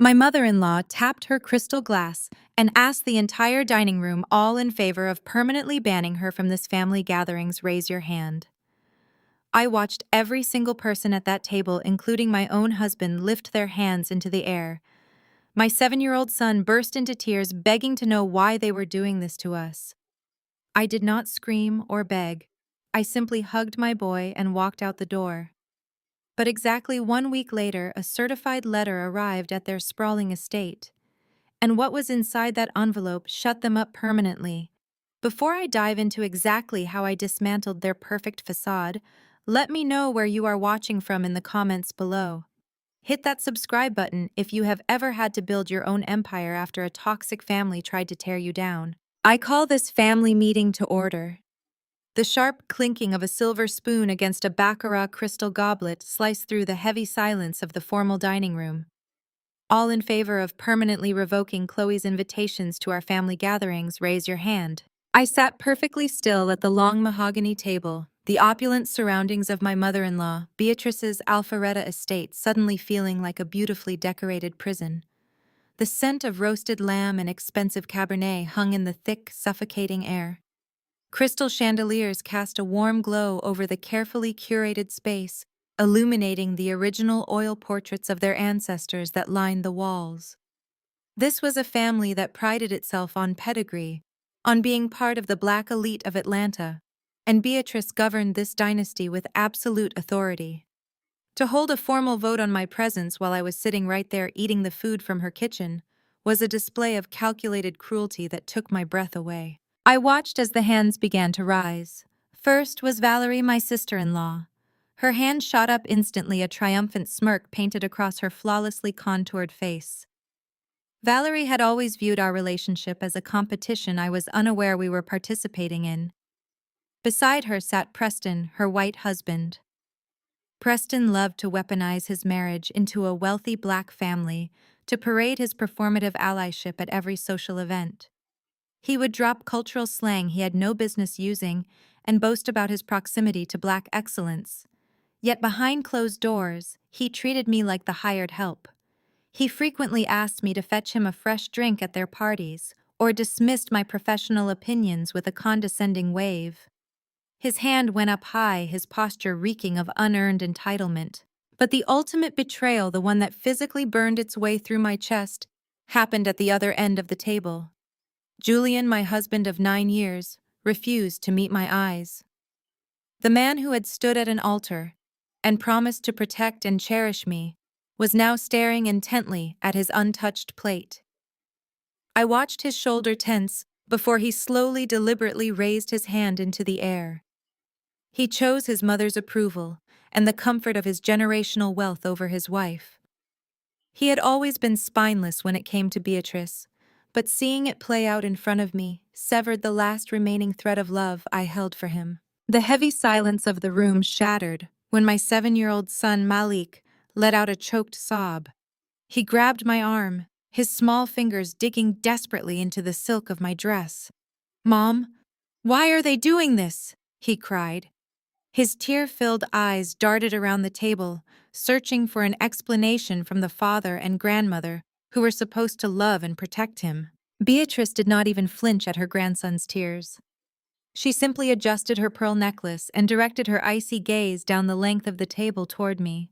My mother-in-law tapped her crystal glass and asked the entire dining room, all in favor of permanently banning her from this family gatherings, raise your hand. I watched every single person at that table, including my own husband, lift their hands into the air. My 7-year-old son burst into tears, begging to know why they were doing this to us. I did not scream or beg. I simply hugged my boy and walked out the door. But exactly 1 week later, a certified letter arrived at their sprawling estate. And what was inside that envelope shut them up permanently. Before I dive into exactly how I dismantled their perfect facade, let me know where you are watching from in the comments below. Hit that subscribe button if you have ever had to build your own empire after a toxic family tried to tear you down. I call this family meeting to order. The sharp clinking of a silver spoon against a baccarat crystal goblet sliced through the heavy silence of the formal dining room. All in favor of permanently revoking Chloe's invitations to our family gatherings, raise your hand. I sat perfectly still at the long mahogany table, the opulent surroundings of my mother-in-law, Beatrice's Alpharetta estate, suddenly feeling like a beautifully decorated prison. The scent of roasted lamb and expensive Cabernet hung in the thick, suffocating air. Crystal chandeliers cast a warm glow over the carefully curated space, illuminating the original oil portraits of their ancestors that lined the walls. This was a family that prided itself on pedigree, on being part of the black elite of Atlanta, and Beatrice governed this dynasty with absolute authority. To hold a formal vote on my presence while I was sitting right there eating the food from her kitchen was a display of calculated cruelty that took my breath away. I watched as the hands began to rise. First was Valerie, my sister-in-law. Her hand shot up instantly, a triumphant smirk painted across her flawlessly contoured face. Valerie had always viewed our relationship as a competition I was unaware we were participating in. Beside her sat Preston, her white husband. Preston loved to weaponize his marriage into a wealthy black family to parade his performative allyship at every social event. He would drop cultural slang he had no business using and boast about his proximity to black excellence. Yet behind closed doors, he treated me like the hired help. He frequently asked me to fetch him a fresh drink at their parties, or dismissed my professional opinions with a condescending wave. His hand went up high, his posture reeking of unearned entitlement. But the ultimate betrayal, the one that physically burned its way through my chest, happened at the other end of the table. Julian, my husband of 9 years, refused to meet my eyes. The man who had stood at an altar and promised to protect and cherish me was now staring intently at his untouched plate. I watched his shoulder tense before he slowly, deliberately raised his hand into the air. He chose his mother's approval and the comfort of his generational wealth over his wife. He had always been spineless when it came to Beatrice, but seeing it play out in front of me severed the last remaining thread of love I held for him. The heavy silence of the room shattered when my 7-year-old son Malik let out a choked sob. He grabbed my arm, his small fingers digging desperately into the silk of my dress. "Mom, why are they doing this?" he cried. His tear-filled eyes darted around the table, searching for an explanation from the father and grandmother who were supposed to love and protect him. Beatrice did not even flinch at her grandson's tears. She simply adjusted her pearl necklace and directed her icy gaze down the length of the table toward me.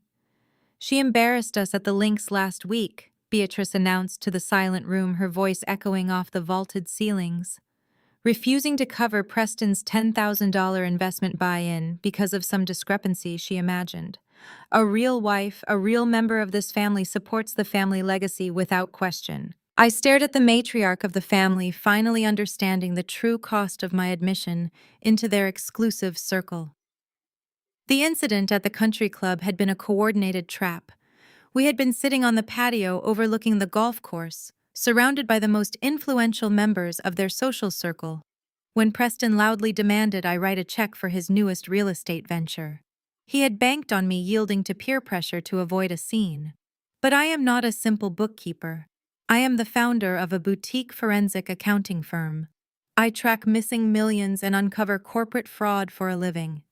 "She embarrassed us at the links last week," Beatrice announced to the silent room, her voice echoing off the vaulted ceilings. Refusing to cover Preston's $10,000 investment buy-in because of some discrepancy she imagined. A real wife, a real member of this family supports the family legacy without question. I stared at the matriarch of the family, finally understanding the true cost of my admission into their exclusive circle. The incident at the country club had been a coordinated trap. We had been sitting on the patio overlooking the golf course, surrounded by the most influential members of their social circle, when Preston loudly demanded I write a check for his newest real estate venture. He had banked on me yielding to peer pressure to avoid a scene. But I am not a simple bookkeeper. I am the founder of a boutique forensic accounting firm. I track missing millions and uncover corporate fraud for a living.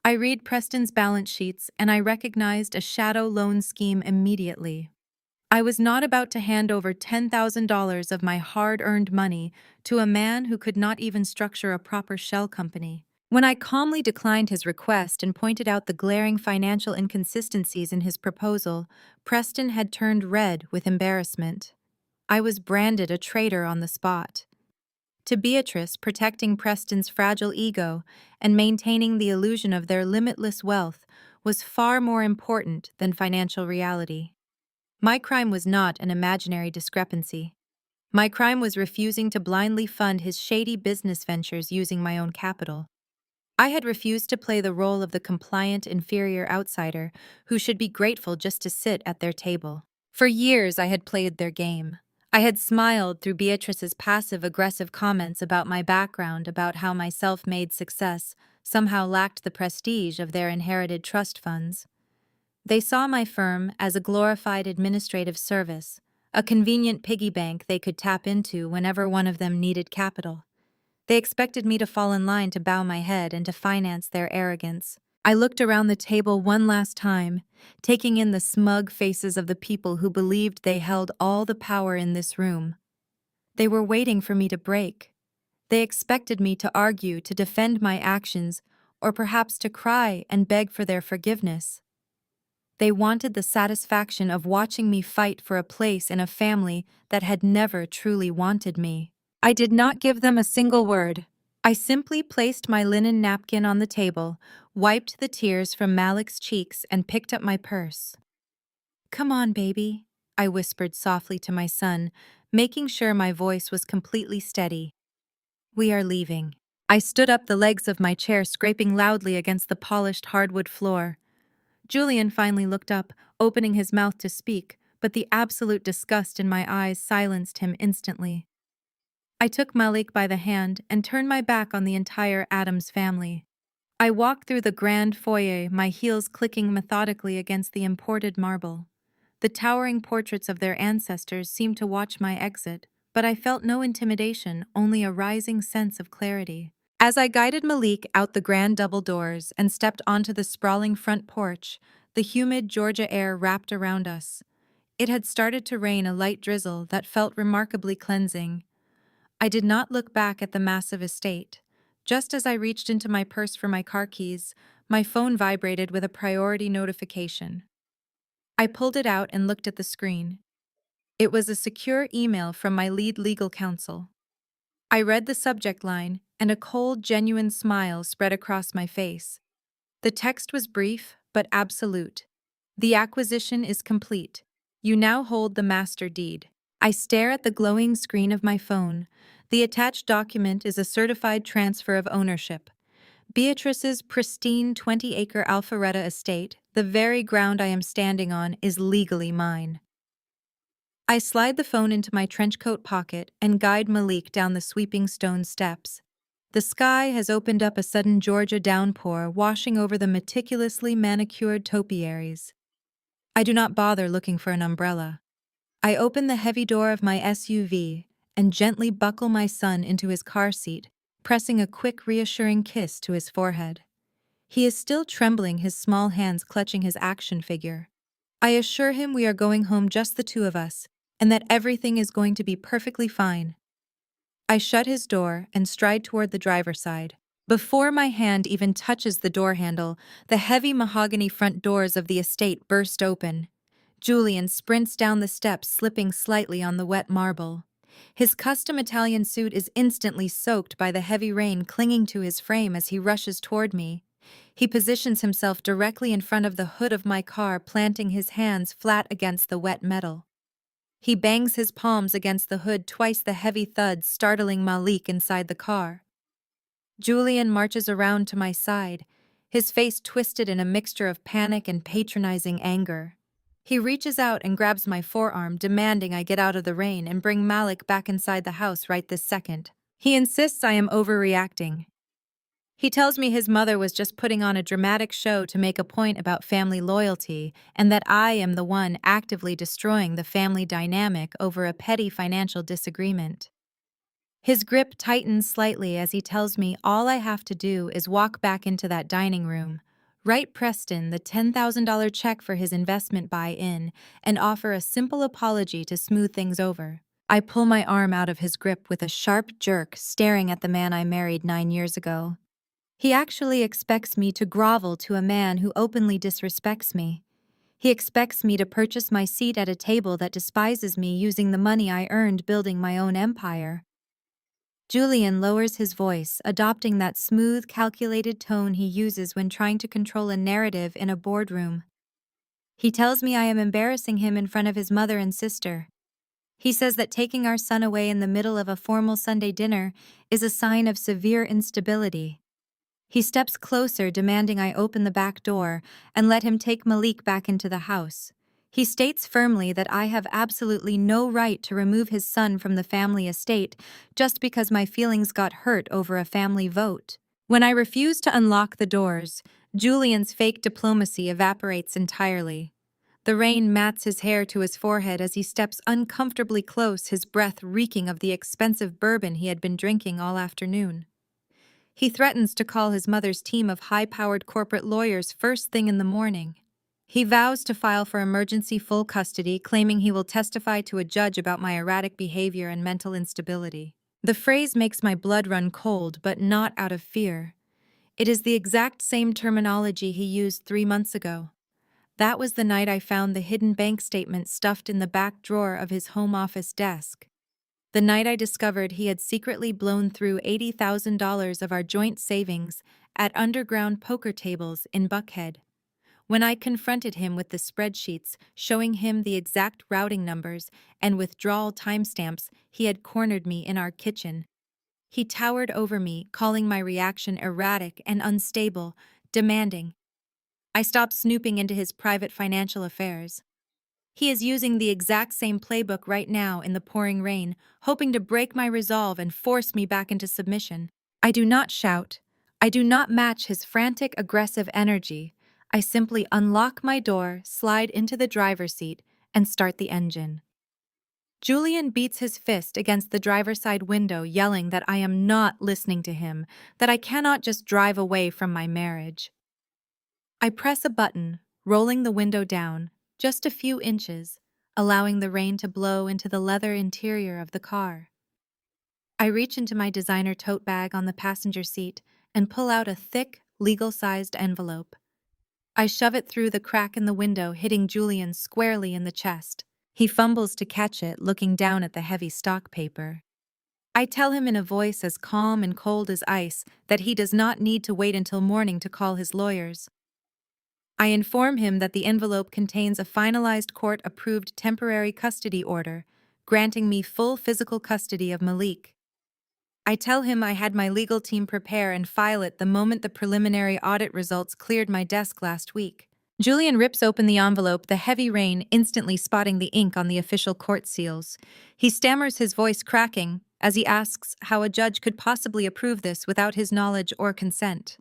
I read Preston's balance sheets and I recognized a shadow loan scheme immediately. I was not about to hand over $10,000 of my hard-earned money to a man who could not even structure a proper shell company. When I calmly declined his request and pointed out the glaring financial inconsistencies in his proposal, Preston had turned red with embarrassment. I was branded a traitor on the spot. To Beatrice, protecting Preston's fragile ego and maintaining the illusion of their limitless wealth was far more important than financial reality. My crime was not an imaginary discrepancy. My crime was refusing to blindly fund his shady business ventures using my own capital. I had refused to play the role of the compliant inferior outsider who should be grateful just to sit at their table. For years I had played their game. I had smiled through Beatrice's passive-aggressive comments about my background, about how my self-made success somehow lacked the prestige of their inherited trust funds. They saw my firm as a glorified administrative service, a convenient piggy bank they could tap into whenever one of them needed capital. They expected me to fall in line to bow my head and to finance their arrogance. I looked around the table one last time, taking in the smug faces of the people who believed they held all the power in this room. They were waiting for me to break. They expected me to argue, to defend my actions, or perhaps to cry and beg for their forgiveness. They wanted the satisfaction of watching me fight for a place in a family that had never truly wanted me. I did not give them a single word. I simply placed my linen napkin on the table, wiped the tears from Malik's cheeks, and picked up my purse. "Come on, baby," I whispered softly to my son, making sure my voice was completely steady. "We are leaving." I stood up, the legs of my chair scraping loudly against the polished hardwood floor. Julian finally looked up, opening his mouth to speak, but the absolute disgust in my eyes silenced him instantly. I took Malik by the hand and turned my back on the entire Adams family. I walked through the grand foyer, my heels clicking methodically against the imported marble. The towering portraits of their ancestors seemed to watch my exit, but I felt no intimidation, only a rising sense of clarity. As I guided Malik out the grand double doors and stepped onto the sprawling front porch, the humid Georgia air wrapped around us. It had started to rain, a light drizzle that felt remarkably cleansing. I did not look back at the massive estate. Just as I reached into my purse for my car keys, my phone vibrated with a priority notification. I pulled it out and looked at the screen. It was a secure email from my lead legal counsel. I read the subject line, and a cold, genuine smile spread across my face. The text was brief, but absolute. "The acquisition is complete. You now hold the master deed." I stare at the glowing screen of my phone. The attached document is a certified transfer of ownership. Beatrice's pristine 20-acre Alpharetta estate, the very ground I am standing on, is legally mine. I slide the phone into my trenchcoat pocket and guide Malik down the sweeping stone steps. The sky has opened up, a sudden Georgia downpour washing over the meticulously manicured topiaries. I do not bother looking for an umbrella. I open the heavy door of my SUV and gently buckle my son into his car seat, pressing a quick, reassuring kiss to his forehead. He is still trembling, his small hands clutching his action figure. I assure him we are going home, just the two of us, and that everything is going to be perfectly fine. I shut his door and stride toward the driver's side. Before my hand even touches the door handle, the heavy mahogany front doors of the estate burst open. Julian sprints down the steps, slipping slightly on the wet marble. His custom Italian suit is instantly soaked by the heavy rain clinging to his frame as he rushes toward me. He positions himself directly in front of the hood of my car, planting his hands flat against the wet metal. He bangs his palms against the hood, twice the heavy thuds startling Malik inside the car. Julian marches around to my side, his face twisted in a mixture of panic and patronizing anger. He reaches out and grabs my forearm, demanding I get out of the rain and bring Malik back inside the house right this second. He insists I am overreacting. He tells me his mother was just putting on a dramatic show to make a point about family loyalty, and that I am the one actively destroying the family dynamic over a petty financial disagreement. His grip tightens slightly as he tells me all I have to do is walk back into that dining room, Write Preston the $10,000 check for his investment buy-in and offer a simple apology to smooth things over. I pull my arm out of his grip with a sharp jerk, staring at the man I married 9 years ago. He actually expects me to grovel to a man who openly disrespects me. He expects me to purchase my seat at a table that despises me using the money I earned building my own empire. Julian lowers his voice, adopting that smooth, calculated tone he uses when trying to control a narrative in a boardroom. He tells me I am embarrassing him in front of his mother and sister. He says that taking our son away in the middle of a formal Sunday dinner is a sign of severe instability. He steps closer, demanding I open the back door and let him take Malik back into the house. He states firmly that I have absolutely no right to remove his son from the family estate just because my feelings got hurt over a family vote. When I refuse to unlock the doors, Julian's fake diplomacy evaporates entirely. The rain mats his hair to his forehead as he steps uncomfortably close, his breath reeking of the expensive bourbon he had been drinking all afternoon. He threatens to call his mother's team of high-powered corporate lawyers first thing in the morning. He vows to file for emergency full custody, claiming he will testify to a judge about my erratic behavior and mental instability. The phrase makes my blood run cold, but not out of fear. It is the exact same terminology he used 3 months ago. That was the night I found the hidden bank statement stuffed in the back drawer of his home office desk. The night I discovered he had secretly blown through $80,000 of our joint savings at underground poker tables in Buckhead. When I confronted him with the spreadsheets showing him the exact routing numbers and withdrawal timestamps, he had cornered me in our kitchen. He towered over me, calling my reaction erratic and unstable, demanding I stop snooping into his private financial affairs. He is using the exact same playbook right now in the pouring rain, hoping to break my resolve and force me back into submission. I do not shout. I do not match his frantic, aggressive energy. I simply unlock my door, slide into the driver's seat, and start the engine. Julian beats his fist against the driver's side window, yelling that I am not listening to him, that I cannot just drive away from my marriage. I press a button, rolling the window down, just a few inches, allowing the rain to blow into the leather interior of the car. I reach into my designer tote bag on the passenger seat and pull out a thick, legal-sized envelope. I shove it through the crack in the window, hitting Julian squarely in the chest. He fumbles to catch it, looking down at the heavy stock paper. I tell him in a voice as calm and cold as ice that he does not need to wait until morning to call his lawyers. I inform him that the envelope contains a finalized court-approved temporary custody order, granting me full physical custody of Malik. I tell him I had my legal team prepare and file it the moment the preliminary audit results cleared my desk last week. Julian rips open the envelope, the heavy rain instantly spotting the ink on the official court seals. He stammers, his voice cracking, as he asks how a judge could possibly approve this without his knowledge or consent.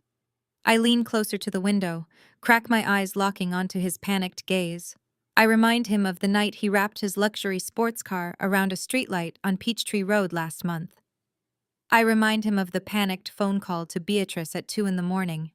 I lean closer to the window, crack my eyes locking onto his panicked gaze. I remind him of the night he wrapped his luxury sports car around a streetlight on Peachtree Road last month. I remind him of the panicked phone call to Beatrice at 2 in the morning.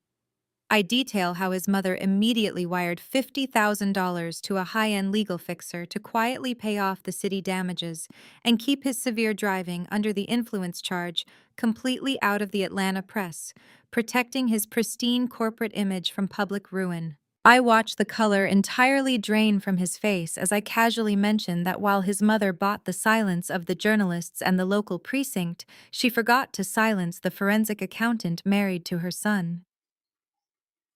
I detail how his mother immediately wired $50,000 to a high-end legal fixer to quietly pay off the city damages and keep his severe driving under the influence charge completely out of the Atlanta press, protecting his pristine corporate image from public ruin. I watch the color entirely drain from his face as I casually mention that while his mother bought the silence of the journalists and the local precinct, she forgot to silence the forensic accountant married to her son.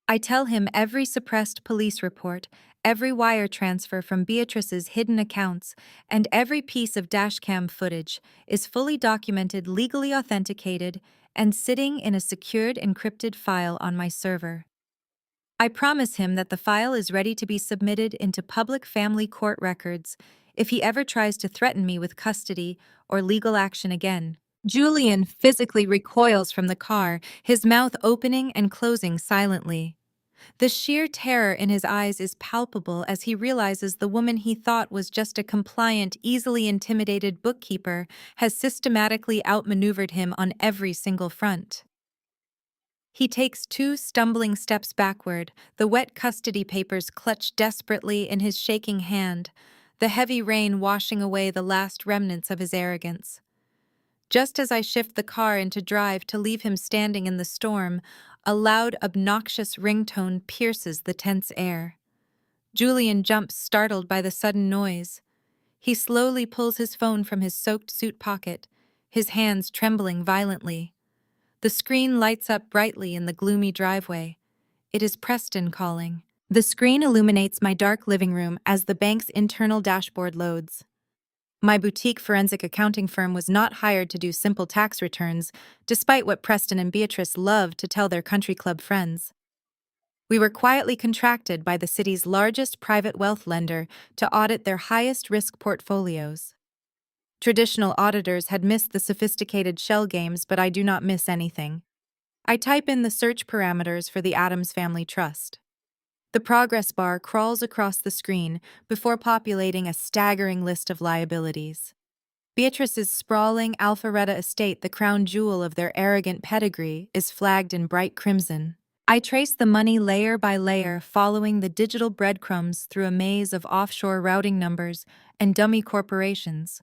I tell him every suppressed police report, every wire transfer from Beatrice's hidden accounts, and every piece of dashcam footage is fully documented, legally authenticated, and sitting in a secured encrypted file on my server. I promise him that the file is ready to be submitted into public family court records if he ever tries to threaten me with custody or legal action again. Julian physically recoils from the car, his mouth opening and closing silently. The sheer terror in his eyes is palpable as he realizes the woman he thought was just a compliant, easily intimidated bookkeeper has systematically outmaneuvered him on every single front. He takes 2 stumbling steps backward, the wet custody papers clutched desperately in his shaking hand, the heavy rain washing away the last remnants of his arrogance. Just as I shift the car into drive to leave him standing in the storm, a loud, obnoxious ringtone pierces the tense air. Julian jumps, startled by the sudden noise. He slowly pulls his phone from his soaked suit pocket, his hands trembling violently. The screen lights up brightly in the gloomy driveway. It is Preston calling. The screen illuminates my dark living room as the bank's internal dashboard loads. My boutique forensic accounting firm was not hired to do simple tax returns, despite what Preston and Beatrice loved to tell their country club friends. We were quietly contracted by the city's largest private wealth lender to audit their highest risk portfolios. Traditional auditors had missed the sophisticated shell games, but I do not miss anything. I type in the search parameters for the Addams Family Trust. The progress bar crawls across the screen before populating a staggering list of liabilities. Beatrice's sprawling Alpharetta estate, the crown jewel of their arrogant pedigree, is flagged in bright crimson. I trace the money layer by layer, following the digital breadcrumbs through a maze of offshore routing numbers and dummy corporations.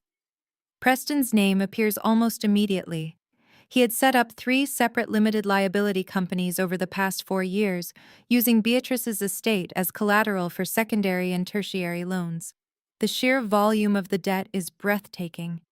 Preston's name appears almost immediately. He had set up 3 separate limited liability companies over the past 4 years, using Beatrice's estate as collateral for secondary and tertiary loans. The sheer volume of the debt is breathtaking.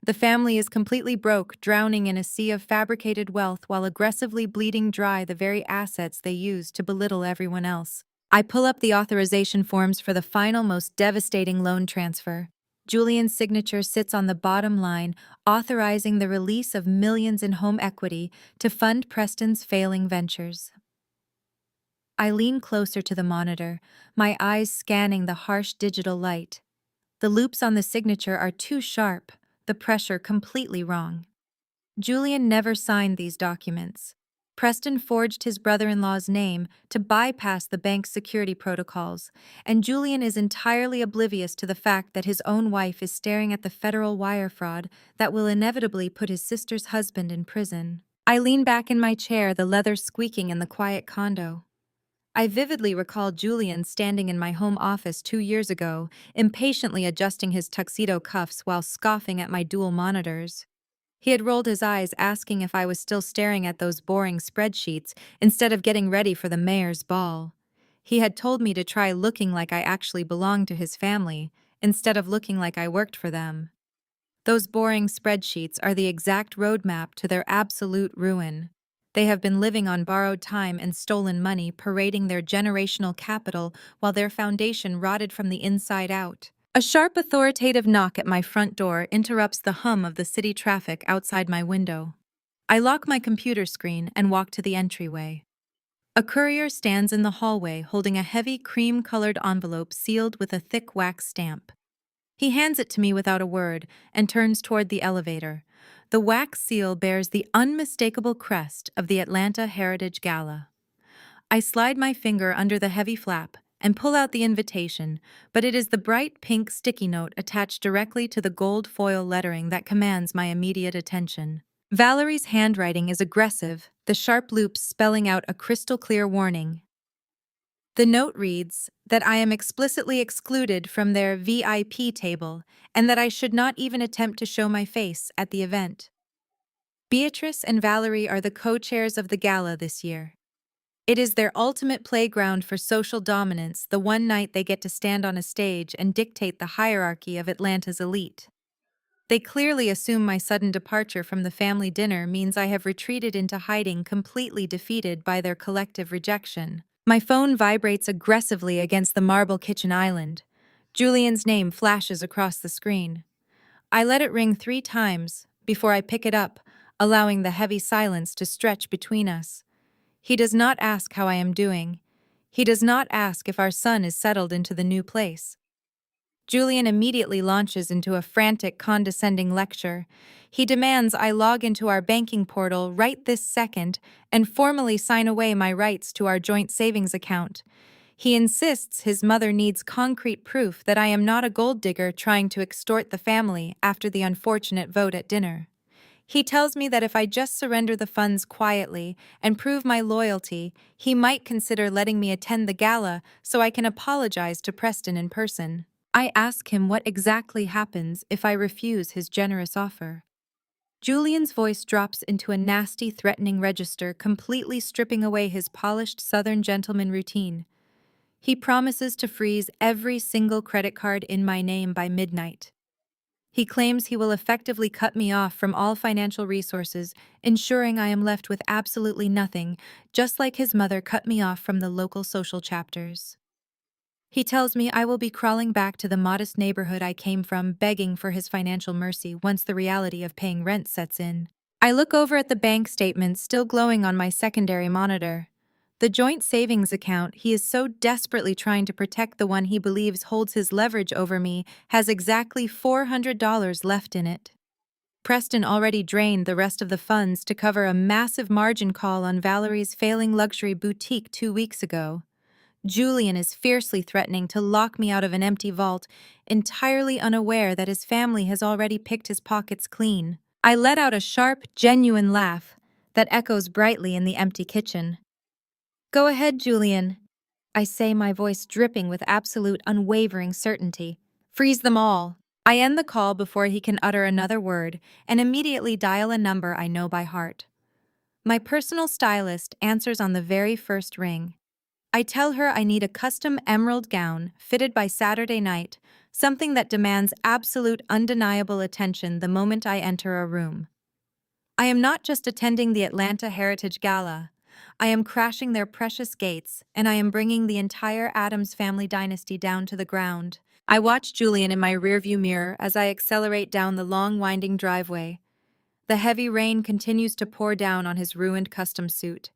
The family is completely broke, drowning in a sea of fabricated wealth while aggressively bleeding dry the very assets they use to belittle everyone else. I pull up the authorization forms for the final, most devastating loan transfer. Julian's signature sits on the bottom line, authorizing the release of millions in home equity to fund Preston's failing ventures. I lean closer to the monitor, my eyes scanning the harsh digital light. The loops on the signature are too sharp, the pressure completely wrong. Julian never signed these documents. Preston forged his brother-in-law's name to bypass the bank's security protocols, and Julian is entirely oblivious to the fact that his own wife is staring at the federal wire fraud that will inevitably put his sister's husband in prison. I lean back in my chair, the leather squeaking in the quiet condo. I vividly recall Julian standing in my home office 2 years ago, impatiently adjusting his tuxedo cuffs while scoffing at my dual monitors. He had rolled his eyes, asking if I was still staring at those boring spreadsheets instead of getting ready for the mayor's ball. He had told me to try looking like I actually belonged to his family, instead of looking like I worked for them. Those boring spreadsheets are the exact roadmap to their absolute ruin. They have been living on borrowed time and stolen money, parading their generational capital while their foundation rotted from the inside out. A sharp, authoritative knock at my front door interrupts the hum of the city traffic outside my window. I lock my computer screen and walk to the entryway. A courier stands in the hallway holding a heavy cream-colored envelope sealed with a thick wax stamp. He hands it to me without a word and turns toward the elevator. The wax seal bears the unmistakable crest of the Atlanta Heritage Gala. I slide my finger under the heavy flap and pull out the invitation, but it is the bright pink sticky note attached directly to the gold foil lettering that commands my immediate attention. Valerie's handwriting is aggressive, the sharp loops spelling out a crystal-clear warning. The note reads that I am explicitly excluded from their VIP table and that I should not even attempt to show my face at the event. Beatrice and Valerie are the co-chairs of the gala this year. It is their ultimate playground for social dominance, the one night they get to stand on a stage and dictate the hierarchy of Atlanta's elite. They clearly assume my sudden departure from the family dinner means I have retreated into hiding, completely defeated by their collective rejection. My phone vibrates aggressively against the marble kitchen island. Julian's name flashes across the screen. I let it ring 3 times before I pick it up, allowing the heavy silence to stretch between us. He does not ask how I am doing. He does not ask if our son is settled into the new place. Julian immediately launches into a frantic, condescending lecture. He demands I log into our banking portal right this second and formally sign away my rights to our joint savings account. He insists his mother needs concrete proof that I am not a gold digger trying to extort the family after the unfortunate vote at dinner. He tells me that if I just surrender the funds quietly and prove my loyalty, he might consider letting me attend the gala so I can apologize to Preston in person. I ask him what exactly happens if I refuse his generous offer. Julian's voice drops into a nasty, threatening register, completely stripping away his polished Southern gentleman routine. He promises to freeze every single credit card in my name by midnight. He claims he will effectively cut me off from all financial resources, ensuring I am left with absolutely nothing, just like his mother cut me off from the local social chapters. He tells me I will be crawling back to the modest neighborhood I came from, begging for his financial mercy once the reality of paying rent sets in. I look over at the bank statements still glowing on my secondary monitor. The joint savings account he is so desperately trying to protect, the one he believes holds his leverage over me, has exactly $400 left in it. Preston already drained the rest of the funds to cover a massive margin call on Valerie's failing luxury boutique 2 weeks ago. Julian is fiercely threatening to lock me out of an empty vault, entirely unaware that his family has already picked his pockets clean. I let out a sharp, genuine laugh that echoes brightly in the empty kitchen. "Go ahead, Julian," I say, my voice dripping with absolute, unwavering certainty. "Freeze them all." I end the call before he can utter another word and immediately dial a number I know by heart. My personal stylist answers on the very first ring. I tell her I need a custom emerald gown fitted by Saturday night, something that demands absolute, undeniable attention the moment I enter a room. I am not just attending the Atlanta Heritage Gala. I am crashing their precious gates, and I am bringing the entire Addams family dynasty down to the ground. I watch Julian in my rearview mirror as I accelerate down the long, winding driveway. The heavy rain continues to pour down on his ruined custom suit.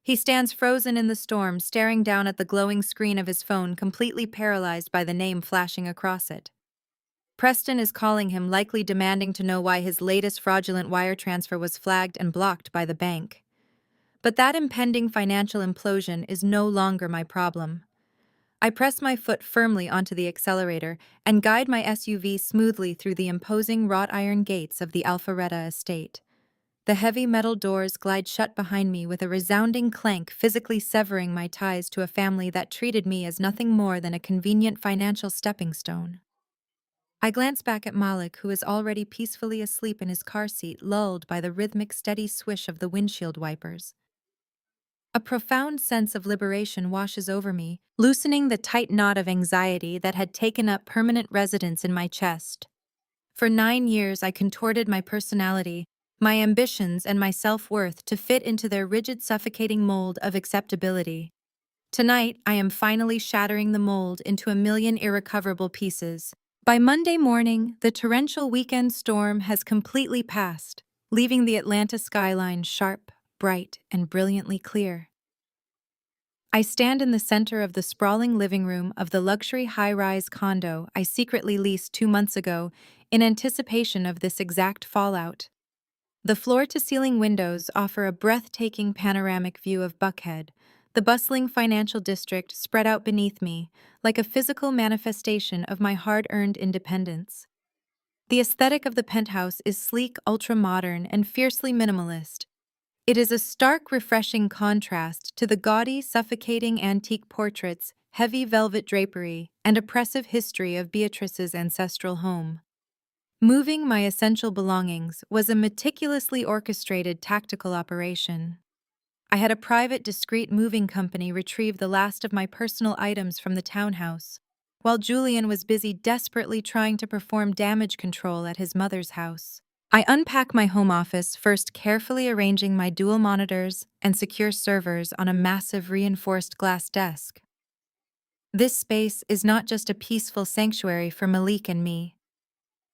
He stands frozen in the storm, staring down at the glowing screen of his phone, completely paralyzed by the name flashing across it. Preston is calling him, likely demanding to know why his latest fraudulent wire transfer was flagged and blocked by the bank. But that impending financial implosion is no longer my problem. I press my foot firmly onto the accelerator and guide my SUV smoothly through the imposing wrought iron gates of the Alpharetta estate. The heavy metal doors glide shut behind me with a resounding clank, physically severing my ties to a family that treated me as nothing more than a convenient financial stepping stone. I glance back at Malik, who is already peacefully asleep in his car seat, lulled by the rhythmic, steady swish of the windshield wipers. A profound sense of liberation washes over me, loosening the tight knot of anxiety that had taken up permanent residence in my chest. For 9 years, I contorted my personality, my ambitions, and my self-worth to fit into their rigid, suffocating mold of acceptability. Tonight, I am finally shattering the mold into a million irrecoverable pieces. By Monday morning, the torrential weekend storm has completely passed, leaving the Atlanta skyline sharp, bright, and brilliantly clear. I stand in the center of the sprawling living room of the luxury high-rise condo I secretly leased 2 months ago in anticipation of this exact fallout. The floor-to-ceiling windows offer a breathtaking panoramic view of Buckhead, the bustling financial district spread out beneath me, like a physical manifestation of my hard-earned independence. The aesthetic of the penthouse is sleek, ultra-modern, and fiercely minimalist. It is a stark, refreshing contrast to the gaudy, suffocating antique portraits, heavy velvet drapery, and oppressive history of Beatrice's ancestral home. Moving my essential belongings was a meticulously orchestrated tactical operation. I had a private, discreet moving company retrieve the last of my personal items from the townhouse, while Julian was busy desperately trying to perform damage control at his mother's house. I unpack my home office, first carefully arranging my dual monitors and secure servers on a massive reinforced glass desk. This space is not just a peaceful sanctuary for Malik and me.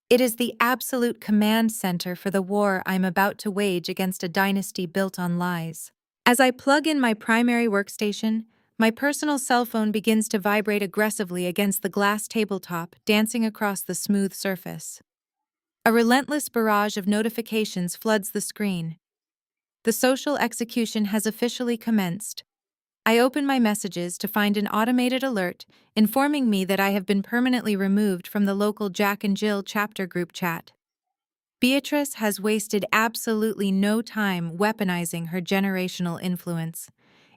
It is the absolute command center for the war I'm about to wage against a dynasty built on lies. As I plug in my primary workstation, my personal cell phone begins to vibrate aggressively against the glass tabletop, dancing across the smooth surface. A relentless barrage of notifications floods the screen. The social execution has officially commenced. I open my messages to find an automated alert informing me that I have been permanently removed from the local Jack and Jill chapter group chat. Beatrice has wasted absolutely no time weaponizing her generational influence.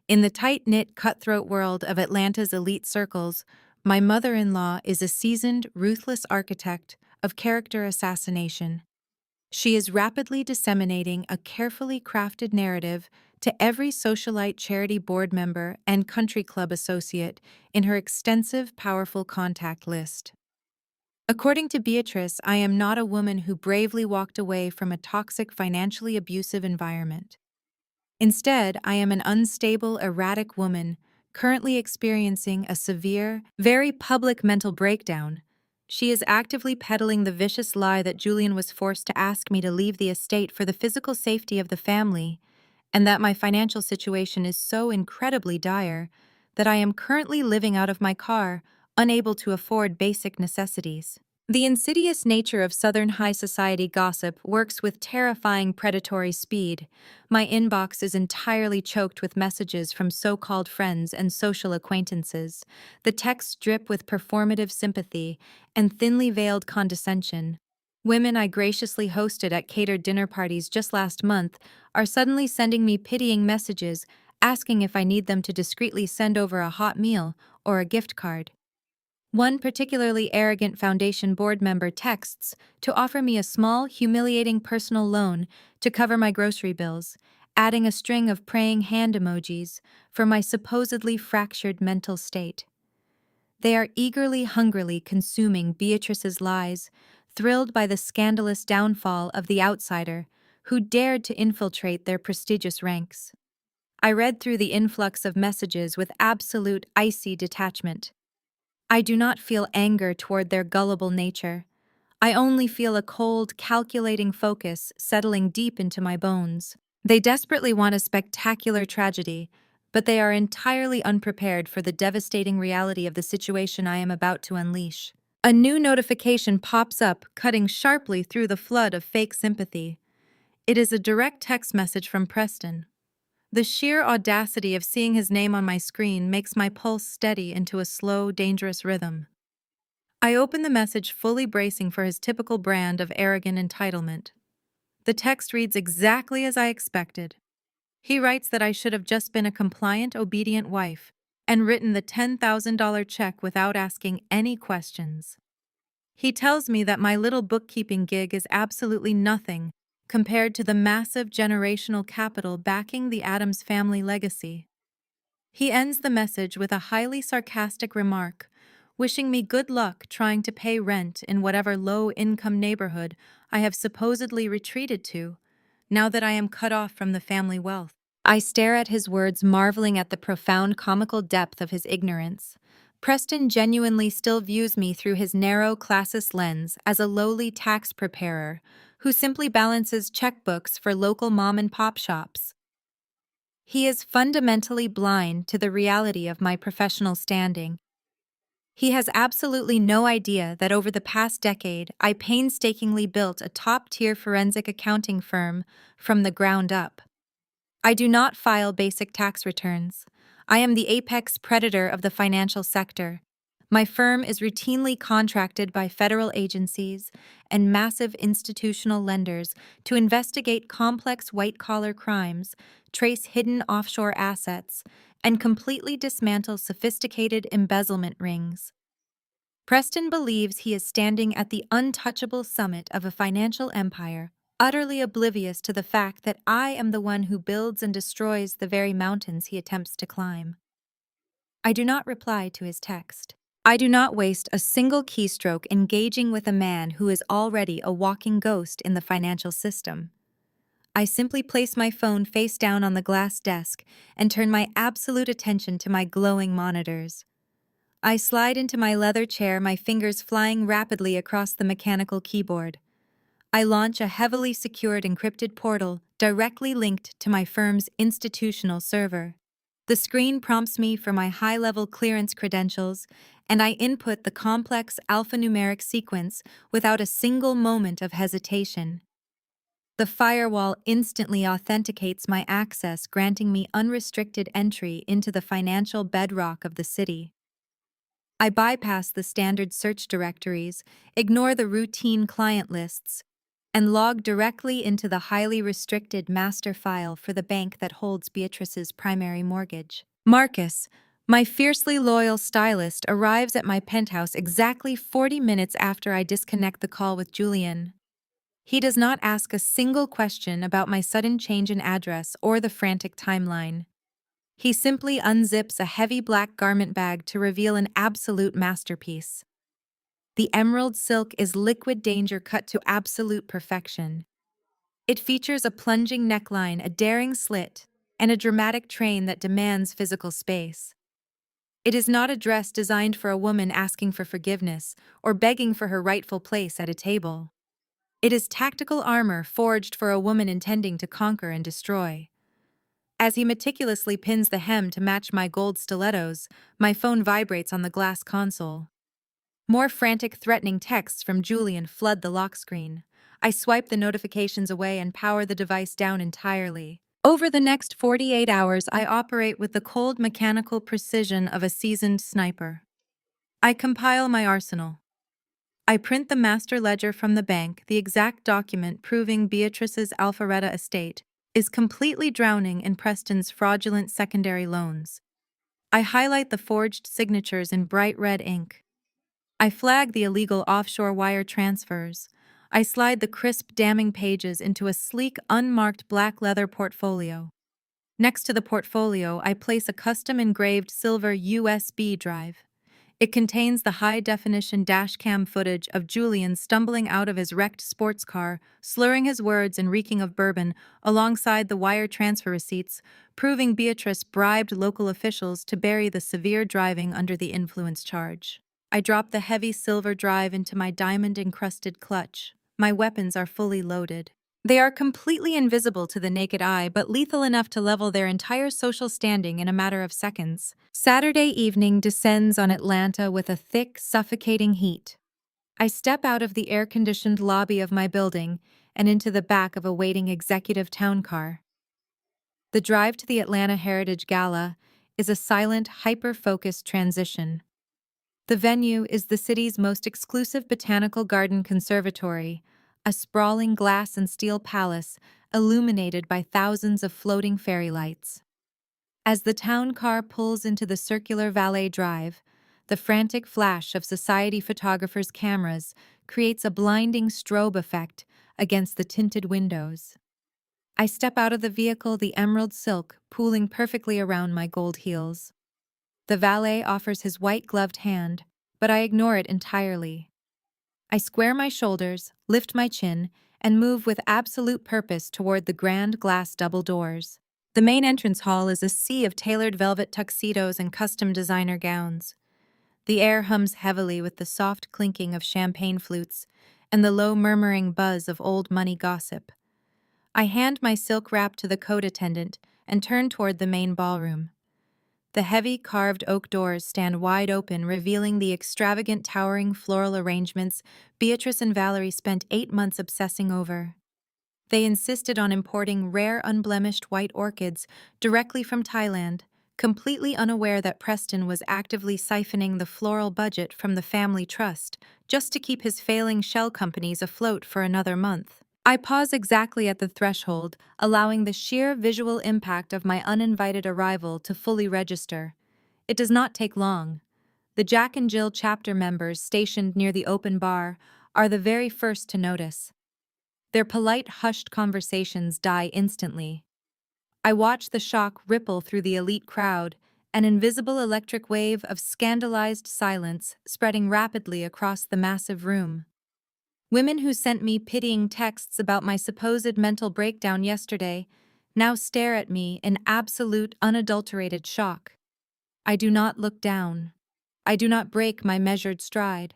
In the tight-knit, cutthroat world of Atlanta's elite circles, my mother-in-law is a seasoned, ruthless architect of character assassination. She is rapidly disseminating a carefully crafted narrative to every socialite charity board member and country club associate in her extensive, powerful contact list. According to Beatrice, I am not a woman who bravely walked away from a toxic, financially abusive environment. Instead, I am an unstable, erratic woman currently experiencing a severe, very public mental breakdown. She is actively peddling the vicious lie that Julian was forced to ask me to leave the estate for the physical safety of the family, and that my financial situation is so incredibly dire that I am currently living out of my car, unable to afford basic necessities. The insidious nature of Southern high society gossip works with terrifying predatory speed. My inbox is entirely choked with messages from so-called friends and social acquaintances. The texts drip with performative sympathy and thinly veiled condescension. Women I graciously hosted at catered dinner parties just last month are suddenly sending me pitying messages, asking if I need them to discreetly send over a hot meal or a gift card. One particularly arrogant foundation board member texts to offer me a small, humiliating personal loan to cover my grocery bills, adding a string of praying hand emojis for my supposedly fractured mental state. They are hungrily consuming Beatrice's lies, thrilled by the scandalous downfall of the outsider who dared to infiltrate their prestigious ranks. I read through the influx of messages with absolute icy detachment. I do not feel anger toward their gullible nature. I only feel a cold, calculating focus settling deep into my bones. They desperately want a spectacular tragedy, but they are entirely unprepared for the devastating reality of the situation I am about to unleash. A new notification pops up, cutting sharply through the flood of fake sympathy. It is a direct text message from Preston. The sheer audacity of seeing his name on my screen makes my pulse steady into a slow, dangerous rhythm. I open the message fully bracing for his typical brand of arrogant entitlement. The text reads exactly as I expected. He writes that I should have just been a compliant, obedient wife and written the $10,000 check without asking any questions. He tells me that my little bookkeeping gig is absolutely nothing compared to the massive generational capital backing the Addams family legacy. He ends the message with a highly sarcastic remark, wishing me good luck trying to pay rent in whatever low-income neighborhood I have supposedly retreated to, now that I am cut off from the family wealth. I stare at his words, marveling at the profound comical depth of his ignorance. Preston genuinely still views me through his narrow, classist lens as a lowly tax preparer who simply balances checkbooks for local mom-and-pop shops. He is fundamentally blind to the reality of my professional standing. He has absolutely no idea that over the past decade, I painstakingly built a top-tier forensic accounting firm from the ground up. I do not file basic tax returns. I am the apex predator of the financial sector. My firm is routinely contracted by federal agencies and massive institutional lenders to investigate complex white-collar crimes, trace hidden offshore assets, and completely dismantle sophisticated embezzlement rings. Preston believes he is standing at the untouchable summit of a financial empire, utterly oblivious to the fact that I am the one who builds and destroys the very mountains he attempts to climb. I do not reply to his text. I do not waste a single keystroke engaging with a man who is already a walking ghost in the financial system. I simply place my phone face down on the glass desk and turn my absolute attention to my glowing monitors. I slide into my leather chair, my fingers flying rapidly across the mechanical keyboard. I launch a heavily secured encrypted portal directly linked to my firm's institutional server. The screen prompts me for my high-level clearance credentials, and I input the complex alphanumeric sequence without a single moment of hesitation. The firewall instantly authenticates my access, granting me unrestricted entry into the financial bedrock of the city. I bypass the standard search directories, ignore the routine client lists, and log directly into the highly restricted master file for the bank that holds Beatrice's primary mortgage. Marcus, my fiercely loyal stylist, arrives at my penthouse exactly 40 minutes after I disconnect the call with Julian. He does not ask a single question about my sudden change in address or the frantic timeline. He simply unzips a heavy black garment bag to reveal an absolute masterpiece. The emerald silk is liquid danger cut to absolute perfection. It features a plunging neckline, a daring slit, and a dramatic train that demands physical space. It is not a dress designed for a woman asking for forgiveness or begging for her rightful place at a table. It is tactical armor forged for a woman intending to conquer and destroy. As he meticulously pins the hem to match my gold stilettos, my phone vibrates on the glass console. More frantic, threatening texts from Julian flood the lock screen. I swipe the notifications away and power the device down entirely. Over the next 48 hours, I operate with the cold mechanical precision of a seasoned sniper. I compile my arsenal. I print the master ledger from the bank, the exact document proving Beatrice's Alpharetta estate is completely drowning in Preston's fraudulent secondary loans. I highlight the forged signatures in bright red ink. I flag the illegal offshore wire transfers. I slide the crisp, damning pages into a sleek, unmarked black leather portfolio. Next to the portfolio, I place a custom-engraved silver USB drive. It contains the high-definition dashcam footage of Julian stumbling out of his wrecked sports car, slurring his words and reeking of bourbon, alongside the wire transfer receipts, proving Beatrice bribed local officials to bury the severe driving under the influence charge. I drop the heavy silver drive into my diamond-encrusted clutch. My weapons are fully loaded. They are completely invisible to the naked eye, but lethal enough to level their entire social standing in a matter of seconds. Saturday evening descends on Atlanta with a thick, suffocating heat. I step out of the air-conditioned lobby of my building and into the back of a waiting executive town car. The drive to the Atlanta Heritage Gala is a silent, hyper-focused transition. The venue is the city's most exclusive botanical garden conservatory, a sprawling glass and steel palace illuminated by thousands of floating fairy lights. As the town car pulls into the circular valet drive, the frantic flash of society photographers' cameras creates a blinding strobe effect against the tinted windows. I step out of the vehicle, the emerald silk pooling perfectly around my gold heels. The valet offers his white-gloved hand, but I ignore it entirely. I square my shoulders, lift my chin, and move with absolute purpose toward the grand glass double doors. The main entrance hall is a sea of tailored velvet tuxedos and custom designer gowns. The air hums heavily with the soft clinking of champagne flutes and the low murmuring buzz of old money gossip. I hand my silk wrap to the coat attendant and turn toward the main ballroom. The heavy carved oak doors stand wide open, revealing the extravagant towering floral arrangements Beatrice and Valerie spent 8 months obsessing over. They insisted on importing rare unblemished white orchids directly from Thailand, completely unaware that Preston was actively siphoning the floral budget from the family trust just to keep his failing shell companies afloat for another month. I pause exactly at the threshold, allowing the sheer visual impact of my uninvited arrival to fully register. It does not take long. The Jack and Jill chapter members stationed near the open bar are the very first to notice. Their polite, hushed conversations die instantly. I watch the shock ripple through the elite crowd, an invisible electric wave of scandalized silence spreading rapidly across the massive room. Women who sent me pitying texts about my supposed mental breakdown yesterday now stare at me in absolute, unadulterated shock. I do not look down. I do not break my measured stride.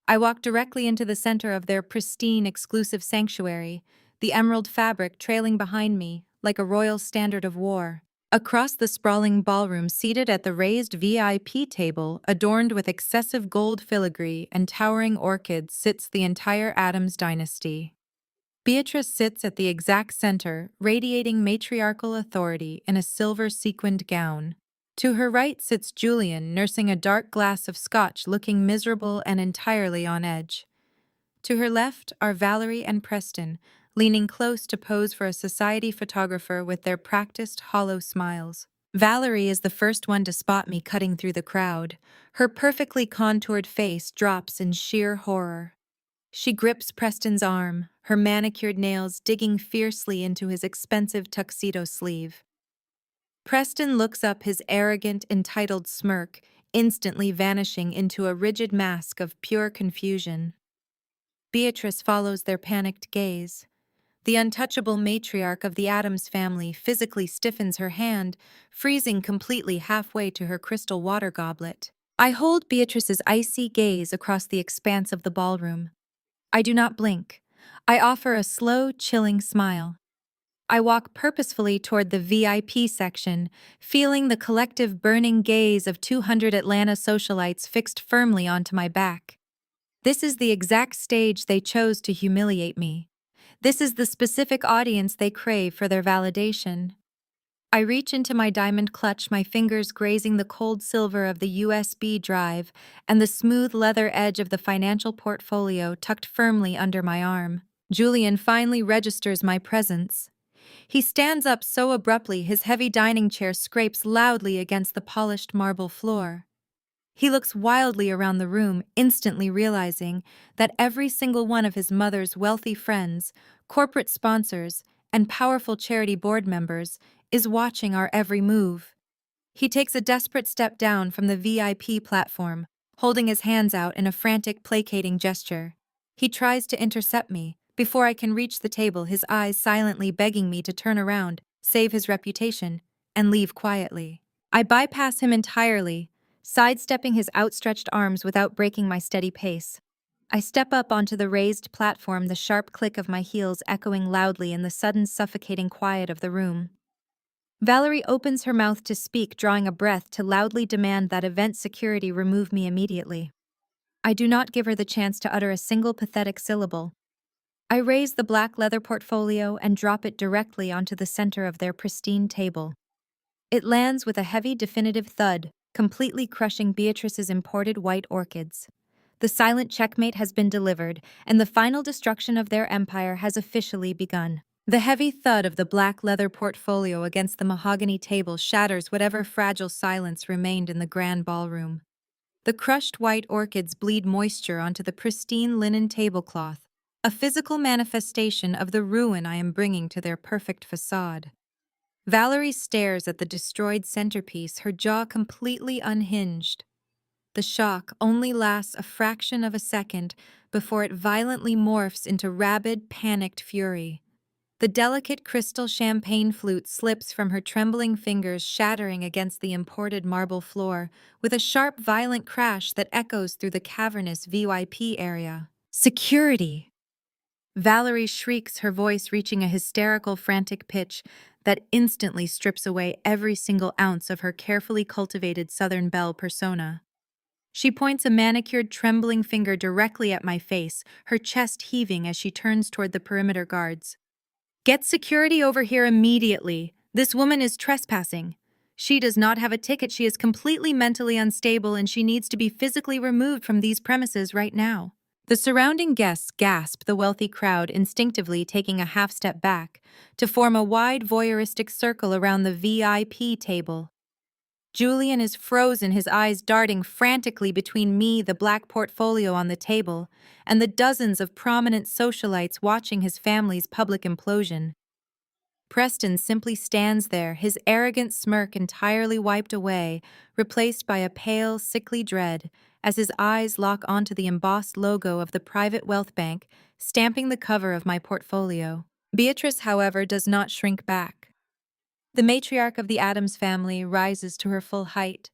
I walk directly into the center of their pristine, exclusive sanctuary, the emerald fabric trailing behind me like a royal standard of war. Across the sprawling ballroom, seated at the raised VIP table, adorned with excessive gold filigree and towering orchids, sits the entire Addams dynasty. Beatrice sits at the exact center, radiating matriarchal authority in a silver sequined gown. To her right sits Julian, nursing a dark glass of scotch, looking miserable and entirely on edge. To her left are Valerie and Preston, leaning close to pose for a society photographer with their practiced hollow smiles. Valerie is the first one to spot me cutting through the crowd. Her perfectly contoured face drops in sheer horror. She grips Preston's arm, her manicured nails digging fiercely into his expensive tuxedo sleeve. Preston looks up, his arrogant, entitled smirk instantly vanishing into a rigid mask of pure confusion. Beatrice follows their panicked gaze. The untouchable matriarch of the Addams family physically stiffens her hand, freezing completely halfway to her crystal water goblet. I hold Beatrice's icy gaze across the expanse of the ballroom. I do not blink. I offer a slow, chilling smile. I walk purposefully toward the VIP section, feeling the collective burning gaze of 200 Atlanta socialites fixed firmly onto my back. This is the exact stage they chose to humiliate me. This is the specific audience they crave for their validation. I reach into my diamond clutch, my fingers grazing the cold silver of the USB drive and the smooth leather edge of the financial portfolio tucked firmly under my arm. Julian finally registers my presence. He stands up so abruptly his heavy dining chair scrapes loudly against the polished marble floor. He looks wildly around the room, instantly realizing that every single one of his mother's wealthy friends, corporate sponsors, and powerful charity board members is watching our every move. He takes a desperate step down from the VIP platform, holding his hands out in a frantic, placating gesture. He tries to intercept me. Before I can reach the table, his eyes silently begging me to turn around, save his reputation, and leave quietly. I bypass him entirely, sidestepping his outstretched arms without breaking my steady pace. I step up onto the raised platform, the sharp click of my heels echoing loudly in the sudden suffocating quiet of the room. Valerie opens her mouth to speak, drawing a breath to loudly demand that event security remove me immediately. I do not give her the chance to utter a single pathetic syllable. I raise the black leather portfolio and drop it directly onto the center of their pristine table. It lands with a heavy, definitive thud, completely crushing Beatrice's imported white orchids. The silent checkmate has been delivered, and the final destruction of their empire has officially begun. The heavy thud of the black leather portfolio against the mahogany table shatters whatever fragile silence remained in the grand ballroom. The crushed white orchids bleed moisture onto the pristine linen tablecloth, a physical manifestation of the ruin I am bringing to their perfect facade. Valerie stares at the destroyed centerpiece, her jaw completely unhinged. The shock only lasts a fraction of a second before it violently morphs into rabid, panicked fury. The delicate crystal champagne flute slips from her trembling fingers, shattering against the imported marble floor, with a sharp, violent crash that echoes through the cavernous VIP area. Security! Valerie shrieks, her voice reaching a hysterical, frantic pitch that instantly strips away every single ounce of her carefully cultivated Southern Belle persona. She points a manicured, trembling finger directly at my face, her chest heaving as she turns toward the perimeter guards. "Get security over here immediately. This woman is trespassing. She does not have a ticket. She is completely mentally unstable and she needs to be physically removed from these premises right now." The surrounding guests gasp, the wealthy crowd instinctively taking a half step back to form a wide voyeuristic circle around the VIP table. Julian is frozen, his eyes darting frantically between me, the black portfolio on the table, and the dozens of prominent socialites watching his family's public implosion. Preston simply stands there, his arrogant smirk entirely wiped away, replaced by a pale, sickly dread, as his eyes lock onto the embossed logo of the private wealth bank, stamping the cover of my portfolio. Beatrice, however, does not shrink back. The matriarch of the Addams family rises to her full height,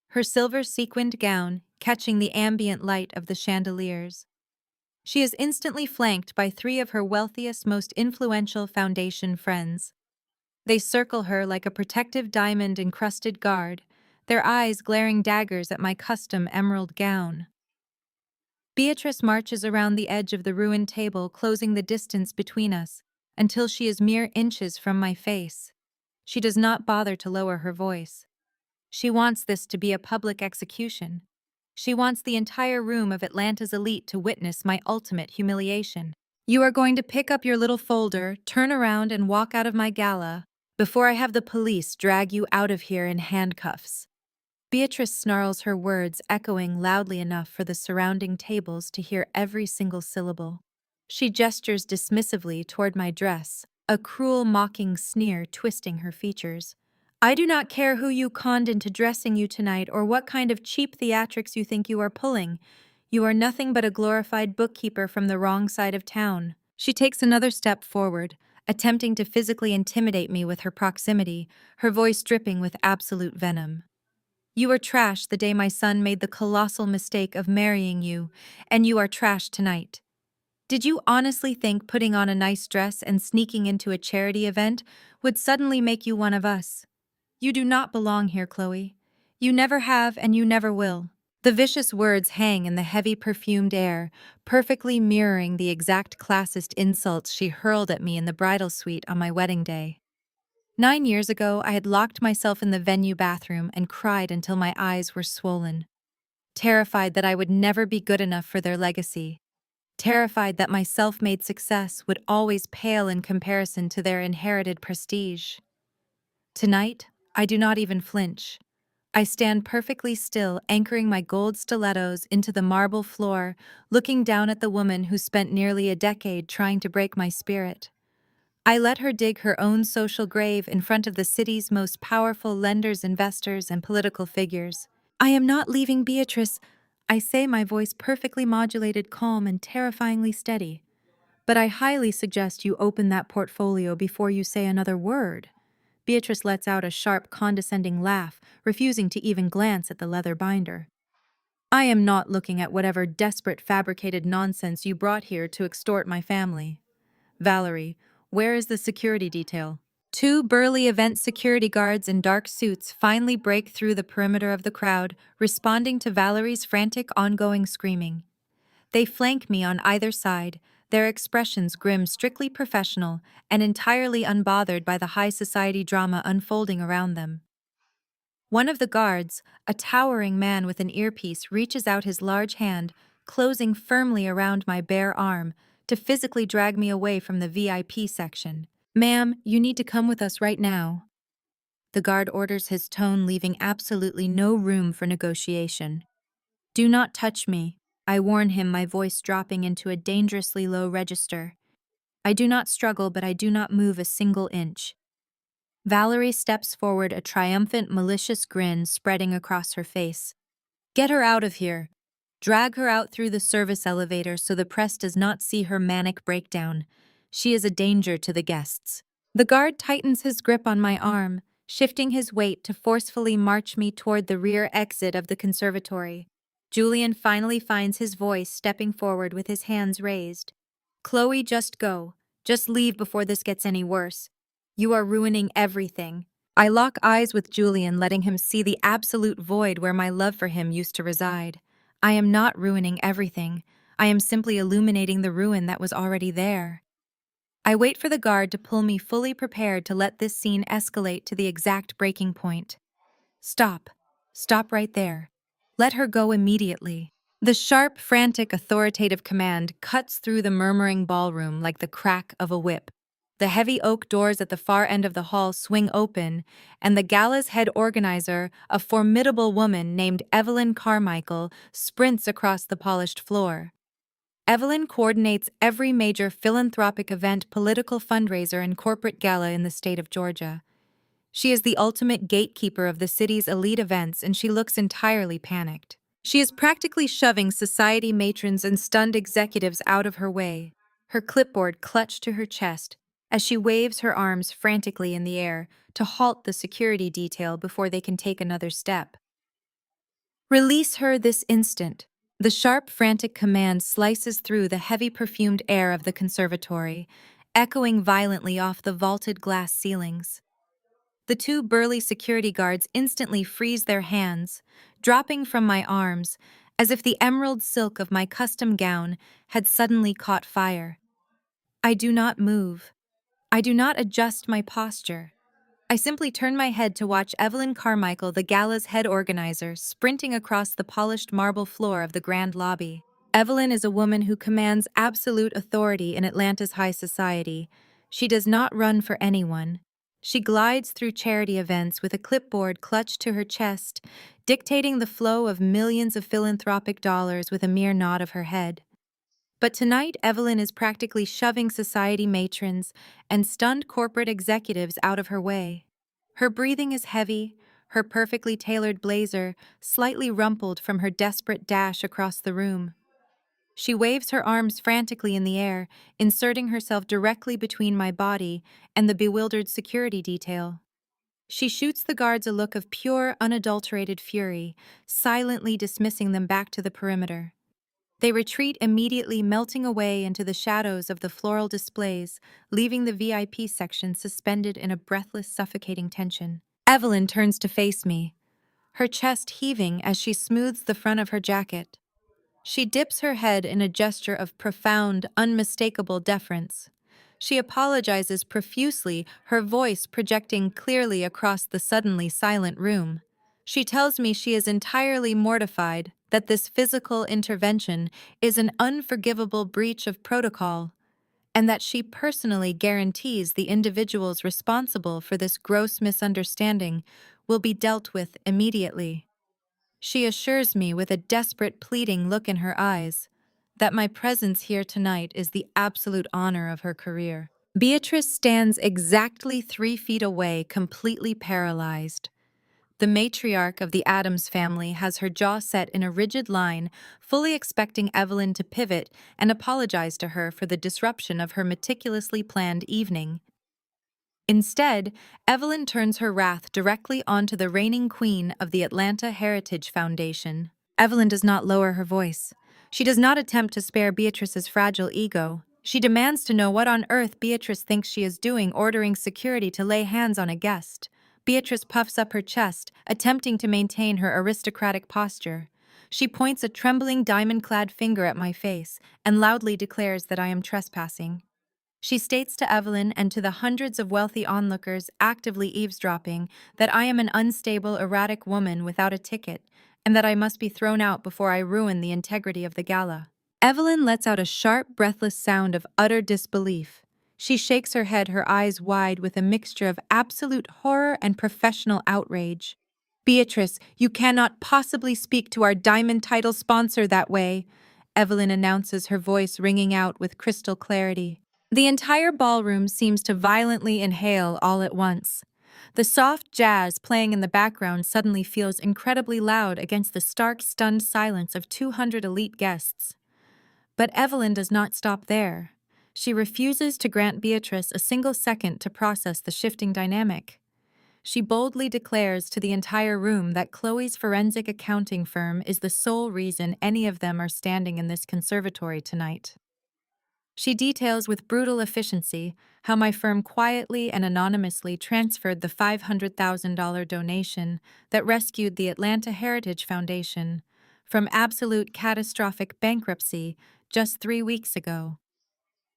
her silver sequined gown catching the ambient light of the chandeliers. She is instantly flanked by three of her wealthiest, most influential foundation friends. They circle her like a protective diamond-encrusted guard, their eyes glaring daggers at my custom emerald gown. Beatrice marches around the edge of the ruined table, closing the distance between us, until she is mere inches from my face. She does not bother to lower her voice. She wants this to be a public execution. She wants the entire room of Atlanta's elite to witness my ultimate humiliation. You are going to pick up your little folder, turn around, and walk out of my gala before I have the police drag you out of here in handcuffs. Beatrice snarls her words, echoing loudly enough for the surrounding tables to hear every single syllable. She gestures dismissively toward my dress, a cruel, mocking sneer twisting her features. I do not care who you conned into dressing you tonight or what kind of cheap theatrics you think you are pulling. You are nothing but a glorified bookkeeper from the wrong side of town. She takes another step forward, attempting to physically intimidate me with her proximity, her voice dripping with absolute venom. You were trash the day my son made the colossal mistake of marrying you, and you are trash tonight. Did you honestly think putting on a nice dress and sneaking into a charity event would suddenly make you one of us? You do not belong here, Chloe. You never have and you never will. The vicious words hang in the heavy perfumed air, perfectly mirroring the exact classist insults she hurled at me in the bridal suite on my wedding day. 9 years ago, I had locked myself in the venue bathroom and cried until my eyes were swollen, terrified that I would never be good enough for their legacy, terrified that my self-made success would always pale in comparison to their inherited prestige. Tonight, I do not even flinch. I stand perfectly still, anchoring my gold stilettos into the marble floor, looking down at the woman who spent nearly a decade trying to break my spirit. I let her dig her own social grave in front of the city's most powerful lenders, investors, and political figures. I am not leaving, Beatrice. I say, my voice perfectly modulated, calm, and terrifyingly steady. But I highly suggest you open that portfolio before you say another word. Beatrice lets out a sharp, condescending laugh, refusing to even glance at the leather binder. I am not looking at whatever desperate fabricated nonsense you brought here to extort my family. Valerie, where is the security detail? Two burly event security guards in dark suits finally break through the perimeter of the crowd, responding to Valerie's frantic, ongoing screaming. They flank me on either side, their expressions grim, strictly professional, and entirely unbothered by the high society drama unfolding around them. One of the guards, a towering man with an earpiece, reaches out his large hand, closing firmly around my bare arm, to physically drag me away from the VIP section. Ma'am, you need to come with us right now. The guard orders, his tone leaving absolutely no room for negotiation. Do not touch me, I warn him, my voice dropping into a dangerously low register. I do not struggle, but I do not move a single inch. Valerie steps forward, a triumphant, malicious grin spreading across her face. Get her out of here. Drag her out through the service elevator so the press does not see her manic breakdown. She is a danger to the guests. The guard tightens his grip on my arm, shifting his weight to forcefully march me toward the rear exit of the conservatory. Julian finally finds his voice, stepping forward with his hands raised. Chloe, just go. Just leave before this gets any worse. You are ruining everything. I lock eyes with Julian, letting him see the absolute void where my love for him used to reside. I am not ruining everything. I am simply illuminating the ruin that was already there. I wait for the guard to pull me, fully prepared to let this scene escalate to the exact breaking point. Stop. Stop right there. Let her go immediately. The sharp, frantic, authoritative command cuts through the murmuring ballroom like the crack of a whip. The heavy oak doors at the far end of the hall swing open, and the gala's head organizer, a formidable woman named Evelyn Carmichael, sprints across the polished floor. Evelyn coordinates every major philanthropic event, political fundraiser, and corporate gala in the state of Georgia. She is the ultimate gatekeeper of the city's elite events, and she looks entirely panicked. She is practically shoving society matrons and stunned executives out of her way, her clipboard clutched to her chest, as she waves her arms frantically in the air to halt the security detail before they can take another step. Release her this instant. The sharp, frantic command slices through the heavy, perfumed air of the conservatory, echoing violently off the vaulted glass ceilings. The two burly security guards instantly freeze their hands, dropping from my arms, as if the emerald silk of my custom gown had suddenly caught fire. I do not move. I do not adjust my posture. I simply turn my head to watch Evelyn Carmichael, the gala's head organizer, sprinting across the polished marble floor of the grand lobby. Evelyn is a woman who commands absolute authority in Atlanta's high society. She does not run for anyone. She glides through charity events with a clipboard clutched to her chest, dictating the flow of millions of philanthropic dollars with a mere nod of her head. But tonight, Evelyn is practically shoving society matrons and stunned corporate executives out of her way. Her breathing is heavy, her perfectly tailored blazer slightly rumpled from her desperate dash across the room. She waves her arms frantically in the air, inserting herself directly between my body and the bewildered security detail. She shoots the guards a look of pure, unadulterated fury, silently dismissing them back to the perimeter. They retreat immediately, melting away into the shadows of the floral displays, leaving the VIP section suspended in a breathless, suffocating tension. Evelyn turns to face me, her chest heaving as she smooths the front of her jacket. She dips her head in a gesture of profound, unmistakable deference. She apologizes profusely, her voice projecting clearly across the suddenly silent room. She tells me she is entirely mortified that this physical intervention is an unforgivable breach of protocol, and that she personally guarantees the individuals responsible for this gross misunderstanding will be dealt with immediately. She assures me with a desperate, pleading look in her eyes that my presence here tonight is the absolute honor of her career. Beatrice stands exactly 3 feet away, completely paralyzed. The matriarch of the Addams family has her jaw set in a rigid line, fully expecting Evelyn to pivot and apologize to her for the disruption of her meticulously planned evening. Instead, Evelyn turns her wrath directly onto the reigning queen of the Atlanta Heritage Foundation. Evelyn does not lower her voice. She does not attempt to spare Beatrice's fragile ego. She demands to know what on earth Beatrice thinks she is doing ordering security to lay hands on a guest. Beatrice puffs up her chest, attempting to maintain her aristocratic posture. She points a trembling diamond-clad finger at my face and loudly declares that I am trespassing. She states to Evelyn and to the hundreds of wealthy onlookers actively eavesdropping that I am an unstable, erratic woman without a ticket, and that I must be thrown out before I ruin the integrity of the gala. Evelyn lets out a sharp, breathless sound of utter disbelief. She shakes her head, her eyes wide with a mixture of absolute horror and professional outrage. Beatrice, you cannot possibly speak to our diamond title sponsor that way, Evelyn announces, her voice ringing out with crystal clarity. The entire ballroom seems to violently inhale all at once. The soft jazz playing in the background suddenly feels incredibly loud against the stark, stunned silence of 200 elite guests. But Evelyn does not stop there. She refuses to grant Beatrice a single second to process the shifting dynamic. She boldly declares to the entire room that Chloe's forensic accounting firm is the sole reason any of them are standing in this conservatory tonight. She details with brutal efficiency how my firm quietly and anonymously transferred the $500,000 donation that rescued the Atlanta Heritage Foundation from absolute catastrophic bankruptcy just 3 weeks ago.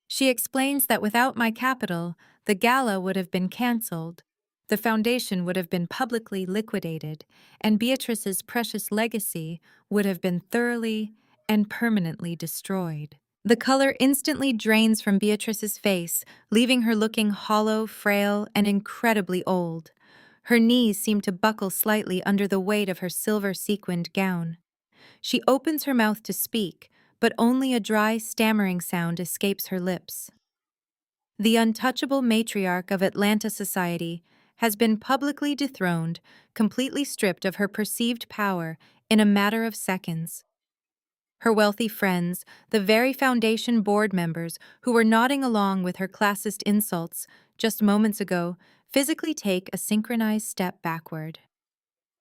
She explains that without my capital, the gala would have been canceled, the foundation would have been publicly liquidated, and Beatrice's precious legacy would have been thoroughly and permanently destroyed. The color instantly drains from Beatrice's face, leaving her looking hollow, frail, and incredibly old. Her knees seem to buckle slightly under the weight of her silver sequined gown. She opens her mouth to speak, but only a dry, stammering sound escapes her lips. The untouchable matriarch of Atlanta society has been publicly dethroned, completely stripped of her perceived power in a matter of seconds. Her wealthy friends, the very foundation board members who were nodding along with her classist insults just moments ago, physically take a synchronized step backward.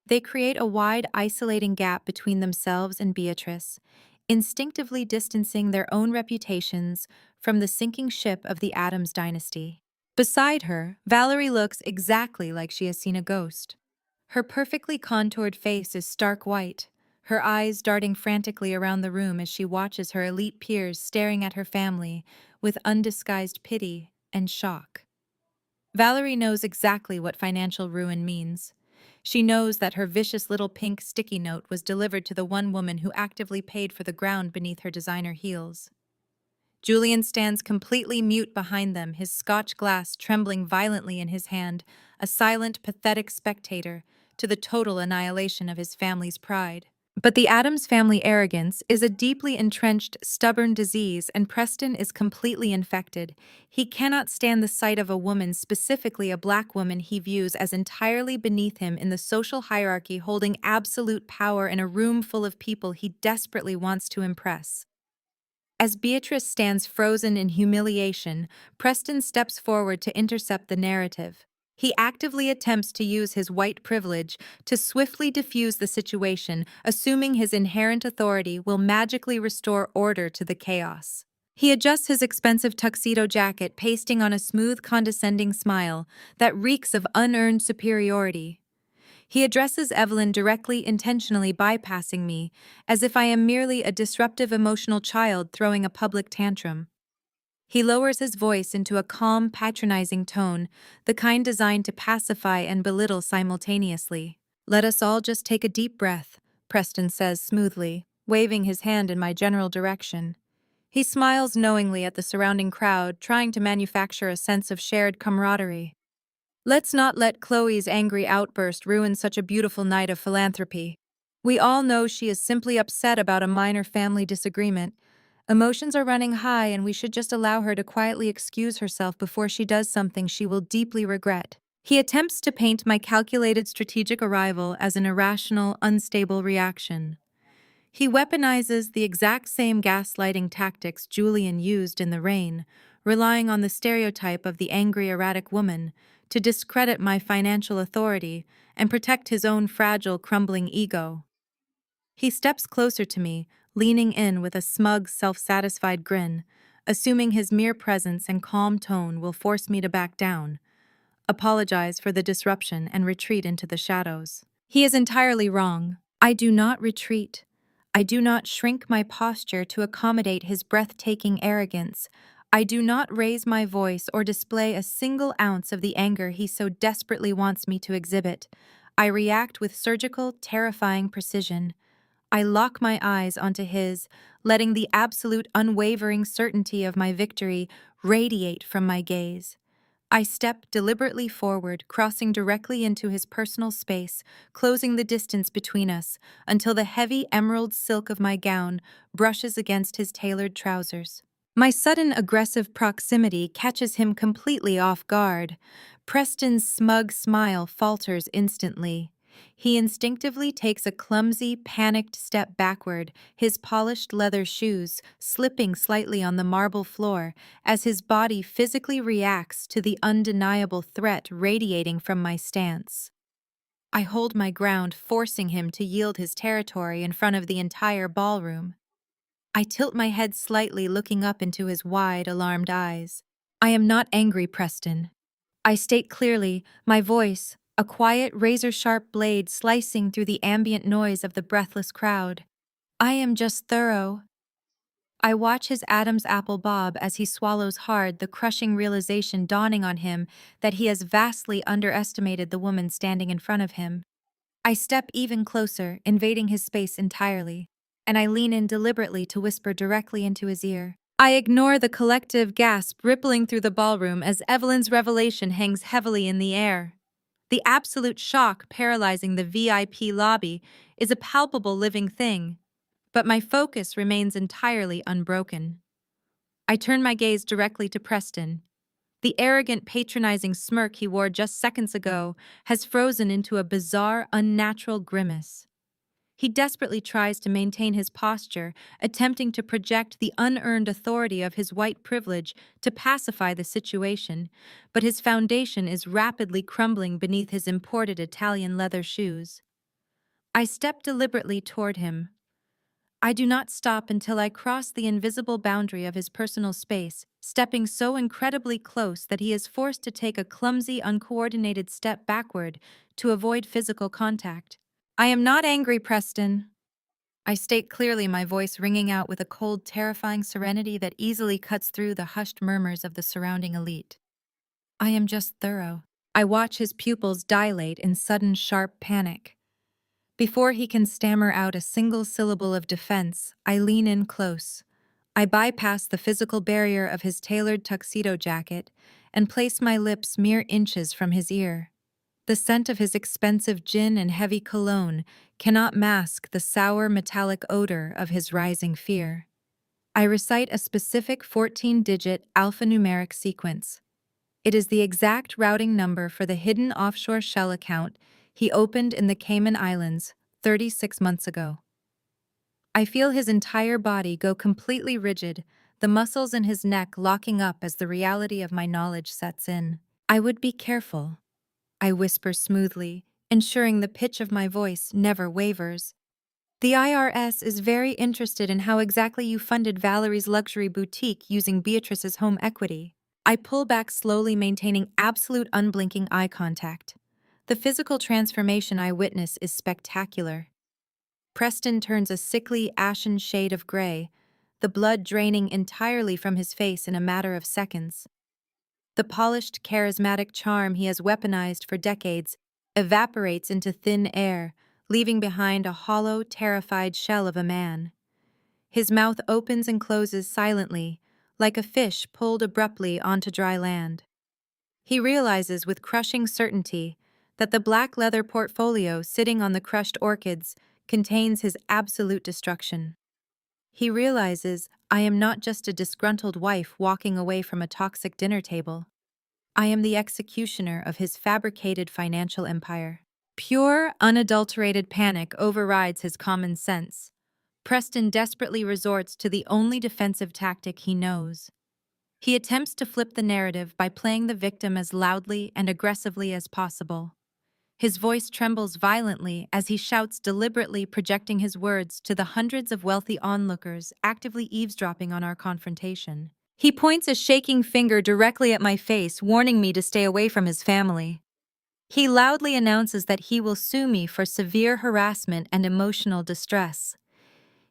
They create a wide, isolating gap between themselves and Beatrice, instinctively distancing their own reputations from the sinking ship of the Addams dynasty. Beside her, Valerie looks exactly like she has seen a ghost. Her perfectly contoured face is stark white, her eyes darting frantically around the room as she watches her elite peers staring at her family with undisguised pity and shock. Valerie knows exactly what financial ruin means. She knows that her vicious little pink sticky note was delivered to the one woman who actively paid for the ground beneath her designer heels. Julian stands completely mute behind them, his scotch glass trembling violently in his hand, a silent, pathetic spectator to the total annihilation of his family's pride. But the Adams family arrogance is a deeply entrenched, stubborn disease, and Preston is completely infected. He cannot stand the sight of a woman, specifically a black woman he views as entirely beneath him in the social hierarchy, holding absolute power in a room full of people he desperately wants to impress. As Beatrice stands frozen in humiliation, Preston steps forward to intercept the narrative. He actively attempts to use his white privilege to swiftly diffuse the situation, assuming his inherent authority will magically restore order to the chaos. He adjusts his expensive tuxedo jacket, pasting on a smooth, condescending smile that reeks of unearned superiority. He addresses Evelyn directly, intentionally bypassing me, as if I am merely a disruptive emotional child throwing a public tantrum. He lowers his voice into a calm, patronizing tone, the kind designed to pacify and belittle simultaneously. "Let us all just take a deep breath," Preston says smoothly, waving his hand in my general direction. He smiles knowingly at the surrounding crowd, trying to manufacture a sense of shared camaraderie. "Let's not let Chloe's angry outburst ruin such a beautiful night of philanthropy. We all know she is simply upset about a minor family disagreement. Emotions are running high, and we should just allow her to quietly excuse herself before she does something she will deeply regret." He attempts to paint my calculated strategic arrival as an irrational, unstable reaction. He weaponizes the exact same gaslighting tactics Julian used in The Rain, relying on the stereotype of the angry, erratic woman to discredit my financial authority and protect his own fragile, crumbling ego. He steps closer to me, leaning in with a smug, self-satisfied grin, assuming his mere presence and calm tone will force me to back down, apologize for the disruption, and retreat into the shadows. He is entirely wrong. I do not retreat. I do not shrink my posture to accommodate his breathtaking arrogance. I do not raise my voice or display a single ounce of the anger he so desperately wants me to exhibit. I react with surgical, terrifying precision. I lock my eyes onto his, letting the absolute unwavering certainty of my victory radiate from my gaze. I step deliberately forward, crossing directly into his personal space, closing the distance between us until the heavy emerald silk of my gown brushes against his tailored trousers. My sudden aggressive proximity catches him completely off guard. Preston's smug smile falters instantly. He instinctively takes a clumsy, panicked step backward, his polished leather shoes slipping slightly on the marble floor as his body physically reacts to the undeniable threat radiating from my stance. I hold my ground, forcing him to yield his territory in front of the entire ballroom. I tilt my head slightly, looking up into his wide, alarmed eyes. "I am not angry, Preston." I state clearly, my voice, a quiet, razor-sharp blade slicing through the ambient noise of the breathless crowd. "I am just thorough." I watch his Adam's apple bob as he swallows hard, the crushing realization dawning on him that he has vastly underestimated the woman standing in front of him. I step even closer, invading his space entirely, and I lean in deliberately to whisper directly into his ear. I ignore the collective gasp rippling through the ballroom as Evelyn's revelation hangs heavily in the air. The absolute shock paralyzing the VIP lobby is a palpable living thing, but my focus remains entirely unbroken. I turn my gaze directly to Preston. The arrogant, patronizing smirk he wore just seconds ago has frozen into a bizarre, unnatural grimace. He desperately tries to maintain his posture, attempting to project the unearned authority of his white privilege to pacify the situation, but his foundation is rapidly crumbling beneath his imported Italian leather shoes. I step deliberately toward him. I do not stop until I cross the invisible boundary of his personal space, stepping so incredibly close that he is forced to take a clumsy, uncoordinated step backward to avoid physical contact. "I am not angry, Preston." I state clearly, my voice ringing out with a cold, terrifying serenity that easily cuts through the hushed murmurs of the surrounding elite. I am just thorough. I watch his pupils dilate in sudden sharp panic. Before he can stammer out a single syllable of defense, I lean in close. I bypass the physical barrier of his tailored tuxedo jacket and place my lips mere inches from his ear. The scent of his expensive gin and heavy cologne cannot mask the sour metallic odor of his rising fear. I recite a specific 14-digit alphanumeric sequence. It is the exact routing number for the hidden offshore shell account he opened in the Cayman Islands 36 months ago. I feel his entire body go completely rigid, the muscles in his neck locking up as the reality of my knowledge sets in. I would be careful, I whisper smoothly, ensuring the pitch of my voice never wavers. The IRS is very interested in how exactly you funded Valerie's luxury boutique using Beatrice's home equity. I pull back slowly, maintaining absolute unblinking eye contact. The physical transformation I witness is spectacular. Preston turns a sickly, ashen shade of gray, the blood draining entirely from his face in a matter of seconds. The polished, charismatic charm he has weaponized for decades evaporates into thin air, leaving behind a hollow, terrified shell of a man. His mouth opens and closes silently, like a fish pulled abruptly onto dry land. He realizes with crushing certainty that the black leather portfolio sitting on the crushed orchids contains his absolute destruction. He realizes I am not just a disgruntled wife walking away from a toxic dinner table. I am the executioner of his fabricated financial empire. Pure, unadulterated panic overrides his common sense. Preston desperately resorts to the only defensive tactic he knows. He attempts to flip the narrative by playing the victim as loudly and aggressively as possible. His voice trembles violently as he shouts, deliberately projecting his words to the hundreds of wealthy onlookers actively eavesdropping on our confrontation. He points a shaking finger directly at my face, warning me to stay away from his family. He loudly announces that he will sue me for severe harassment and emotional distress.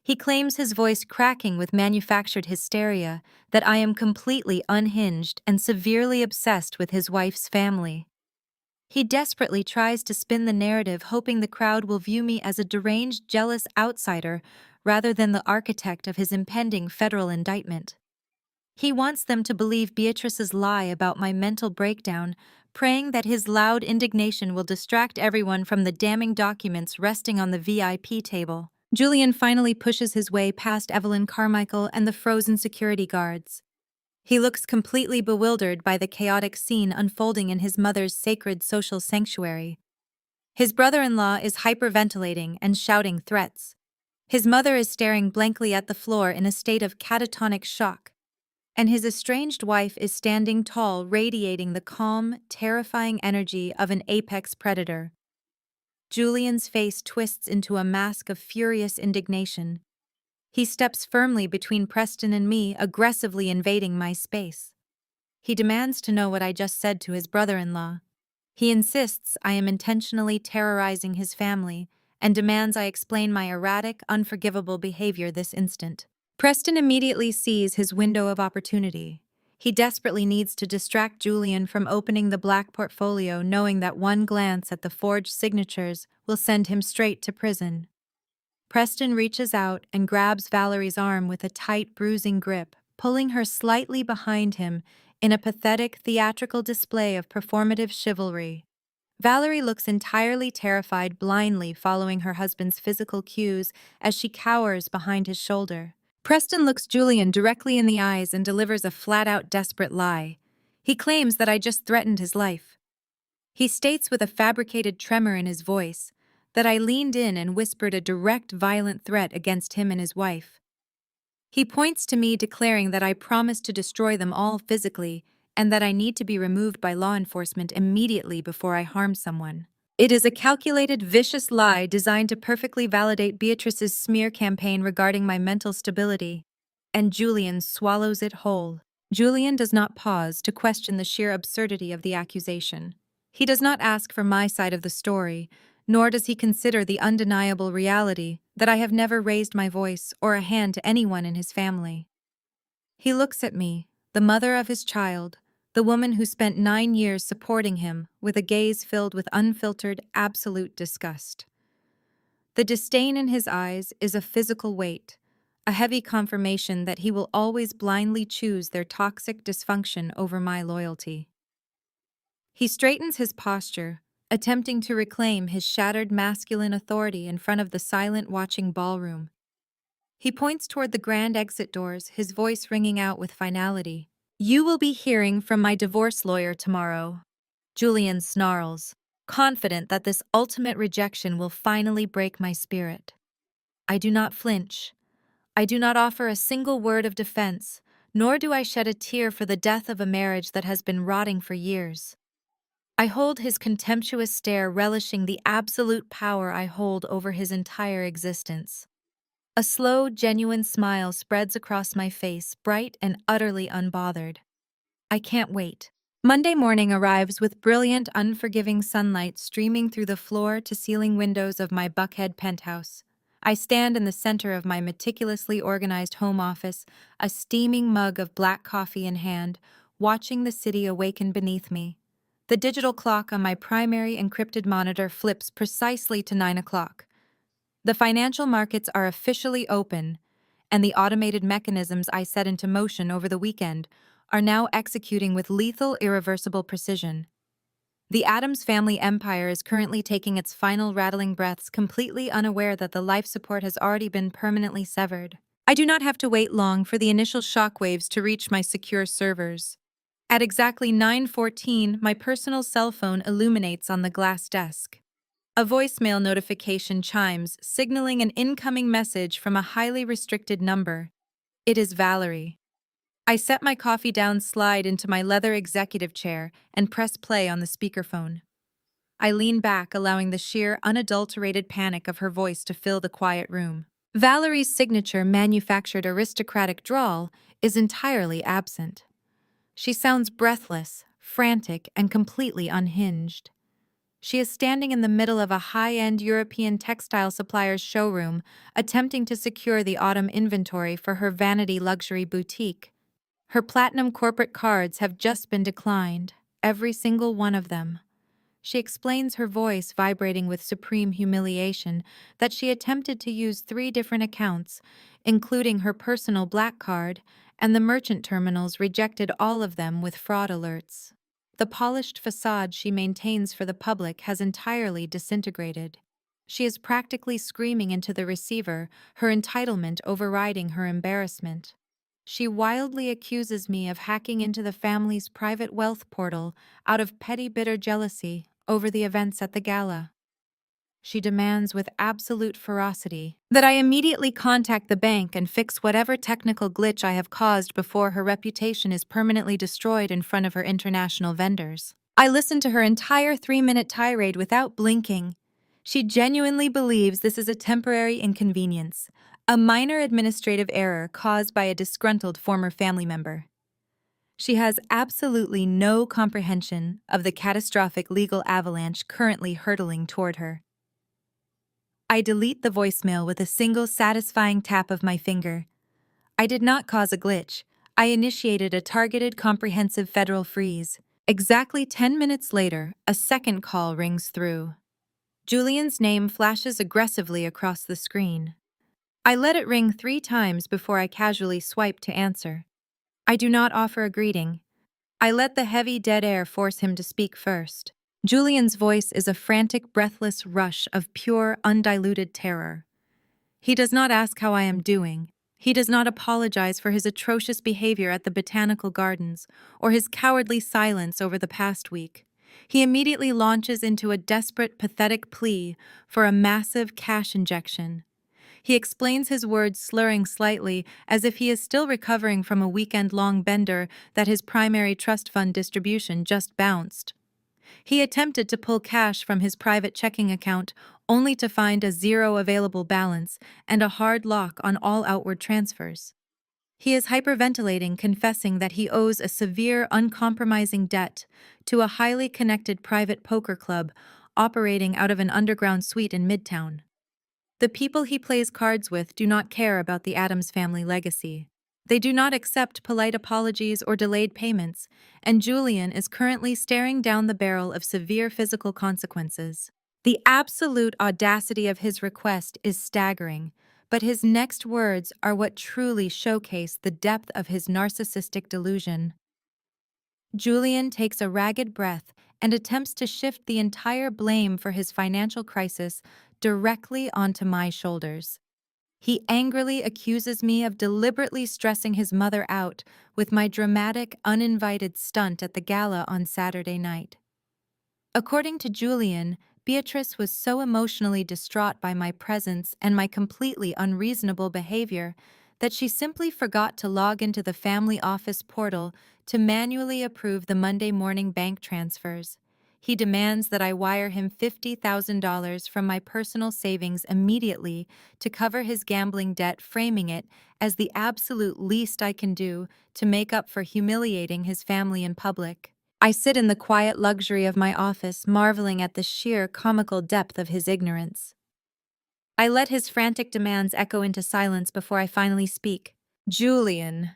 He claims, his voice cracking with manufactured hysteria, that I am completely unhinged and severely obsessed with his wife's family. He desperately tries to spin the narrative, hoping the crowd will view me as a deranged, jealous outsider rather than the architect of his impending federal indictment. He wants them to believe Beatrice's lie about my mental breakdown, praying that his loud indignation will distract everyone from the damning documents resting on the VIP table. Julian finally pushes his way past Evelyn Carmichael and the frozen security guards. He looks completely bewildered by the chaotic scene unfolding in his mother's sacred social sanctuary. His brother-in-law is hyperventilating and shouting threats. His mother is staring blankly at the floor in a state of catatonic shock. And his estranged wife is standing tall, radiating the calm, terrifying energy of an apex predator. Julian's face twists into a mask of furious indignation. He steps firmly between Preston and me, aggressively invading my space. He demands to know what I just said to his brother-in-law. He insists I am intentionally terrorizing his family and demands I explain my erratic, unforgivable behavior this instant. Preston immediately sees his window of opportunity. He desperately needs to distract Julian from opening the black portfolio, knowing that one glance at the forged signatures will send him straight to prison. Preston reaches out and grabs Valerie's arm with a tight, bruising grip, pulling her slightly behind him in a pathetic, theatrical display of performative chivalry. Valerie looks entirely terrified, blindly following her husband's physical cues as she cowers behind his shoulder. Preston looks Julian directly in the eyes and delivers a flat-out desperate lie. He claims that I just threatened his life. He states with a fabricated tremor in his voice that I leaned in and whispered a direct, violent threat against him and his wife. He points to me, declaring that I promised to destroy them all physically and that I need to be removed by law enforcement immediately before I harm someone. It is a calculated, vicious lie designed to perfectly validate Beatrice's smear campaign regarding my mental stability, and Julian swallows it whole. Julian does not pause to question the sheer absurdity of the accusation. He does not ask for my side of the story, nor does he consider the undeniable reality that I have never raised my voice or a hand to anyone in his family. He looks at me, the mother of his child, the woman who spent 9 years supporting him with a gaze filled with unfiltered, absolute disgust. The disdain in his eyes is a physical weight, a heavy confirmation that he will always blindly choose their toxic dysfunction over my loyalty. He straightens his posture, attempting to reclaim his shattered masculine authority in front of the silent watching ballroom. He points toward the grand exit doors, his voice ringing out with finality. "You will be hearing from my divorce lawyer tomorrow." Julian snarls, confident that this ultimate rejection will finally break my spirit. I do not flinch. I do not offer a single word of defense, nor do I shed a tear for the death of a marriage that has been rotting for years. I hold his contemptuous stare, relishing the absolute power I hold over his entire existence. A slow, genuine smile spreads across my face, bright and utterly unbothered. I can't wait. Monday morning arrives with brilliant, unforgiving sunlight streaming through the floor-to-ceiling windows of my Buckhead penthouse. I stand in the center of my meticulously organized home office, a steaming mug of black coffee in hand, watching the city awaken beneath me. The digital clock on my primary encrypted monitor flips precisely to 9 o'clock. The financial markets are officially open, and the automated mechanisms I set into motion over the weekend are now executing with lethal, irreversible precision. The Addams family empire is currently taking its final rattling breaths, completely unaware that the life support has already been permanently severed. I do not have to wait long for the initial shockwaves to reach my secure servers. At exactly 9:14, my personal cell phone illuminates on the glass desk. A voicemail notification chimes, signaling an incoming message from a highly restricted number. It is Valerie. I set my coffee down, slide into my leather executive chair, and press play on the speakerphone. I lean back, allowing the sheer, unadulterated panic of her voice to fill the quiet room. Valerie's signature manufactured aristocratic drawl is entirely absent. She sounds breathless, frantic, and completely unhinged. She is standing in the middle of a high-end European textile supplier's showroom, attempting to secure the autumn inventory for her vanity luxury boutique. Her platinum corporate cards have just been declined, every single one of them. She explains, her voice vibrating with supreme humiliation, that she attempted to use 3 different accounts, including her personal black card, and the merchant terminals rejected all of them with fraud alerts. The polished facade she maintains for the public has entirely disintegrated. She is practically screaming into the receiver, her entitlement overriding her embarrassment. She wildly accuses me of hacking into the family's private wealth portal out of petty, bitter jealousy over the events at the gala. She demands with absolute ferocity that I immediately contact the bank and fix whatever technical glitch I have caused before her reputation is permanently destroyed in front of her international vendors. I listen to her entire 3-minute tirade without blinking. She genuinely believes this is a temporary inconvenience, a minor administrative error caused by a disgruntled former family member. She has absolutely no comprehension of the catastrophic legal avalanche currently hurtling toward her. I delete the voicemail with a single satisfying tap of my finger. I did not cause a glitch. I initiated a targeted, comprehensive federal freeze. Exactly 10 minutes later, a second call rings through. Julian's name flashes aggressively across the screen. I let it ring 3 times before I casually swipe to answer. I do not offer a greeting. I let the heavy, dead air force him to speak first. Julian's voice is a frantic, breathless rush of pure, undiluted terror. He does not ask how I am doing. He does not apologize for his atrocious behavior at the botanical gardens or his cowardly silence over the past week. He immediately launches into a desperate, pathetic plea for a massive cash injection. He explains, his words slurring slightly, as if he is still recovering from a weekend-long bender that his primary trust fund distribution just bounced. He attempted to pull cash from his private checking account, only to find a 0 available balance and a hard lock on all outward transfers. He is hyperventilating, confessing that he owes a severe, uncompromising debt to a highly connected private poker club operating out of an underground suite in Midtown. The people he plays cards with do not care about the Addams family legacy. They do not accept polite apologies or delayed payments, and Julian is currently staring down the barrel of severe physical consequences. The absolute audacity of his request is staggering, but his next words are what truly showcase the depth of his narcissistic delusion. Julian takes a ragged breath and attempts to shift the entire blame for his financial crisis directly onto my shoulders. He angrily accuses me of deliberately stressing his mother out with my dramatic, uninvited stunt at the gala on Saturday night. According to Julian, Beatrice was so emotionally distraught by my presence and my completely unreasonable behavior that she simply forgot to log into the family office portal to manually approve the Monday morning bank transfers. He demands that I wire him $50,000 from my personal savings immediately to cover his gambling debt, framing it as the absolute least I can do to make up for humiliating his family in public. I sit in the quiet luxury of my office, marveling at the sheer comical depth of his ignorance. I let his frantic demands echo into silence before I finally speak. "Julian,"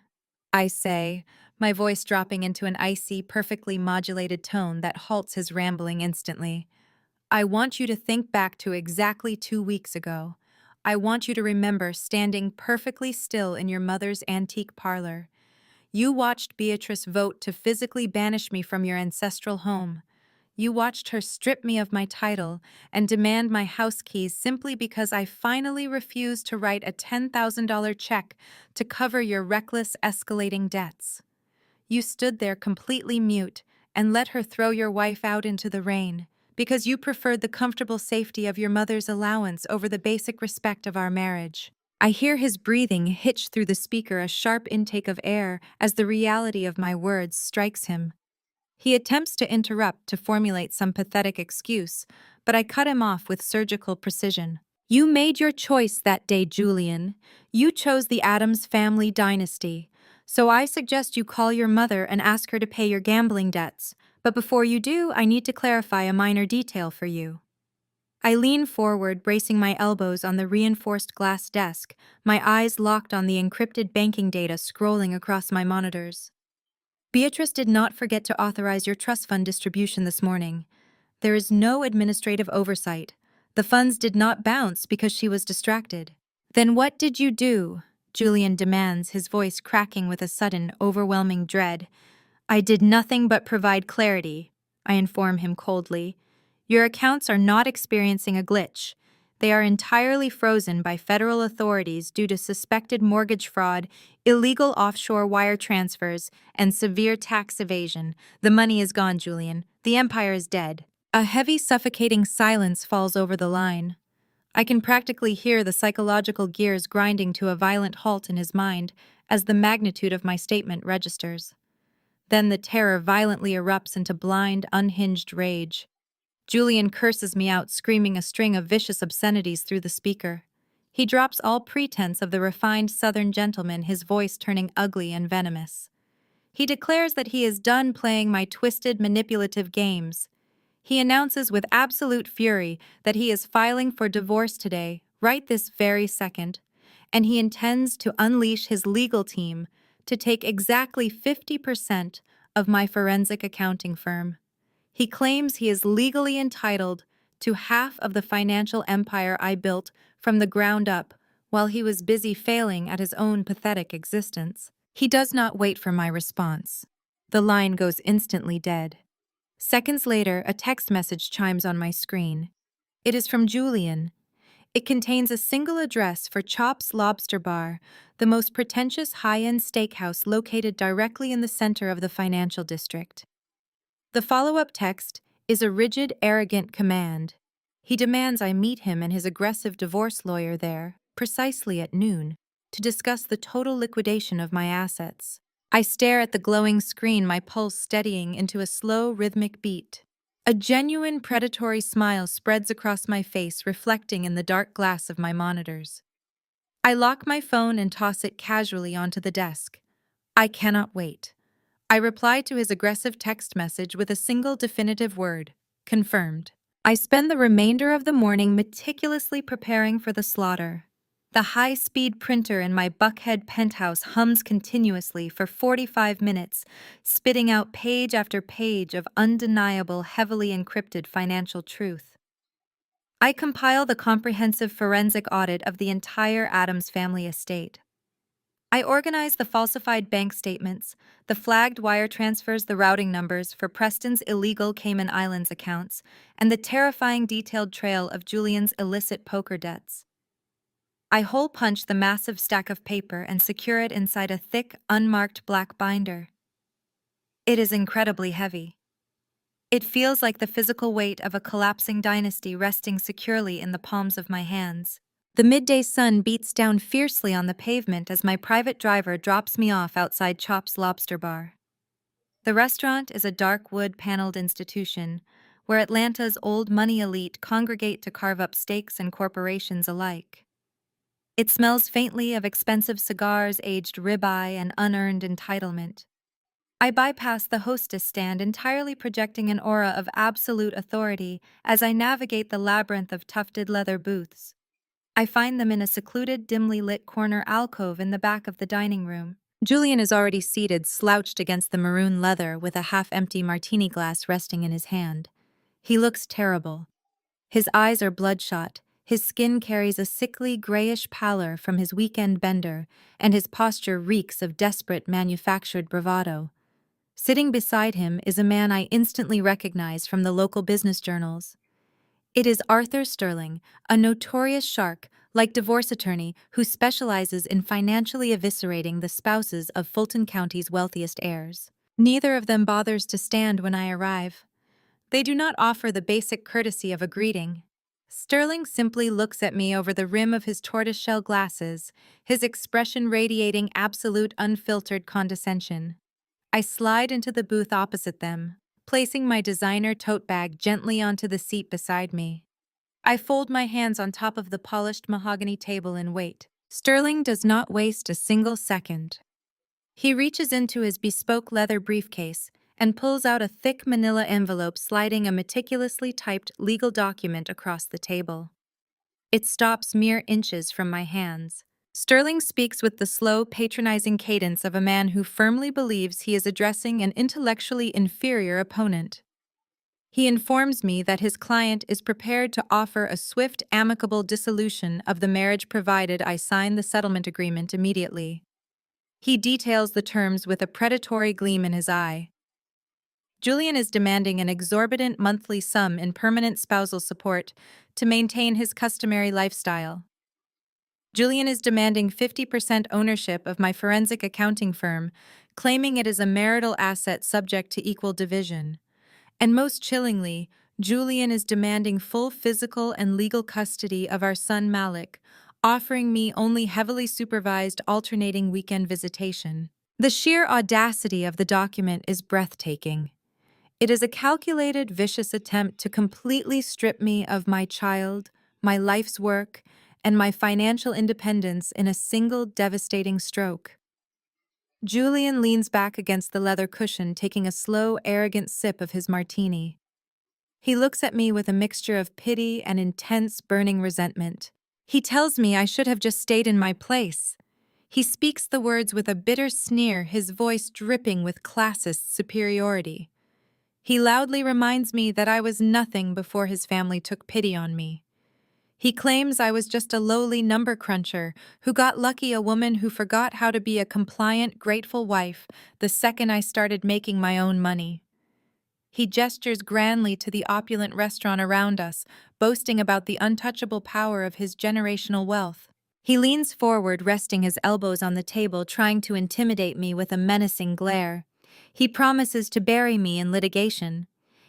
I say, my voice dropping into an icy, perfectly modulated tone that halts his rambling instantly. "I want you to think back to exactly 2 weeks ago. I want you to remember standing perfectly still in your mother's antique parlor. You watched Beatrice vote to physically banish me from your ancestral home. You watched her strip me of my title and demand my house keys simply because I finally refused to write a $10,000 check to cover your reckless, escalating debts. You stood there completely mute and let her throw your wife out into the rain because you preferred the comfortable safety of your mother's allowance over the basic respect of our marriage." I hear his breathing hitch through the speaker, a sharp intake of air as the reality of my words strikes him. He attempts to interrupt to formulate some pathetic excuse, but I cut him off with surgical precision. "You made your choice that day, Julian. You chose the Addams family dynasty. So I suggest you call your mother and ask her to pay your gambling debts. But before you do, I need to clarify a minor detail for you." I lean forward, bracing my elbows on the reinforced glass desk, my eyes locked on the encrypted banking data scrolling across my monitors. "Beatrice did not forget to authorize your trust fund distribution this morning. There is no administrative oversight. The funds did not bounce because she was distracted." "Then what did you do?" Julian demands, his voice cracking with a sudden, overwhelming dread. "I did nothing but provide clarity," I inform him coldly. "Your accounts are not experiencing a glitch. They are entirely frozen by federal authorities due to suspected mortgage fraud, illegal offshore wire transfers, and severe tax evasion. The money is gone, Julian. The empire is dead." A heavy, suffocating silence falls over the line. I can practically hear the psychological gears grinding to a violent halt in his mind as the magnitude of my statement registers. Then the terror violently erupts into blind, unhinged rage. Julian curses me out, screaming a string of vicious obscenities through the speaker. He drops all pretense of the refined Southern gentleman, his voice turning ugly and venomous. He declares that he is done playing my twisted, manipulative games. He announces with absolute fury that he is filing for divorce today, right this very second, and he intends to unleash his legal team to take exactly 50% of my forensic accounting firm. He claims he is legally entitled to half of the financial empire I built from the ground up while he was busy failing at his own pathetic existence. He does not wait for my response. The line goes instantly dead. Seconds later, a text message chimes on my screen. It is from Julian. It contains a single address for Chop's Lobster Bar, the most pretentious high-end steakhouse located directly in the center of the financial district. The follow-up text is a rigid, arrogant command. He demands I meet him and his aggressive divorce lawyer there, precisely at noon, to discuss the total liquidation of my assets. I stare at the glowing screen, my pulse steadying into a slow, rhythmic beat. A genuine predatory smile spreads across my face, reflecting in the dark glass of my monitors. I lock my phone and toss it casually onto the desk. I cannot wait. I reply to his aggressive text message with a single definitive word: confirmed. I spend the remainder of the morning meticulously preparing for the slaughter. The high-speed printer in my Buckhead penthouse hums continuously for 45 minutes, spitting out page after page of undeniable, heavily encrypted financial truth. I compile the comprehensive forensic audit of the entire Adams family estate. I organize the falsified bank statements, the flagged wire transfers, the routing numbers for Preston's illegal Cayman Islands accounts, and the terrifying detailed trail of Julian's illicit poker debts. I hole punch the massive stack of paper and secure it inside a thick, unmarked black binder. It is incredibly heavy. It feels like the physical weight of a collapsing dynasty resting securely in the palms of my hands. The midday sun beats down fiercely on the pavement as my private driver drops me off outside Chop's Lobster Bar. The restaurant is a dark wood-paneled institution where Atlanta's old money elite congregate to carve up stakes and corporations alike. It smells faintly of expensive cigars, aged ribeye, and unearned entitlement. I bypass the hostess stand, entirely projecting an aura of absolute authority as I navigate the labyrinth of tufted leather booths. I find them in a secluded, dimly lit corner alcove in the back of the dining room. Julian is already seated, slouched against the maroon leather with a half-empty martini glass resting in his hand. He looks terrible. His eyes are bloodshot, his skin carries a sickly, grayish pallor from his weekend bender, and his posture reeks of desperate, manufactured bravado. Sitting beside him is a man I instantly recognize from the local business journals. It is Arthur Sterling, a notorious shark, like divorce attorney who specializes in financially eviscerating the spouses of Fulton County's wealthiest heirs. Neither of them bothers to stand when I arrive. They do not offer the basic courtesy of a greeting. Sterling simply looks at me over the rim of his tortoiseshell glasses, his expression radiating absolute unfiltered condescension. I slide into the booth opposite them, placing my designer tote bag gently onto the seat beside me. I fold my hands on top of the polished mahogany table and wait. Sterling does not waste a single second. He reaches into his bespoke leather briefcase and pulls out a thick manila envelope, sliding a meticulously typed legal document across the table. It stops mere inches from my hands. Sterling speaks with the slow, patronizing cadence of a man who firmly believes he is addressing an intellectually inferior opponent. He informs me that his client is prepared to offer a swift, amicable dissolution of the marriage provided I sign the settlement agreement immediately. He details the terms with a predatory gleam in his eye. Julian is demanding an exorbitant monthly sum in permanent spousal support to maintain his customary lifestyle. Julian is demanding 50% ownership of my forensic accounting firm, claiming it is a marital asset subject to equal division. And most chillingly, Julian is demanding full physical and legal custody of our son Malik, offering me only heavily supervised alternating weekend visitation. The sheer audacity of the document is breathtaking. It is a calculated, vicious attempt to completely strip me of my child, my life's work, and my financial independence in a single devastating stroke. Julian leans back against the leather cushion, taking a slow, arrogant sip of his martini. He looks at me with a mixture of pity and intense, burning resentment. He tells me I should have just stayed in my place. He speaks the words with a bitter sneer, his voice dripping with classist superiority. He loudly reminds me that I was nothing before his family took pity on me. He claims I was just a lowly number cruncher who got lucky, a woman who forgot how to be a compliant, grateful wife the second I started making my own money. He gestures grandly to the opulent restaurant around us, boasting about the untouchable power of his generational wealth. He leans forward, resting his elbows on the table, trying to intimidate me with a menacing glare. He promises to bury me in litigation.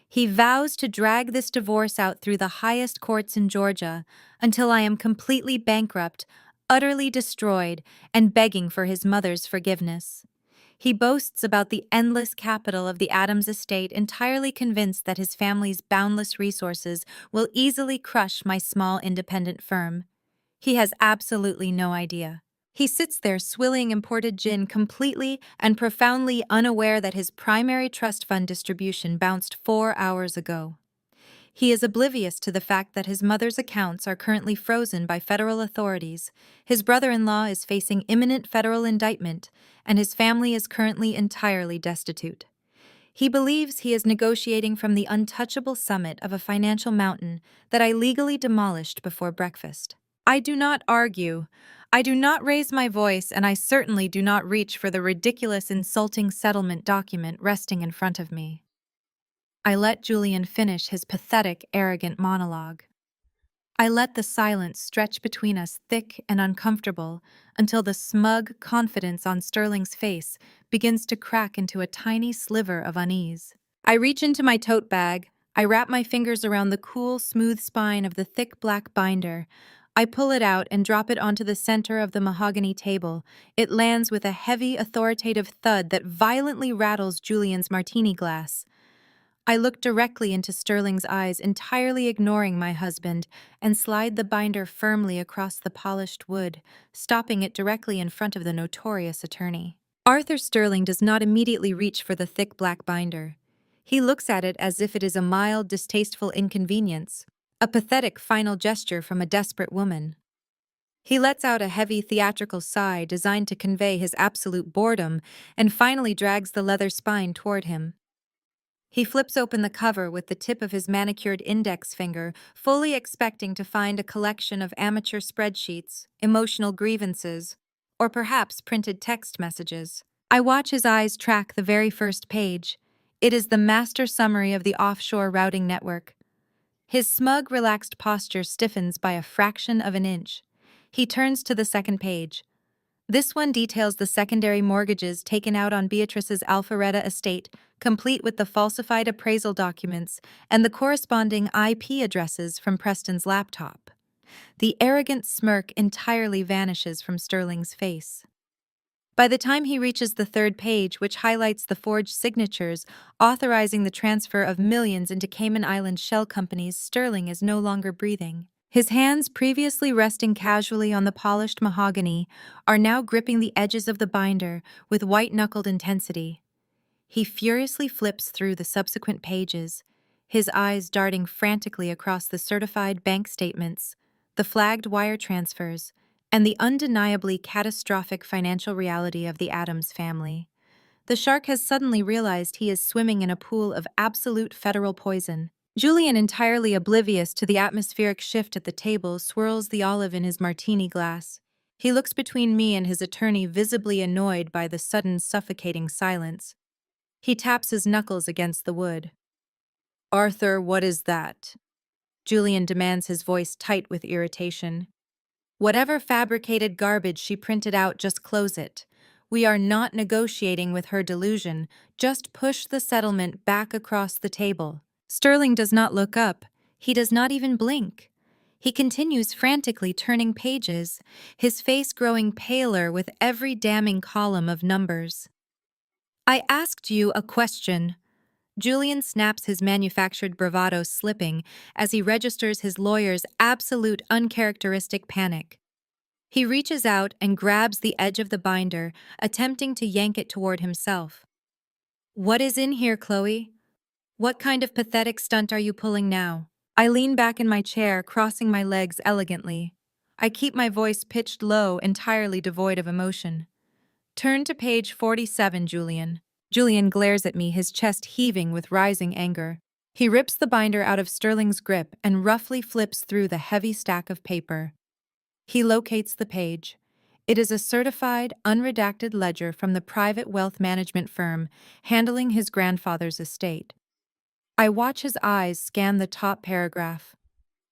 He vows to drag this divorce out through the highest courts in Georgia until I am completely bankrupt, utterly destroyed, and begging for his mother's forgiveness. He boasts about the endless capital of the Adams estate, entirely convinced that his family's boundless resources will easily crush my small independent firm. He has absolutely no idea. He sits there swilling imported gin, completely and profoundly unaware that his primary trust fund distribution bounced 4 hours ago. He is oblivious to the fact that his mother's accounts are currently frozen by federal authorities, his brother-in-law is facing imminent federal indictment, and his family is currently entirely destitute. He believes he is negotiating from the untouchable summit of a financial mountain that I legally demolished before breakfast. I do not argue. I do not raise my voice, and I certainly do not reach for the ridiculous, insulting settlement document resting in front of me. I let Julian finish his pathetic, arrogant monologue. I let the silence stretch between us thick and uncomfortable until the smug confidence on Sterling's face begins to crack into a tiny sliver of unease. I reach into my tote bag. I wrap my fingers around the cool, smooth spine of the thick black binder. I pull it out and drop it onto the center of the mahogany table. It lands with a heavy, authoritative thud that violently rattles Julian's martini glass. I look directly into Sterling's eyes, entirely ignoring my husband, and slide the binder firmly across the polished wood, stopping it directly in front of the notorious attorney. Arthur Sterling does not immediately reach for the thick black binder. He looks at it as if it is a mild, distasteful inconvenience, a pathetic final gesture from a desperate woman. He lets out a heavy theatrical sigh designed to convey his absolute boredom and finally drags the leather spine toward him. He flips open the cover with the tip of his manicured index finger, fully expecting to find a collection of amateur spreadsheets, emotional grievances, or perhaps printed text messages. I watch his eyes track the very first page. It is the master summary of the offshore routing network. His smug, relaxed posture stiffens by a fraction of an inch. He turns to the second page. This one details the secondary mortgages taken out on Beatrice's Alpharetta estate, complete with the falsified appraisal documents and the corresponding IP addresses from Preston's laptop. The arrogant smirk entirely vanishes from Sterling's face. By the time he reaches the third page, which highlights the forged signatures authorizing the transfer of millions into Cayman Island shell companies, Sterling is no longer breathing. His hands, previously resting casually on the polished mahogany, are now gripping the edges of the binder with white-knuckled intensity. He furiously flips through the subsequent pages, his eyes darting frantically across the certified bank statements, the flagged wire transfers, and the undeniably catastrophic financial reality of the Addams family. The shark has suddenly realized he is swimming in a pool of absolute federal poison. Julian, entirely oblivious to the atmospheric shift at the table, swirls the olive in his martini glass. He looks between me and his attorney, visibly annoyed by the sudden suffocating silence. He taps his knuckles against the wood. "Arthur, what is that?" Julian demands, his voice tight with irritation. "Whatever fabricated garbage she printed out, just close it. We are not negotiating with her delusion. Just push the settlement back across the table." Sterling does not look up. He does not even blink. He continues frantically turning pages, his face growing paler with every damning column of numbers. "I asked you a question." Julian snaps, his manufactured bravado slipping as he registers his lawyer's absolute uncharacteristic panic. He reaches out and grabs the edge of the binder, attempting to yank it toward himself. "What is in here, Chloe? What kind of pathetic stunt are you pulling now?" I lean back in my chair, crossing my legs elegantly. I keep my voice pitched low, entirely devoid of emotion. "Turn to page 47, Julian." Julian glares at me, his chest heaving with rising anger. He rips the binder out of Sterling's grip and roughly flips through the heavy stack of paper. He locates the page. It is a certified, unredacted ledger from the private wealth management firm handling his grandfather's estate. I watch his eyes scan the top paragraph.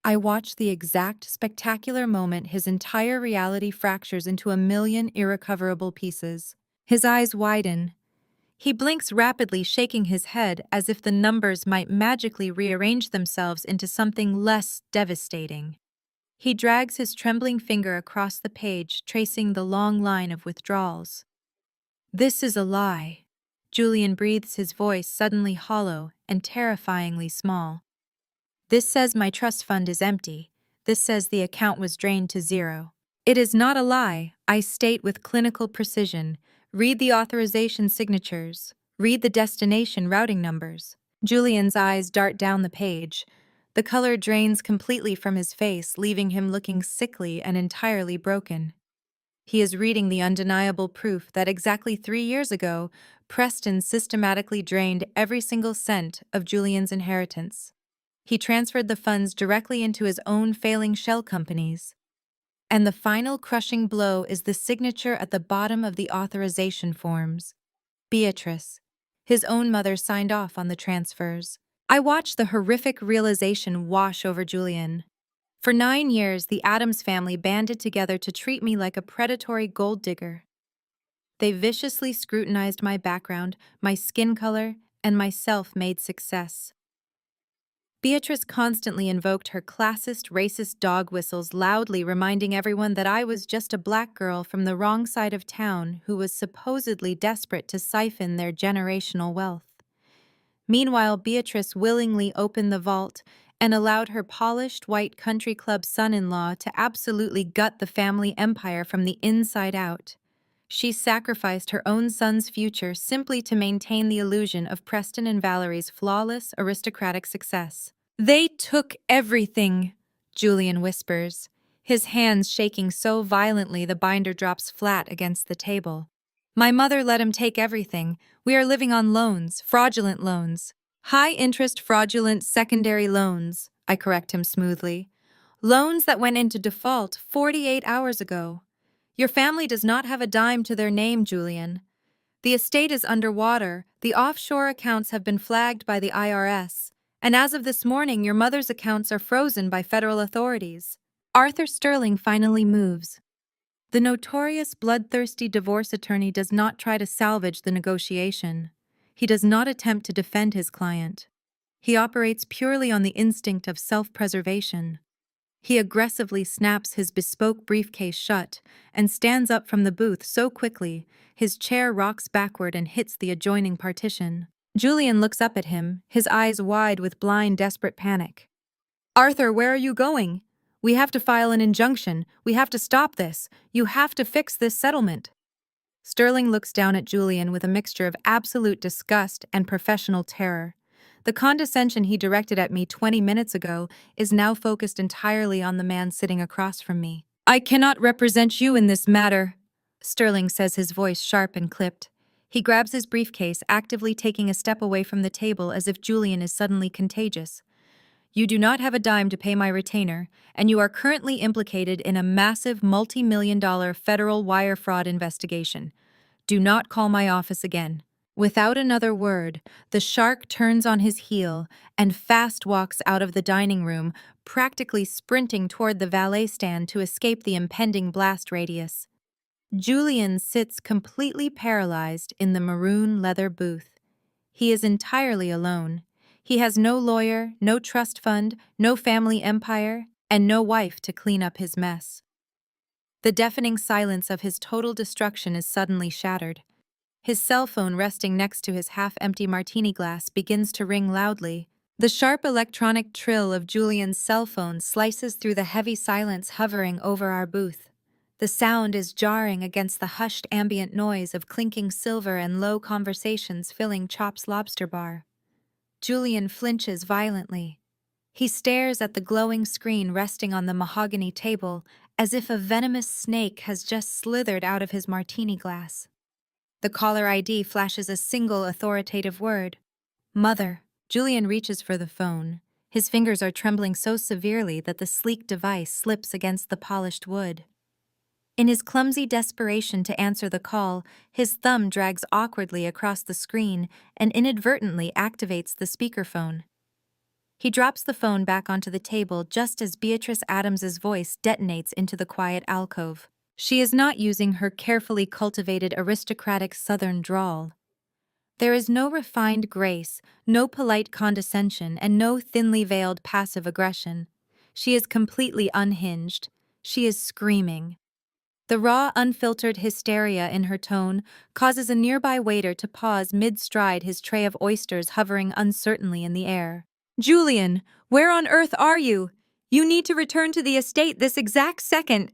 I watch the exact spectacular moment his entire reality fractures into a million irrecoverable pieces. His eyes widen. He blinks rapidly, shaking his head as if the numbers might magically rearrange themselves into something less devastating. He drags his trembling finger across the page, tracing the long line of withdrawals. "This is a lie." Julian breathes, his voice suddenly hollow and terrifyingly small. "This says my trust fund is empty. This says the account was drained to zero." "It is not a lie," I state with clinical precision. "Read the authorization signatures. Read the destination routing numbers." Julian's eyes dart down the page. The color drains completely from his face, leaving him looking sickly and entirely broken. He is reading the undeniable proof that exactly 3 years ago, Preston systematically drained every single cent of Julian's inheritance. He transferred the funds directly into his own failing shell companies. And the final crushing blow is the signature at the bottom of the authorization forms. Beatrice. His own mother signed off on the transfers. I watched the horrific realization wash over Julian. For 9 years, the Addams family banded together to treat me like a predatory gold digger. They viciously scrutinized my background, my skin color, and my self-made success. Beatrice constantly invoked her classist, racist dog whistles, loudly reminding everyone that I was just a black girl from the wrong side of town who was supposedly desperate to siphon their generational wealth. Meanwhile, Beatrice willingly opened the vault and allowed her polished white country club son-in-law to absolutely gut the family empire from the inside out. She sacrificed her own son's future simply to maintain the illusion of Preston and Valerie's flawless, aristocratic success. They took everything, Julian whispers, his hands shaking so violently the binder drops flat against the table. My mother let him take everything. We are living on loans, fraudulent loans. High-interest fraudulent secondary loans, I correct him smoothly. Loans that went into default 48 hours ago. Your family does not have a dime to their name, Julian. The estate is underwater, the offshore accounts have been flagged by the IRS, and as of this morning, your mother's accounts are frozen by federal authorities. Arthur Sterling finally moves. The notorious bloodthirsty divorce attorney does not try to salvage the negotiation. He does not attempt to defend his client. He operates purely on the instinct of self-preservation. He aggressively snaps his bespoke briefcase shut and stands up from the booth so quickly, his chair rocks backward and hits the adjoining partition. Julian looks up at him, his eyes wide with blind, desperate panic. Arthur, where are you going? We have to file an injunction. We have to stop this. You have to fix this settlement. Sterling looks down at Julian with a mixture of absolute disgust and professional terror. The condescension he directed at me 20 minutes ago is now focused entirely on the man sitting across from me. I cannot represent you in this matter, Sterling says, his voice sharp and clipped. He grabs his briefcase, actively taking a step away from the table as if Julian is suddenly contagious. You do not have a dime to pay my retainer, and you are currently implicated in a massive multi-million-dollar federal wire fraud investigation. Do not call my office again. Without another word, the shark turns on his heel and fast walks out of the dining room, practically sprinting toward the valet stand to escape the impending blast radius. Julian sits completely paralyzed in the maroon leather booth. He is entirely alone. He has no lawyer, no trust fund, no family empire, and no wife to clean up his mess. The deafening silence of his total destruction is suddenly shattered. His cell phone resting next to his half-empty martini glass begins to ring loudly. The sharp electronic trill of Julian's cell phone slices through the heavy silence hovering over our booth. The sound is jarring against the hushed ambient noise of clinking silver and low conversations filling Chop's lobster bar. Julian flinches violently. He stares at the glowing screen resting on the mahogany table as if a venomous snake has just slithered out of his martini glass. The caller ID flashes a single authoritative word. Mother. Julian reaches for the phone. His fingers are trembling so severely that the sleek device slips against the polished wood. In his clumsy desperation to answer the call, his thumb drags awkwardly across the screen and inadvertently activates the speakerphone. He drops the phone back onto the table just as Beatrice Adams's voice detonates into the quiet alcove. She is not using her carefully cultivated aristocratic southern drawl. There is no refined grace, no polite condescension, and no thinly veiled passive aggression. She is completely unhinged. She is screaming. The raw, unfiltered hysteria in her tone causes a nearby waiter to pause mid-stride, his tray of oysters hovering uncertainly in the air. Julian, where on earth are you? You need to return to the estate this exact second.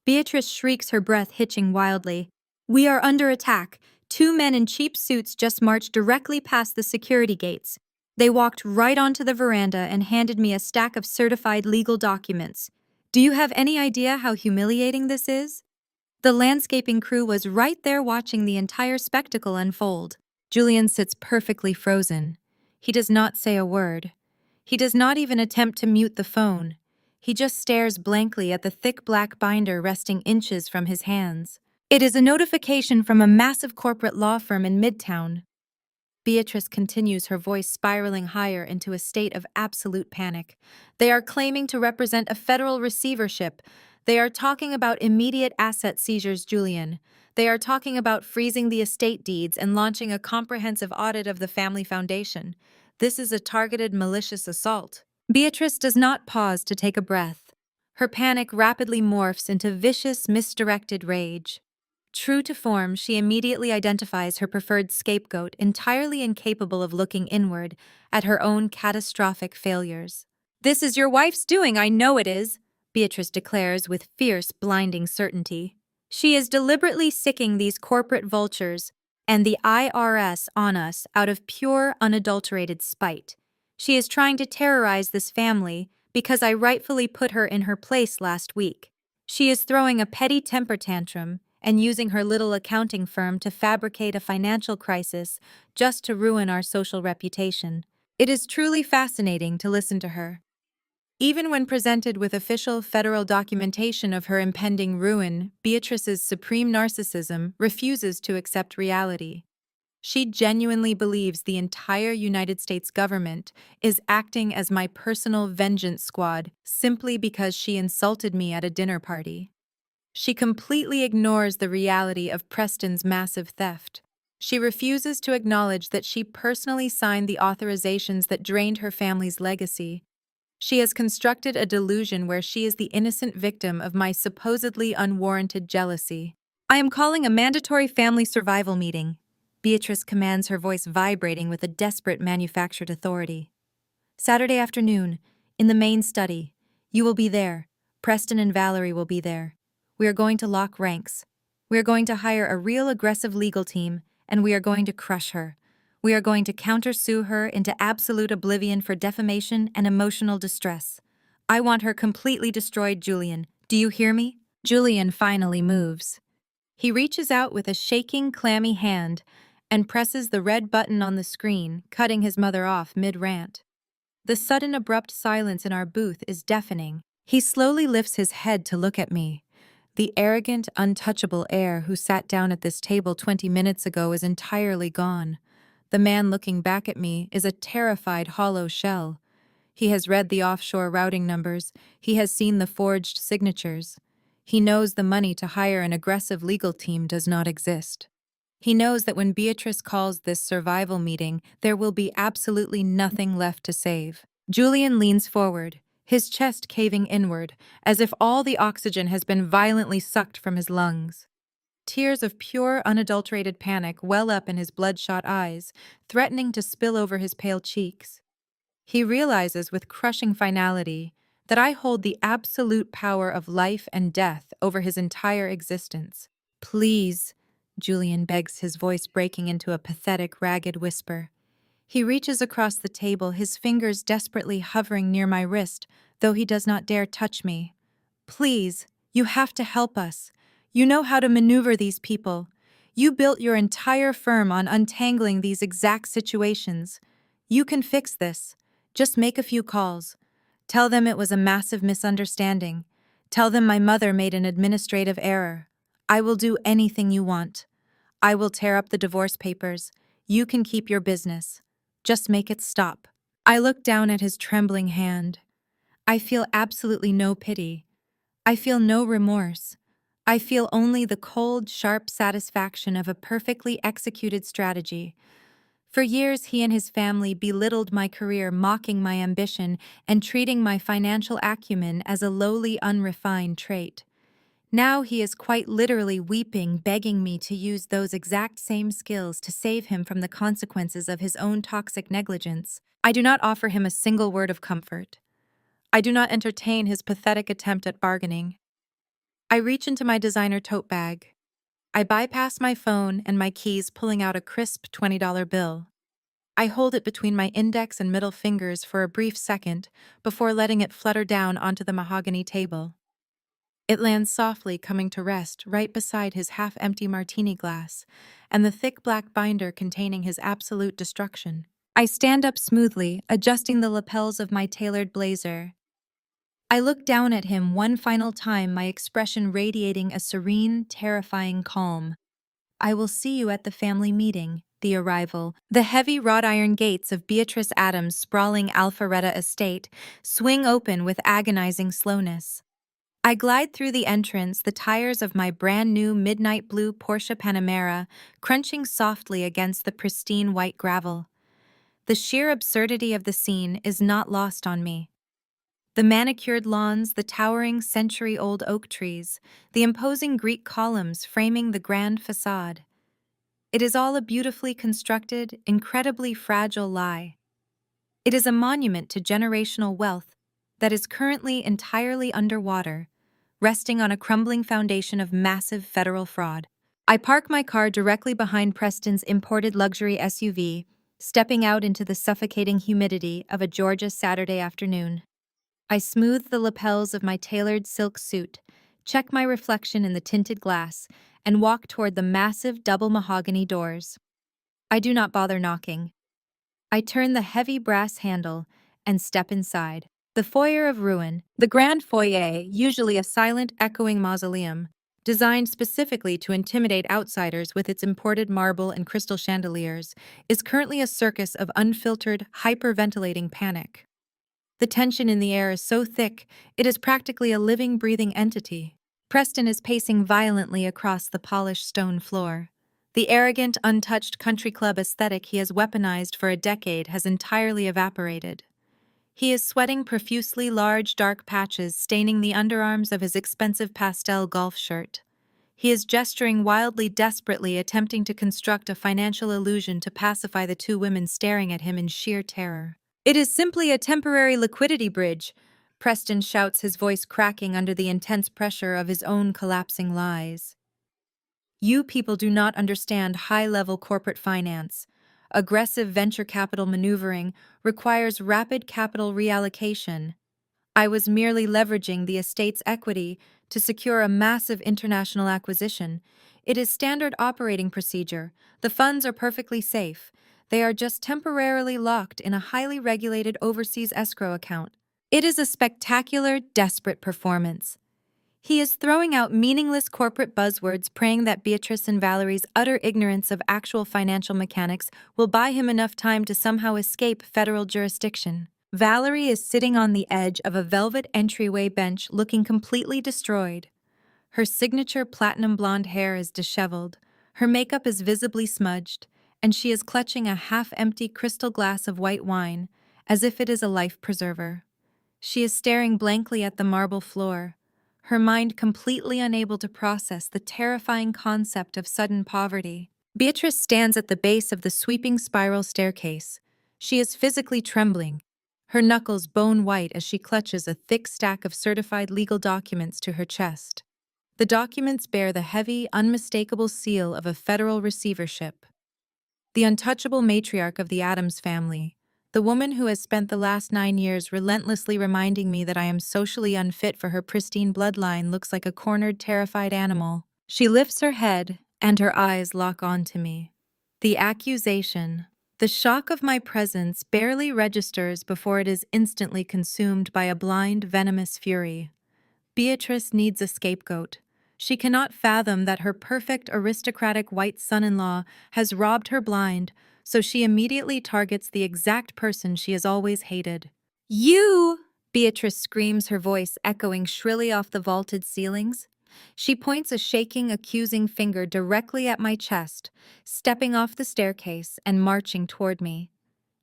Beatrice shrieks, her breath hitching wildly. We are under attack. 2 men in cheap suits just marched directly past the security gates. They walked right onto the veranda and handed me a stack of certified legal documents. Do you have any idea how humiliating this is? The landscaping crew was right there watching the entire spectacle unfold. Julian sits perfectly frozen. He does not say a word. He does not even attempt to mute the phone. He just stares blankly at the thick black binder resting inches from his hands. It is a notification from a massive corporate law firm in Midtown. Beatrice continues, her voice spiraling higher into a state of absolute panic. They are claiming to represent a federal receivership. They are talking about immediate asset seizures, Julian. They are talking about freezing the estate deeds and launching a comprehensive audit of the family foundation. This is a targeted malicious assault. Beatrice does not pause to take a breath. Her panic rapidly morphs into vicious, misdirected rage. True to form, she immediately identifies her preferred scapegoat, entirely incapable of looking inward at her own catastrophic failures. "This is your wife's doing, I know it is," Beatrice declares with fierce, blinding certainty. She is deliberately sicking these corporate vultures and the IRS on us out of pure, unadulterated spite. She is trying to terrorize this family because I rightfully put her in her place last week. She is throwing a petty temper tantrum and using her little accounting firm to fabricate a financial crisis just to ruin our social reputation. It is truly fascinating to listen to her. Even when presented with official federal documentation of her impending ruin, Beatrice's supreme narcissism refuses to accept reality. She genuinely believes the entire United States government is acting as my personal vengeance squad simply because she insulted me at a dinner party. She completely ignores the reality of Preston's massive theft. She refuses to acknowledge that she personally signed the authorizations that drained her family's legacy. She has constructed a delusion where she is the innocent victim of my supposedly unwarranted jealousy. "I am calling a mandatory family survival meeting," Beatrice commands, her voice vibrating with a desperate manufactured authority. "Saturday afternoon, in the main study. You will be there. Preston and Valerie will be there. We are going to lock ranks. We are going to hire a real aggressive legal team, and we are going to crush her. We are going to countersue her into absolute oblivion for defamation and emotional distress. I want her completely destroyed, Julian. Do you hear me?" Julian finally moves. He reaches out with a shaking, clammy hand and presses the red button on the screen, cutting his mother off mid-rant. The sudden abrupt silence in our booth is deafening. He slowly lifts his head to look at me. The arrogant, untouchable heir who sat down at this table 20 minutes ago is entirely gone. The man looking back at me is a terrified hollow shell. He has read the offshore routing numbers. He has seen the forged signatures. He knows the money to hire an aggressive legal team does not exist. He knows that when Beatrice calls this survival meeting, there will be absolutely nothing left to save. Julian leans forward, his chest caving inward, as if all the oxygen has been violently sucked from his lungs. Tears of pure, unadulterated panic well up in his bloodshot eyes, threatening to spill over his pale cheeks. He realizes with crushing finality that I hold the absolute power of life and death over his entire existence. "Please," Julian begs, his voice breaking into a pathetic, ragged whisper. He reaches across the table, his fingers desperately hovering near my wrist, though he does not dare touch me. "Please, you have to help us. You know how to maneuver these people. You built your entire firm on untangling these exact situations. You can fix this. Just make a few calls. Tell them it was a massive misunderstanding. Tell them my mother made an administrative error. I will do anything you want. I will tear up the divorce papers. You can keep your business. Just make it stop." I look down at his trembling hand. I feel absolutely no pity. I feel no remorse. I feel only the cold, sharp satisfaction of a perfectly executed strategy. For years, he and his family belittled my career, mocking my ambition and treating my financial acumen as a lowly, unrefined trait. Now he is quite literally weeping, begging me to use those exact same skills to save him from the consequences of his own toxic negligence. I do not offer him a single word of comfort. I do not entertain his pathetic attempt at bargaining. I reach into my designer tote bag. I bypass my phone and my keys, pulling out a crisp $20 bill. I hold it between my index and middle fingers for a brief second before letting it flutter down onto the mahogany table. It lands softly, coming to rest right beside his half-empty martini glass and the thick black binder containing his absolute destruction. I stand up smoothly, adjusting the lapels of my tailored blazer. I look down at him one final time, my expression radiating a serene, terrifying calm. I will see you at the family meeting. The arrival. The heavy wrought iron gates of Beatrice Adams' sprawling Alpharetta estate swing open with agonizing slowness. I glide through the entrance, the tires of my brand new midnight blue Porsche Panamera crunching softly against the pristine white gravel. The sheer absurdity of the scene is not lost on me. The manicured lawns, the towering century-old oak trees, the imposing Greek columns framing the grand facade. It is all a beautifully constructed, incredibly fragile lie. It is a monument to generational wealth that is currently entirely underwater, resting on a crumbling foundation of massive federal fraud. I park my car directly behind Preston's imported luxury SUV, stepping out into the suffocating humidity of a Georgia Saturday afternoon. I smooth the lapels of my tailored silk suit, check my reflection in the tinted glass, and walk toward the massive double mahogany doors. I do not bother knocking. I turn the heavy brass handle and step inside. The foyer of ruin, the grand foyer, usually a silent, echoing mausoleum, designed specifically to intimidate outsiders with its imported marble and crystal chandeliers, is currently a circus of unfiltered, hyperventilating panic. The tension in the air is so thick, it is practically a living, breathing entity. Preston is pacing violently across the polished stone floor. The arrogant, untouched country club aesthetic he has weaponized for a decade has entirely evaporated. He is sweating profusely, large, dark patches staining the underarms of his expensive pastel golf shirt. He is gesturing wildly, desperately, attempting to construct a financial illusion to pacify the two women staring at him in sheer terror. "It is simply a temporary liquidity bridge," Preston shouts, his voice cracking under the intense pressure of his own collapsing lies. "You people do not understand high-level corporate finance. Aggressive venture capital maneuvering requires rapid capital reallocation. I was merely leveraging the estate's equity to secure a massive international acquisition. It is standard operating procedure. The funds are perfectly safe. They are just temporarily locked in a highly regulated overseas escrow account." It is a spectacular, desperate performance. He is throwing out meaningless corporate buzzwords, praying that Beatrice and Valerie's utter ignorance of actual financial mechanics will buy him enough time to somehow escape federal jurisdiction. Valerie is sitting on the edge of a velvet entryway bench, looking completely destroyed. Her signature platinum blonde hair is disheveled, her makeup is visibly smudged, and she is clutching a half-empty crystal glass of white wine, as if it is a life preserver. She is staring blankly at the marble floor, her mind completely unable to process the terrifying concept of sudden poverty. Beatrice stands at the base of the sweeping spiral staircase. She is physically trembling, her knuckles bone-white as she clutches a thick stack of certified legal documents to her chest. The documents bear the heavy, unmistakable seal of a federal receivership. The untouchable matriarch of the Addams family, the woman who has spent the last 9 years relentlessly reminding me that I am socially unfit for her pristine bloodline, looks like a cornered, terrified animal. She lifts her head, and her eyes lock onto me. The accusation, the shock of my presence barely registers before it is instantly consumed by a blind, venomous fury. Beatrice needs a scapegoat. She cannot fathom that her perfect, aristocratic white son-in-law has robbed her blind, so she immediately targets the exact person she has always hated. "You!" Beatrice screams, her voice echoing shrilly off the vaulted ceilings. She points a shaking, accusing finger directly at my chest, stepping off the staircase and marching toward me.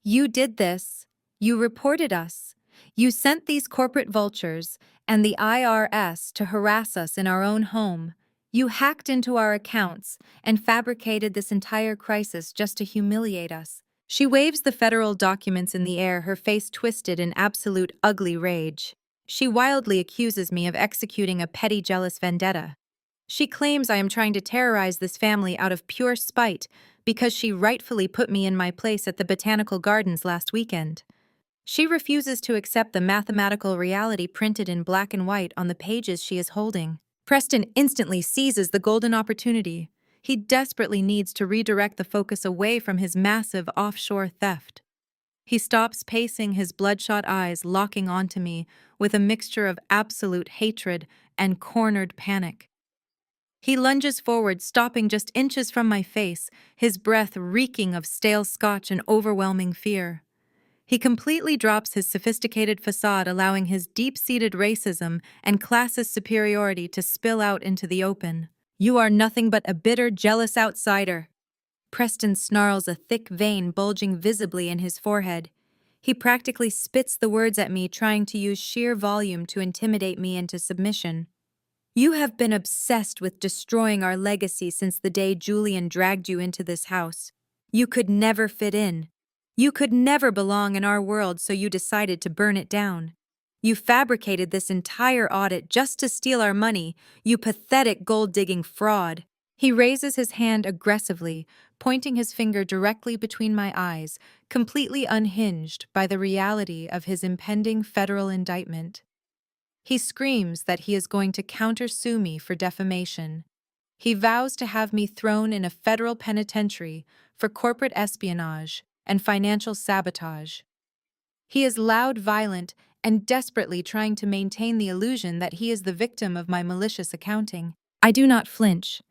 "You did this. You reported us. You sent these corporate vultures and the IRS to harass us in our own home. You hacked into our accounts and fabricated this entire crisis just to humiliate us." She waves the federal documents in the air, her face twisted in absolute ugly rage. She wildly accuses me of executing a petty, jealous vendetta. She claims I am trying to terrorize this family out of pure spite, because she rightfully put me in my place at the botanical gardens last weekend. She refuses to accept the mathematical reality printed in black and white on the pages she is holding. Preston instantly seizes the golden opportunity. He desperately needs to redirect the focus away from his massive offshore theft. He stops pacing, his bloodshot eyes locking onto me with a mixture of absolute hatred and cornered panic. He lunges forward, stopping just inches from my face, his breath reeking of stale scotch and overwhelming fear. He completely drops his sophisticated facade, allowing his deep-seated racism and classist superiority to spill out into the open. "You are nothing but a bitter, jealous outsider." Preston snarls, a thick vein bulging visibly in his forehead. He practically spits the words at me, trying to use sheer volume to intimidate me into submission. "You have been obsessed with destroying our legacy since the day Julian dragged you into this house. You could never fit in. You could never belong in our world, so you decided to burn it down. You fabricated this entire audit just to steal our money, you pathetic gold-digging fraud." He raises his hand aggressively, pointing his finger directly between my eyes, completely unhinged by the reality of his impending federal indictment. He screams that he is going to countersue me for defamation. He vows to have me thrown in a federal penitentiary for corporate espionage and financial sabotage. He is loud, violent, and desperately trying to maintain the illusion that he is the victim of my malicious accounting. I do not flinch.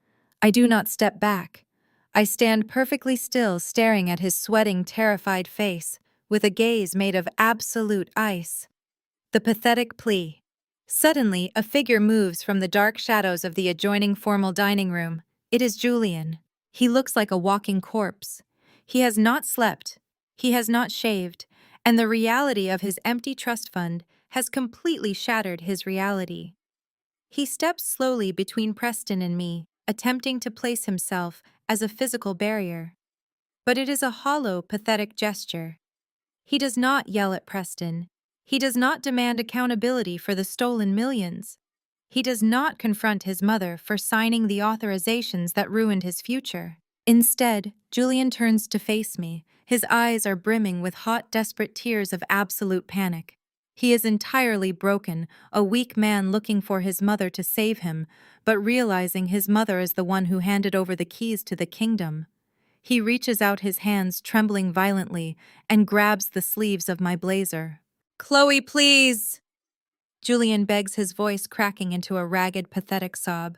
I do not step back. I stand perfectly still, staring at his sweating, terrified face, with a gaze made of absolute ice. The pathetic plea. Suddenly, a figure moves from the dark shadows of the adjoining formal dining room. It is Julian. He looks like a walking corpse. He has not slept. He has not shaved. And the reality of his empty trust fund has completely shattered his reality. He steps slowly between Preston and me, attempting to place himself as a physical barrier. But it is a hollow, pathetic gesture. He does not yell at Preston. He does not demand accountability for the stolen millions. He does not confront his mother for signing the authorizations that ruined his future. Instead, Julian turns to face me. His eyes are brimming with hot, desperate tears of absolute panic. He is entirely broken, a weak man looking for his mother to save him, but realizing his mother is the one who handed over the keys to the kingdom. He reaches out his hands, trembling violently, and grabs the sleeves of my blazer. "Chloe, please!" Julian begs, his voice cracking into a ragged, pathetic sob.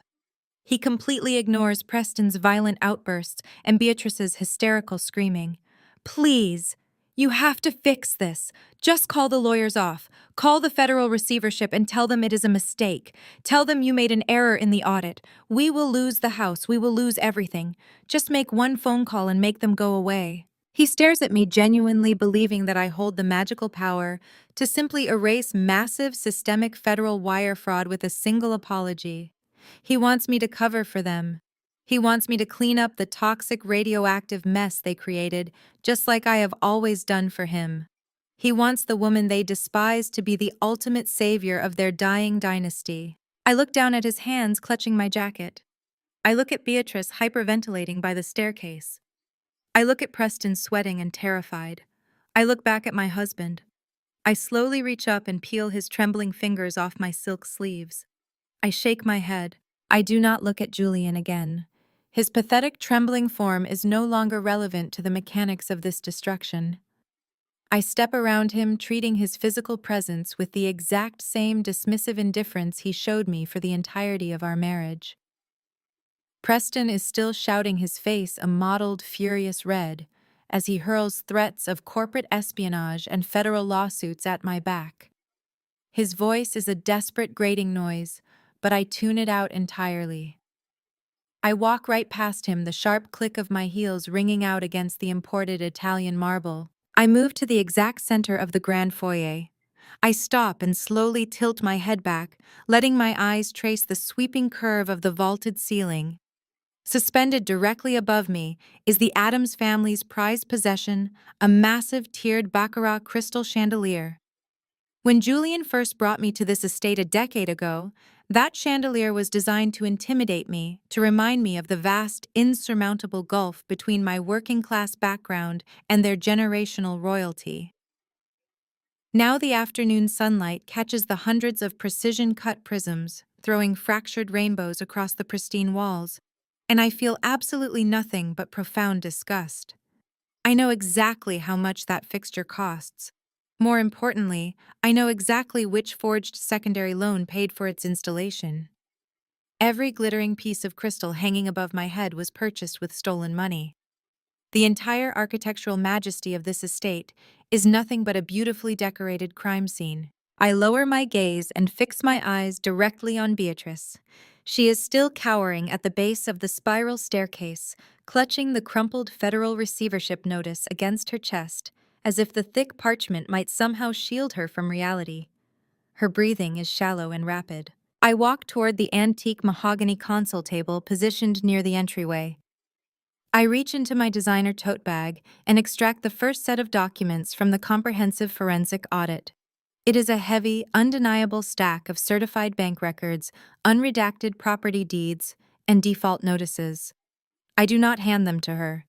He completely ignores Preston's violent outbursts and Beatrice's hysterical screaming. "Please! You have to fix this. Just call the lawyers off. Call the federal receivership and tell them it is a mistake. Tell them you made an error in the audit. We will lose the house. We will lose everything. Just make one phone call and make them go away." He stares at me, genuinely believing that I hold the magical power to simply erase massive systemic federal wire fraud with a single apology. He wants me to cover for them. He wants me to clean up the toxic radioactive mess they created, just like I have always done for him. He wants the woman they despise to be the ultimate savior of their dying dynasty. I look down at his hands clutching my jacket. I look at Beatrice hyperventilating by the staircase. I look at Preston sweating and terrified. I look back at my husband. I slowly reach up and peel his trembling fingers off my silk sleeves. I shake my head. I do not look at Julian again. His pathetic, trembling form is no longer relevant to the mechanics of this destruction. I step around him, treating his physical presence with the exact same dismissive indifference he showed me for the entirety of our marriage. Preston is still shouting, his face a mottled, furious red, as he hurls threats of corporate espionage and federal lawsuits at my back. His voice is a desperate grating noise, but I tune it out entirely. I walk right past him, the sharp click of my heels ringing out against the imported Italian marble. I move to the exact center of the grand foyer. I stop and slowly tilt my head back, letting my eyes trace the sweeping curve of the vaulted ceiling. Suspended directly above me is the Addams family's prized possession, a massive tiered baccarat crystal chandelier. When Julian first brought me to this estate a decade ago, that chandelier was designed to intimidate me, to remind me of the vast, insurmountable gulf between my working class background and their generational royalty. Now the afternoon sunlight catches the hundreds of precision-cut prisms, throwing fractured rainbows across the pristine walls, and I feel absolutely nothing but profound disgust. I know exactly how much that fixture costs. More importantly, I know exactly which forged secondary loan paid for its installation. Every glittering piece of crystal hanging above my head was purchased with stolen money. The entire architectural majesty of this estate is nothing but a beautifully decorated crime scene. I lower my gaze and fix my eyes directly on Beatrice. She is still cowering at the base of the spiral staircase, clutching the crumpled federal receivership notice against her chest, as if the thick parchment might somehow shield her from reality. Her breathing is shallow and rapid. I walk toward the antique mahogany console table positioned near the entryway. I reach into my designer tote bag and extract the first set of documents from the comprehensive forensic audit. It is a heavy, undeniable stack of certified bank records, unredacted property deeds, and default notices. I do not hand them to her.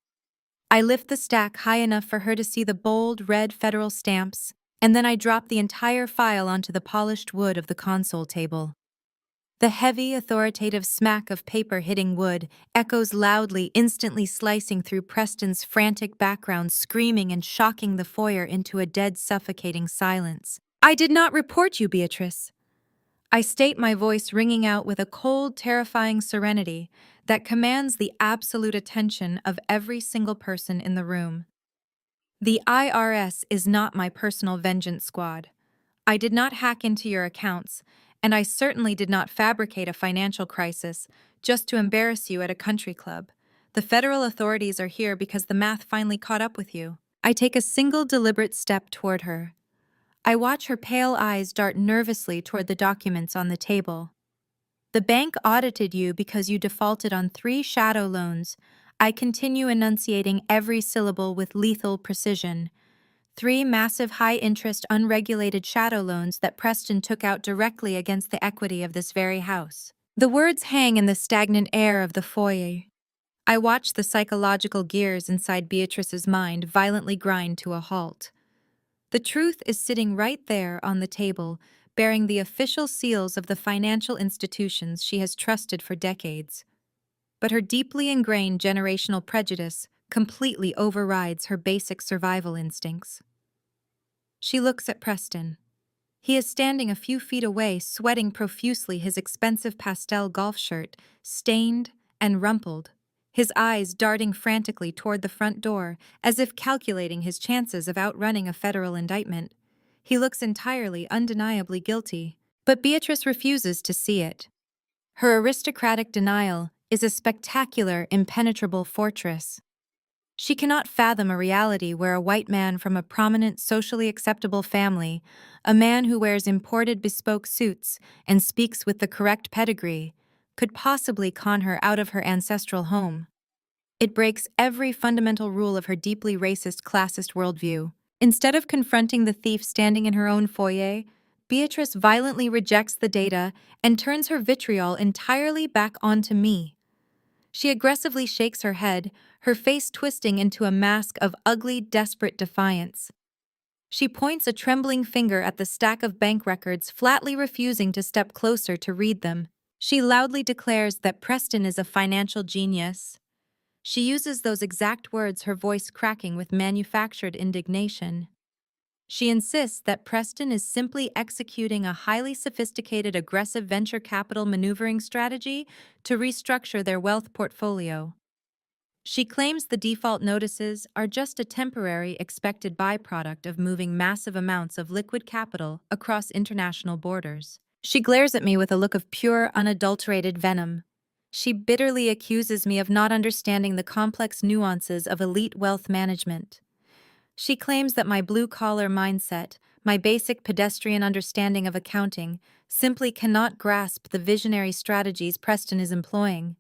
I lift the stack high enough for her to see the bold, red federal stamps, and then I drop the entire file onto the polished wood of the console table. The heavy, authoritative smack of paper hitting wood echoes loudly, instantly slicing through Preston's frantic background, screaming and shocking the foyer into a dead, suffocating silence. "I did not report you, Beatrice." I state, my voice ringing out with a cold, terrifying serenity that commands the absolute attention of every single person in the room. The IRS is not my personal vengeance squad. I did not hack into your accounts, and I certainly did not fabricate a financial crisis just to embarrass you at a country club. The federal authorities are here because the math finally caught up with you. I take a single deliberate step toward her. I watch her pale eyes dart nervously toward the documents on the table. The bank audited you because you defaulted on 3 shadow loans. I continue enunciating every syllable with lethal precision. 3 massive high-interest unregulated shadow loans that Preston took out directly against the equity of this very house. The words hang in the stagnant air of the foyer. I watch the psychological gears inside Beatrice's mind violently grind to a halt. The truth is sitting right there on the table, bearing the official seals of the financial institutions she has trusted for decades. But her deeply ingrained generational prejudice completely overrides her basic survival instincts. She looks at Preston. He is standing a few feet away, sweating profusely, his expensive pastel golf shirt, stained and rumpled, his eyes darting frantically toward the front door, as if calculating his chances of outrunning a federal indictment. He looks entirely, undeniably guilty, but Beatrice refuses to see it. Her aristocratic denial is a spectacular, impenetrable fortress. She cannot fathom a reality where a white man from a prominent, socially acceptable family, a man who wears imported bespoke suits and speaks with the correct pedigree, could possibly con her out of her ancestral home. It breaks every fundamental rule of her deeply racist, classist worldview. Instead of confronting the thief standing in her own foyer, Beatrice violently rejects the data and turns her vitriol entirely back onto me. She aggressively shakes her head, her face twisting into a mask of ugly, desperate defiance. She points a trembling finger at the stack of bank records, flatly refusing to step closer to read them. She loudly declares that Preston is a financial genius. She uses those exact words, her voice cracking with manufactured indignation. She insists that Preston is simply executing a highly sophisticated, aggressive venture capital maneuvering strategy to restructure their wealth portfolio. She claims the default notices are just a temporary expected byproduct of moving massive amounts of liquid capital across international borders. She glares at me with a look of pure, unadulterated venom. She bitterly accuses me of not understanding the complex nuances of elite wealth management. She claims that my blue-collar mindset, my basic pedestrian understanding of accounting, simply cannot grasp the visionary strategies Preston is employing.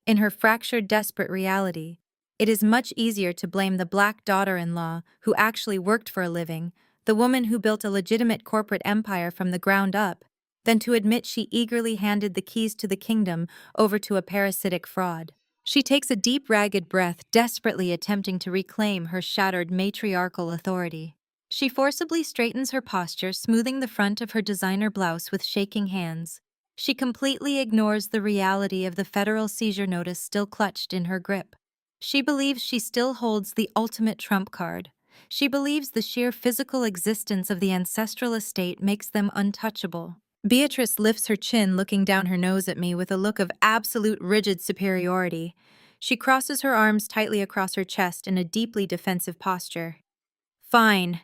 In her fractured, desperate reality, it is much easier to blame the black daughter-in-law who actually worked for a living, the woman who built a legitimate corporate empire from the ground up, than to admit she eagerly handed the keys to the kingdom over to a parasitic fraud. She takes a deep, ragged breath, desperately attempting to reclaim her shattered matriarchal authority. She forcibly straightens her posture, smoothing the front of her designer blouse with shaking hands. She completely ignores the reality of the federal seizure notice still clutched in her grip. She believes she still holds the ultimate trump card. She believes the sheer physical existence of the ancestral estate makes them untouchable. Beatrice lifts her chin, looking down her nose at me with a look of absolute rigid superiority. She crosses her arms tightly across her chest in a deeply defensive posture. Fine.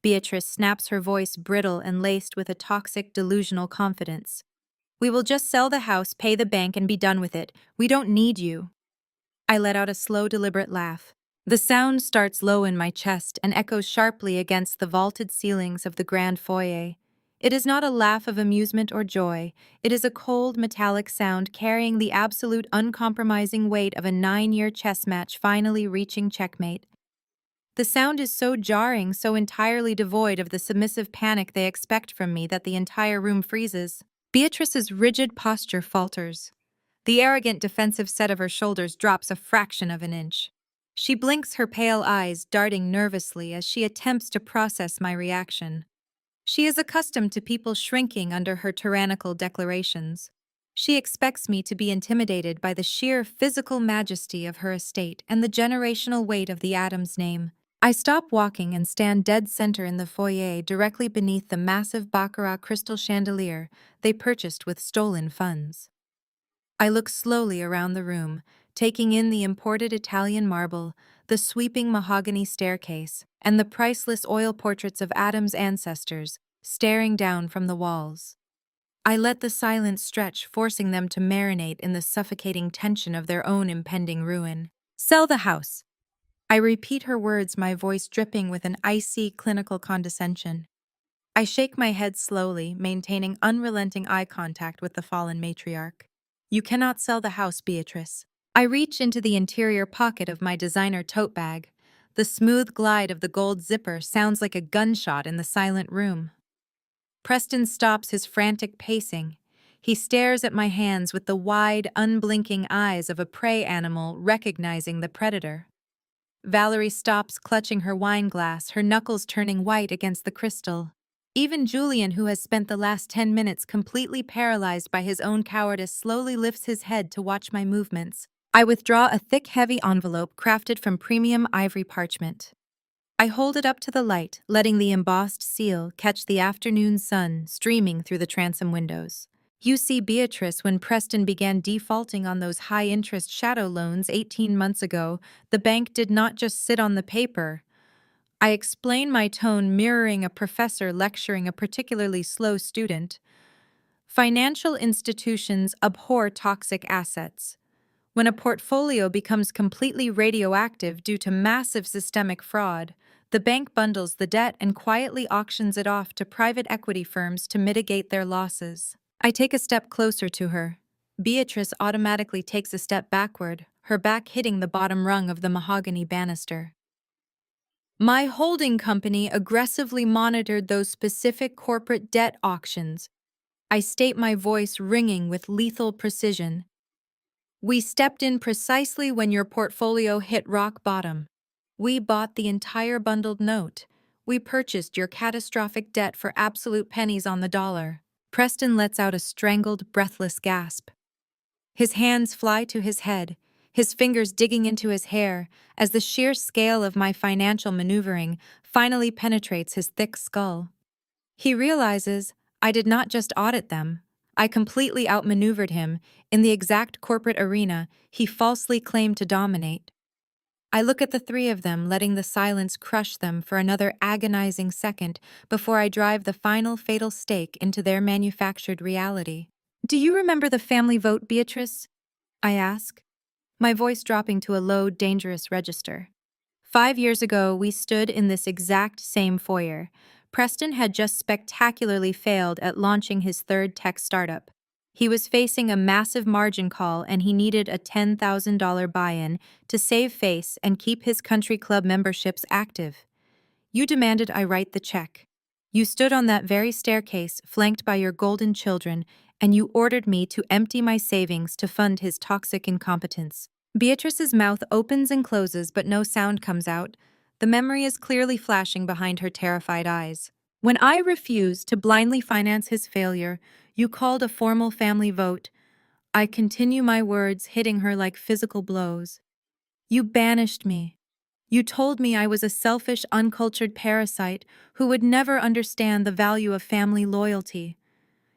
Beatrice snaps, her voice brittle and laced with a toxic, delusional confidence. We will just sell the house, pay the bank, and be done with it. We don't need you. I let out a slow, deliberate laugh. The sound starts low in my chest and echoes sharply against the vaulted ceilings of the grand foyer. It is not a laugh of amusement or joy. It is a cold, metallic sound carrying the absolute, uncompromising weight of a 9-year chess match finally reaching checkmate. The sound is so jarring, so entirely devoid of the submissive panic they expect from me, that the entire room freezes. Beatrice's rigid posture falters. The arrogant defensive set of her shoulders drops a fraction of an inch. She blinks, her pale eyes darting nervously as she attempts to process my reaction. She is accustomed to people shrinking under her tyrannical declarations. She expects me to be intimidated by the sheer physical majesty of her estate and the generational weight of the Adams name. I stop walking and stand dead center in the foyer, directly beneath the massive baccarat crystal chandelier they purchased with stolen funds. I look slowly around the room, taking in the imported Italian marble, the sweeping mahogany staircase, and the priceless oil portraits of Adam's ancestors staring down from the walls. I let the silence stretch, forcing them to marinate in the suffocating tension of their own impending ruin. Sell the house. I repeat her words, my voice dripping with an icy, clinical condescension. I shake my head slowly, maintaining unrelenting eye contact with the fallen matriarch. You cannot sell the house, Beatrice. I reach into the interior pocket of my designer tote bag. The smooth glide of the gold zipper sounds like a gunshot in the silent room. Preston stops his frantic pacing. He stares at my hands with the wide, unblinking eyes of a prey animal recognizing the predator. Valerie stops, clutching her wine glass, her knuckles turning white against the crystal. Even Julian, who has spent the last 10 minutes completely paralyzed by his own cowardice, slowly lifts his head to watch my movements. I withdraw a thick, heavy envelope crafted from premium ivory parchment. I hold it up to the light, letting the embossed seal catch the afternoon sun streaming through the transom windows. You see, Beatrice, when Preston began defaulting on those high-interest shadow loans 18 months ago, the bank did not just sit on the paper. I explain, my tone mirroring a professor lecturing a particularly slow student. Financial institutions abhor toxic assets. When a portfolio becomes completely radioactive due to massive systemic fraud, the bank bundles the debt and quietly auctions it off to private equity firms to mitigate their losses. I take a step closer to her. Beatrice automatically takes a step backward, her back hitting the bottom rung of the mahogany banister. My holding company aggressively monitored those specific corporate debt auctions. I state, my voice ringing with lethal precision. We stepped in precisely when your portfolio hit rock bottom. We bought the entire bundled note. We purchased your catastrophic debt for absolute pennies on the dollar. Preston lets out a strangled, breathless gasp. His hands fly to his head, his fingers digging into his hair, as the sheer scale of my financial maneuvering finally penetrates his thick skull. He realizes I did not just audit them. I completely outmaneuvered him in the exact corporate arena he falsely claimed to dominate. I look at the three of them, letting the silence crush them for another agonizing second before I drive the final fatal stake into their manufactured reality. Do you remember the family vote, Beatrice? I ask, my voice dropping to a low, dangerous register. 5 years ago, we stood in this exact same foyer. Preston had just spectacularly failed at launching his third tech startup. He was facing a massive margin call and he needed a $10,000 buy-in to save face and keep his country club memberships active. You demanded I write the check. You stood on that very staircase, flanked by your golden children, and you ordered me to empty my savings to fund his toxic incompetence. Beatrice's mouth opens and closes, but no sound comes out. The memory is clearly flashing behind her terrified eyes. When I refused to blindly finance his failure, you called a formal family vote. I continue my words, hitting her like physical blows. You banished me. You told me I was a selfish, uncultured parasite who would never understand the value of family loyalty.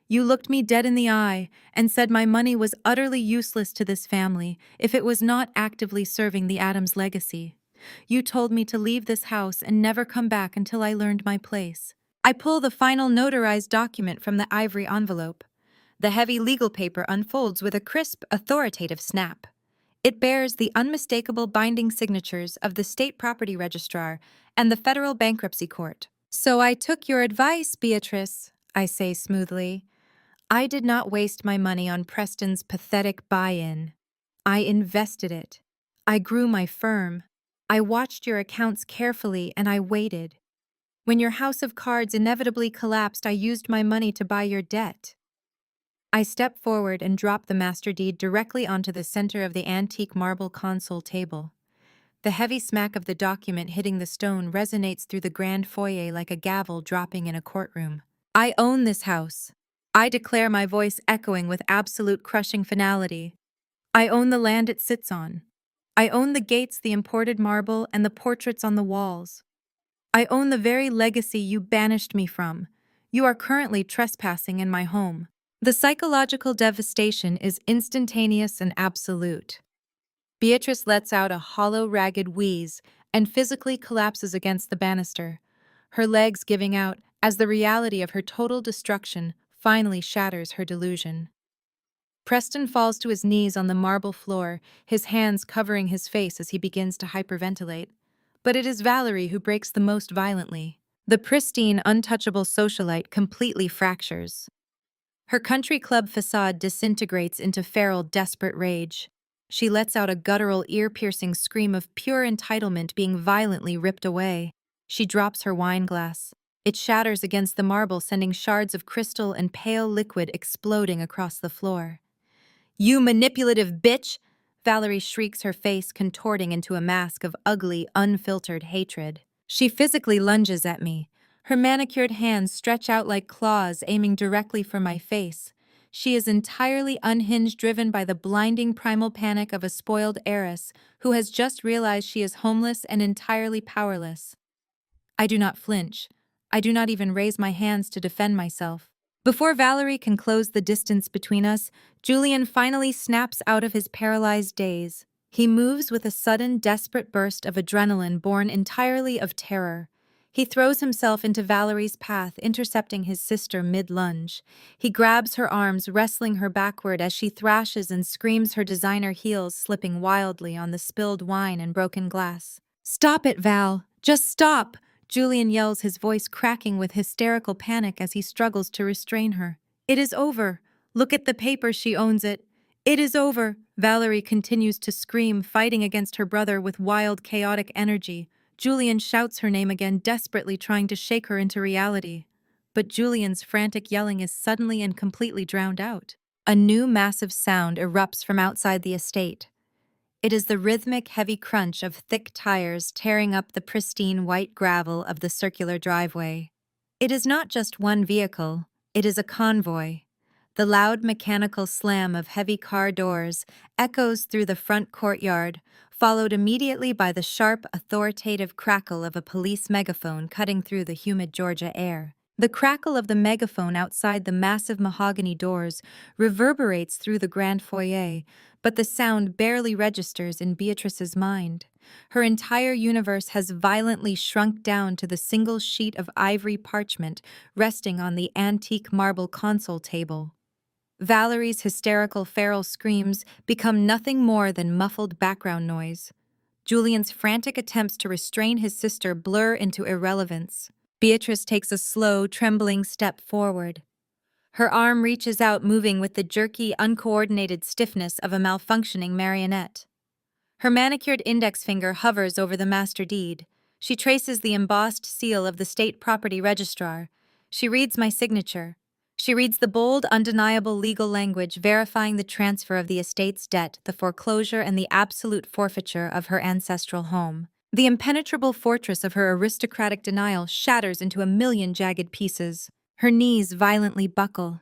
You looked me dead in the eye and said my money was utterly useless to this family if it was not actively serving the Adams legacy. You told me to leave this house and never come back until I learned my place. I pull the final notarized document from the ivory envelope. The heavy legal paper unfolds with a crisp, authoritative snap. It bears the unmistakable binding signatures of the state property registrar and the federal bankruptcy court. So I took your advice, Beatrice, I say smoothly. I did not waste my money on Preston's pathetic buy-in. I invested it. I grew my firm. I watched your accounts carefully and I waited. When your house of cards inevitably collapsed, I used my money to buy your debt. I step forward and drop the master deed directly onto the center of the antique marble console table. The heavy smack of the document hitting the stone resonates through the grand foyer like a gavel dropping in a courtroom. I own this house. I declare, my voice echoing with absolute crushing finality. I own the land it sits on. I own the gates, the imported marble, and the portraits on the walls. I own the very legacy you banished me from. You are currently trespassing in my home. The psychological devastation is instantaneous and absolute. Beatrice lets out a hollow, ragged wheeze and physically collapses against the banister, her legs giving out as the reality of her total destruction finally shatters her delusion. Preston falls to his knees on the marble floor, his hands covering his face as he begins to hyperventilate. But it is Valerie who breaks the most violently. The pristine, untouchable socialite completely fractures. Her country club facade disintegrates into feral, desperate rage. She lets out a guttural, ear-piercing scream of pure entitlement being violently ripped away. She drops her wine glass. It shatters against the marble, sending shards of crystal and pale liquid exploding across the floor. "You manipulative bitch!" Valerie shrieks, her face contorting into a mask of ugly, unfiltered hatred. She physically lunges at me. Her manicured hands stretch out like claws, aiming directly for my face. She is entirely unhinged, driven by the blinding primal panic of a spoiled heiress who has just realized she is homeless and entirely powerless. I do not flinch. I do not even raise my hands to defend myself. Before Valerie can close the distance between us, Julian finally snaps out of his paralyzed daze. He moves with a sudden, desperate burst of adrenaline born entirely of terror. He throws himself into Valerie's path, intercepting his sister mid-lunge. He grabs her arms, wrestling her backward as she thrashes and screams, her designer heels slipping wildly on the spilled wine and broken glass. "Stop it, Val! Just stop!" Julian yells, his voice cracking with hysterical panic as he struggles to restrain her. "It is over. Look at the paper, she owns it. It is over." Valerie continues to scream, fighting against her brother with wild, chaotic energy. Julian shouts her name again, desperately trying to shake her into reality. But Julian's frantic yelling is suddenly and completely drowned out. A new massive sound erupts from outside the estate. It is the rhythmic, heavy crunch of thick tires tearing up the pristine white gravel of the circular driveway. It is not just one vehicle, it is a convoy. The loud mechanical slam of heavy car doors echoes through the front courtyard, followed immediately by the sharp, authoritative crackle of a police megaphone cutting through the humid Georgia air. The crackle of the megaphone outside the massive mahogany doors reverberates through the grand foyer, but the sound barely registers in Beatrice's mind. Her entire universe has violently shrunk down to the single sheet of ivory parchment resting on the antique marble console table. Valerie's hysterical feral screams become nothing more than muffled background noise. Julian's frantic attempts to restrain his sister blur into irrelevance. Beatrice takes a slow, trembling step forward. Her arm reaches out, moving with the jerky, uncoordinated stiffness of a malfunctioning marionette. Her manicured index finger hovers over the master deed. She traces the embossed seal of the state property registrar. She reads my signature. She reads the bold, undeniable legal language verifying the transfer of the estate's debt, the foreclosure, and the absolute forfeiture of her ancestral home. The impenetrable fortress of her aristocratic denial shatters into a million jagged pieces. Her knees violently buckle.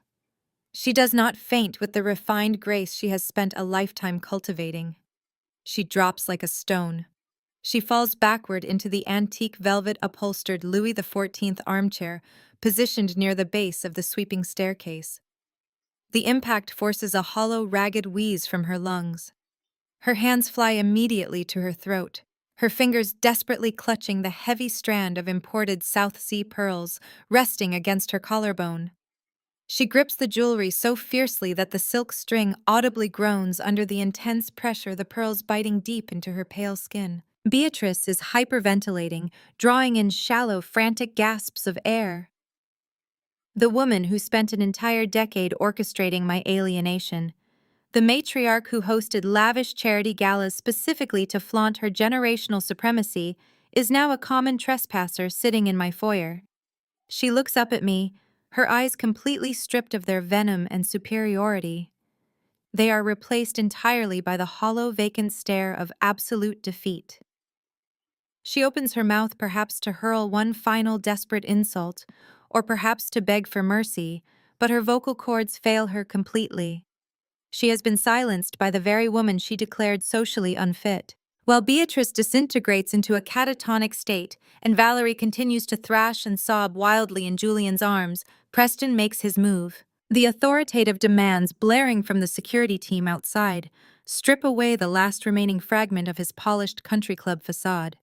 She does not faint with the refined grace she has spent a lifetime cultivating. She drops like a stone. She falls backward into the antique velvet-upholstered Louis XIV armchair, positioned near the base of the sweeping staircase. The impact forces a hollow, ragged wheeze from her lungs. Her hands fly immediately to her throat, her fingers desperately clutching the heavy strand of imported South Sea pearls resting against her collarbone. She grips the jewelry so fiercely that the silk string audibly groans under the intense pressure, the pearls biting deep into her pale skin. Beatrice is hyperventilating, drawing in shallow, frantic gasps of air. The woman who spent an entire decade orchestrating my alienation, the matriarch who hosted lavish charity galas specifically to flaunt her generational supremacy, is now a common trespasser sitting in my foyer. She looks up at me, her eyes completely stripped of their venom and superiority. They are replaced entirely by the hollow, vacant stare of absolute defeat. She opens her mouth perhaps to hurl one final desperate insult, or perhaps to beg for mercy, but her vocal cords fail her completely. She has been silenced by the very woman she declared socially unfit. While Beatrice disintegrates into a catatonic state and Valerie continues to thrash and sob wildly in Julian's arms, Preston makes his move. The authoritative demands blaring from the security team outside strip away the last remaining fragment of his polished country club facade.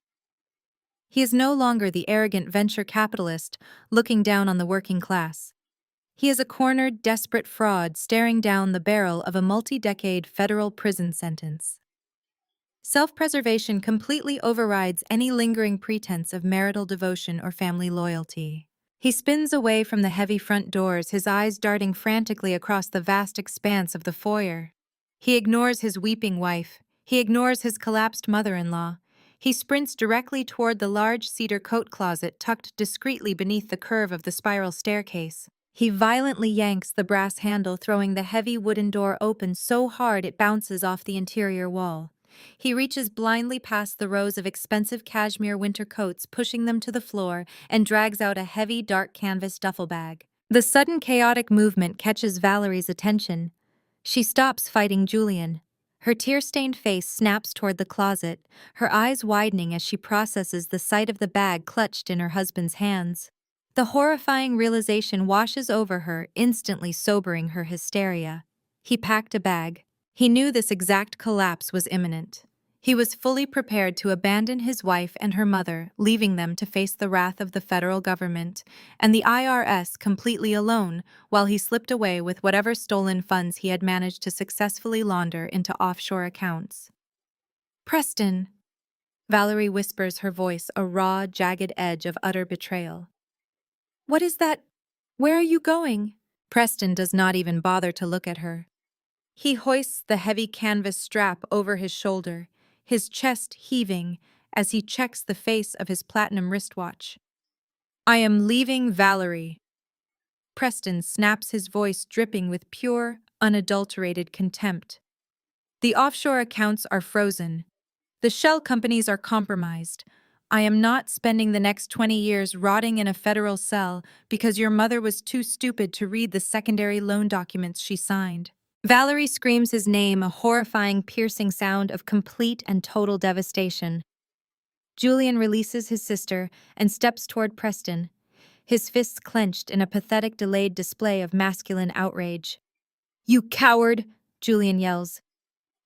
He is no longer the arrogant venture capitalist looking down on the working class. He is a cornered, desperate fraud staring down the barrel of a multi-decade federal prison sentence. Self-preservation completely overrides any lingering pretense of marital devotion or family loyalty. He spins away from the heavy front doors, his eyes darting frantically across the vast expanse of the foyer. He ignores his weeping wife. He ignores his collapsed mother-in-law. He sprints directly toward the large cedar coat closet tucked discreetly beneath the curve of the spiral staircase. He violently yanks the brass handle, throwing the heavy wooden door open so hard it bounces off the interior wall. He reaches blindly past the rows of expensive cashmere winter coats, pushing them to the floor, and drags out a heavy, dark canvas duffel bag. The sudden chaotic movement catches Valerie's attention. She stops fighting Julian. Her tear-stained face snaps toward the closet, her eyes widening as she processes the sight of the bag clutched in her husband's hands. The horrifying realization washes over her, instantly sobering her hysteria. He packed a bag. He knew this exact collapse was imminent. He was fully prepared to abandon his wife and her mother, leaving them to face the wrath of the federal government and the IRS completely alone, while he slipped away with whatever stolen funds he had managed to successfully launder into offshore accounts. "Preston," Valerie whispers, her voice a raw, jagged edge of utter betrayal. "What is that? Where are you going?" Preston does not even bother to look at her. He hoists the heavy canvas strap over his shoulder, his chest heaving as he checks the face of his platinum wristwatch. "I am leaving Valerie." Preston snaps, his voice dripping with pure, unadulterated contempt. "The offshore accounts are frozen. The shell companies are compromised. I am not spending the next 20 years rotting in a federal cell because your mother was too stupid to read the secondary loan documents she signed." Valerie screams his name, a horrifying, piercing sound of complete and total devastation. Julian releases his sister and steps toward Preston, his fists clenched in a pathetic, delayed display of masculine outrage. "You coward!" Julian yells,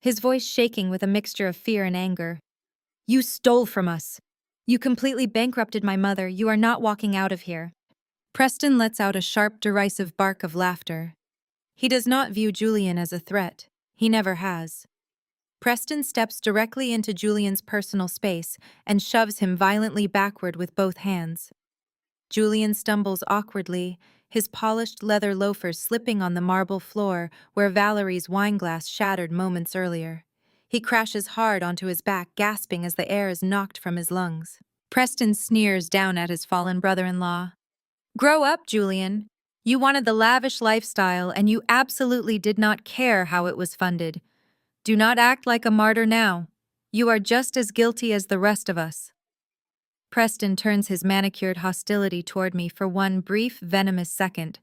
his voice shaking with a mixture of fear and anger. "You stole from us. You completely bankrupted my mother. You are not walking out of here." Preston lets out a sharp, derisive bark of laughter. He does not view Julian as a threat. He never has. Preston steps directly into Julian's personal space and shoves him violently backward with both hands. Julian stumbles awkwardly, his polished leather loafers slipping on the marble floor where Valerie's wineglass shattered moments earlier. He crashes hard onto his back, gasping as the air is knocked from his lungs. Preston sneers down at his fallen brother-in-law. Grow up, Julian. You wanted the lavish lifestyle, and you absolutely did not care how it was funded. Do not act like a martyr now. You are just as guilty as the rest of us. Preston turns his manicured hostility toward me for one brief, venomous second.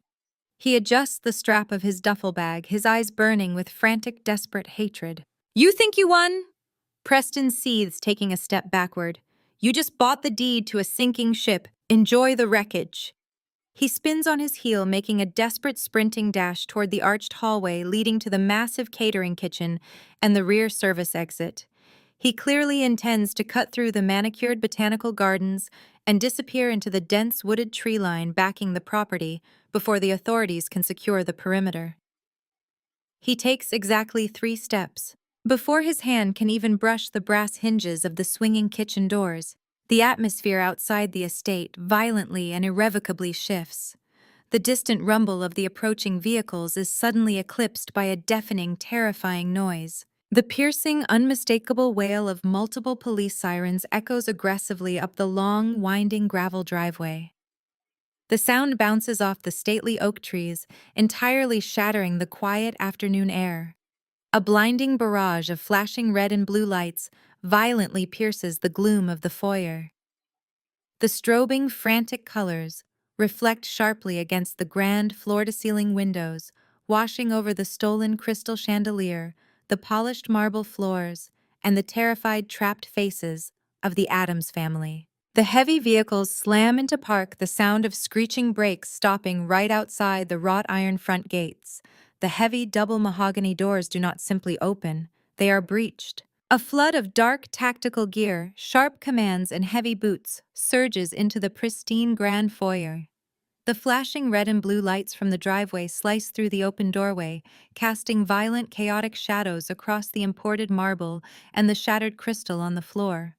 He adjusts the strap of his duffel bag, his eyes burning with frantic, desperate hatred. You think you won? Preston seethes, taking a step backward. You just bought the deed to a sinking ship. Enjoy the wreckage. He spins on his heel, making a desperate sprinting dash toward the arched hallway leading to the massive catering kitchen and the rear service exit. He clearly intends to cut through the manicured botanical gardens and disappear into the dense wooded tree line backing the property before the authorities can secure the perimeter. He takes exactly 3 steps. Before his hand can even brush the brass hinges of the swinging kitchen doors, the atmosphere outside the estate violently and irrevocably shifts. The distant rumble of the approaching vehicles is suddenly eclipsed by a deafening, terrifying noise. The piercing, unmistakable wail of multiple police sirens echoes aggressively up the long, winding gravel driveway. The sound bounces off the stately oak trees, entirely shattering the quiet afternoon air. A blinding barrage of flashing red and blue lights violently pierces the gloom of the foyer. The strobing, frantic colors reflect sharply against the grand floor-to-ceiling windows, washing over the stolen crystal chandelier, the polished marble floors, and the terrified, trapped faces of the Addams family. The heavy vehicles slam into park, the sound of screeching brakes stopping right outside the wrought iron front gates. The heavy double mahogany doors do not simply open, they are breached. A flood of dark tactical gear, sharp commands, and heavy boots surges into the pristine grand foyer. The flashing red and blue lights from the driveway slice through the open doorway, casting violent, chaotic shadows across the imported marble and the shattered crystal on the floor.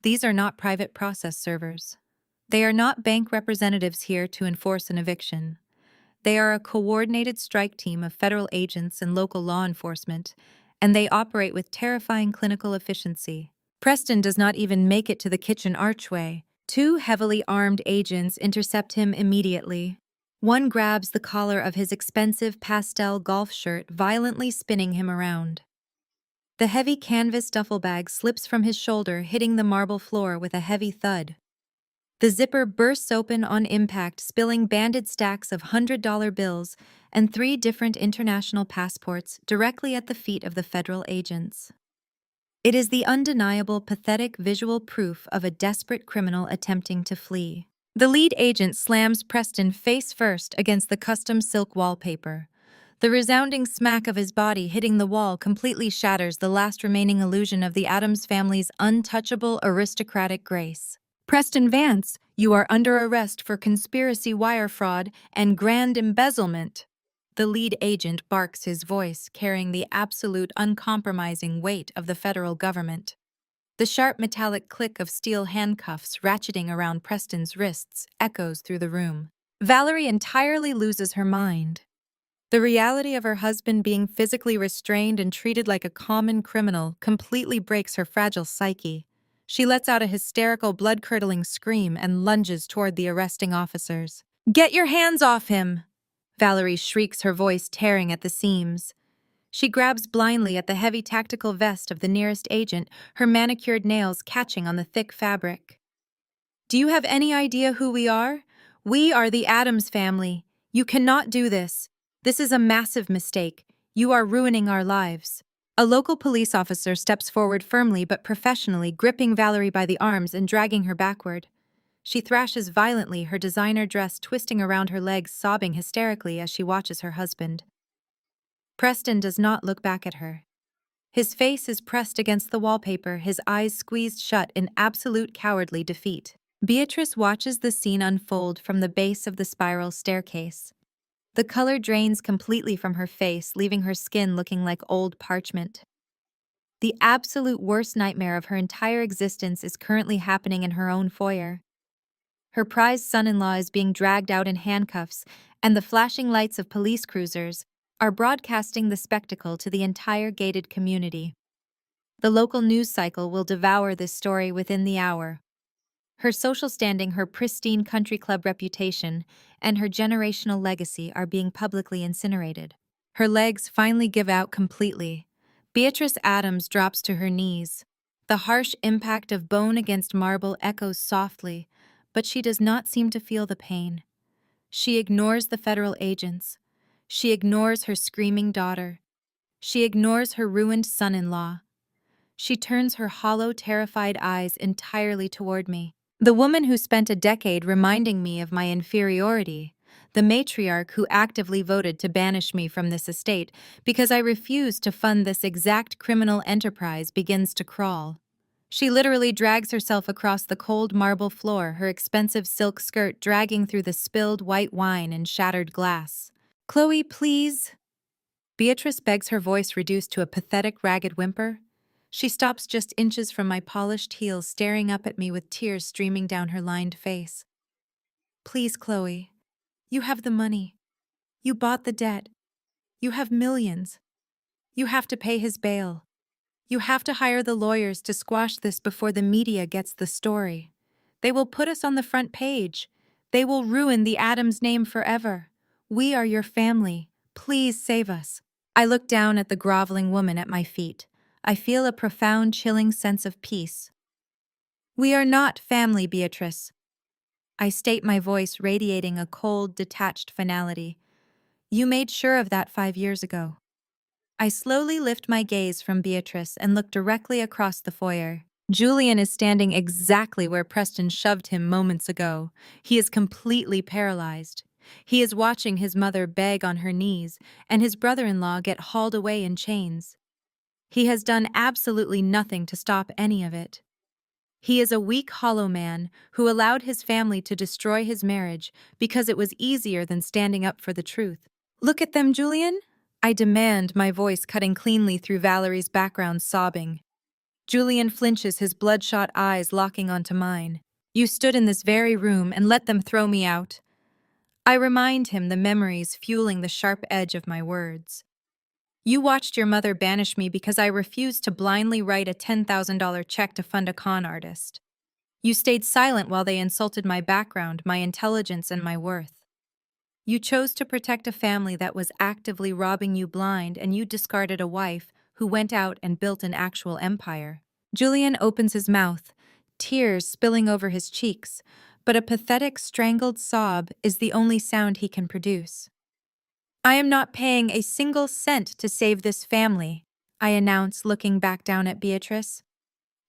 These are not private process servers. They are not bank representatives here to enforce an eviction. They are a coordinated strike team of federal agents and local law enforcement, and they operate with terrifying clinical efficiency. Preston does not even make it to the kitchen archway. 2 heavily armed agents intercept him immediately. One grabs the collar of his expensive pastel golf shirt, violently spinning him around. The heavy canvas duffel bag slips from his shoulder, hitting the marble floor with a heavy thud. The zipper bursts open on impact, spilling banded stacks of $100 bills and 3 different international passports directly at the feet of the federal agents. It is the undeniable, pathetic visual proof of a desperate criminal attempting to flee. The lead agent slams Preston face first against the custom silk wallpaper. The resounding smack of his body hitting the wall completely shatters the last remaining illusion of the Addams family's untouchable aristocratic grace. Preston Vance, you are under arrest for conspiracy wire fraud and grand embezzlement. The lead agent barks, his voice carrying the absolute uncompromising weight of the federal government. The sharp metallic click of steel handcuffs ratcheting around Preston's wrists echoes through the room. Valerie entirely loses her mind. The reality of her husband being physically restrained and treated like a common criminal completely breaks her fragile psyche. She lets out a hysterical, blood-curdling scream and lunges toward the arresting officers. "Get your hands off him!" Valerie shrieks, her voice tearing at the seams. She grabs blindly at the heavy tactical vest of the nearest agent, her manicured nails catching on the thick fabric. "Do you have any idea who we are? We are the Addams family. You cannot do this. This is a massive mistake. You are ruining our lives." A local police officer steps forward firmly but professionally, gripping Valerie by the arms and dragging her backward. She thrashes violently, her designer dress twisting around her legs, sobbing hysterically as she watches her husband. Preston does not look back at her. His face is pressed against the wallpaper, his eyes squeezed shut in absolute cowardly defeat. Beatrice watches the scene unfold from the base of the spiral staircase. The color drains completely from her face, leaving her skin looking like old parchment. The absolute worst nightmare of her entire existence is currently happening in her own foyer. Her prized son-in-law is being dragged out in handcuffs, and the flashing lights of police cruisers are broadcasting the spectacle to the entire gated community. The local news cycle will devour this story within the hour. Her social standing, her pristine country club reputation, and her generational legacy are being publicly incinerated. Her legs finally give out completely. Beatrice Adams drops to her knees. The harsh impact of bone against marble echoes softly, but she does not seem to feel the pain. She ignores the federal agents. She ignores her screaming daughter. She ignores her ruined son-in-law. She turns her hollow, terrified eyes entirely toward me. The woman who spent a decade reminding me of my inferiority, the matriarch who actively voted to banish me from this estate because I refused to fund this exact criminal enterprise, begins to crawl. She literally drags herself across the cold marble floor, her expensive silk skirt dragging through the spilled white wine and shattered glass. "Chloe, please." Beatrice begs, her voice reduced to a pathetic, ragged whimper. She stops just inches from my polished heels, staring up at me with tears streaming down her lined face. "Please, Chloe. You have the money. You bought the debt. You have millions. You have to pay his bail. You have to hire the lawyers to squash this before the media gets the story. They will put us on the front page. They will ruin the Adams name forever. We are your family. Please save us." I look down at the groveling woman at my feet. I feel a profound, chilling sense of peace. "We are not family, Beatrice." I state, my voice radiating a cold, detached finality. "You made sure of that 5 years ago." I slowly lift my gaze from Beatrice and look directly across the foyer. Julian is standing exactly where Preston shoved him moments ago. He is completely paralyzed. He is watching his mother beg on her knees and his brother-in-law get hauled away in chains. He has done absolutely nothing to stop any of it. He is a weak, hollow man who allowed his family to destroy his marriage because it was easier than standing up for the truth. "Look at them, Julian," I demand, my voice cutting cleanly through Valerie's background sobbing. Julian flinches, his bloodshot eyes locking onto mine. "You stood in this very room and let them throw me out." I remind him, the memories fueling the sharp edge of my words. "You watched your mother banish me because I refused to blindly write a $10,000 check to fund a con artist. You stayed silent while they insulted my background, my intelligence, and my worth. You chose to protect a family that was actively robbing you blind, and you discarded a wife who went out and built an actual empire." Julian opens his mouth, tears spilling over his cheeks, but a pathetic, strangled sob is the only sound he can produce. "I am not paying a single cent to save this family," I announce, looking back down at Beatrice.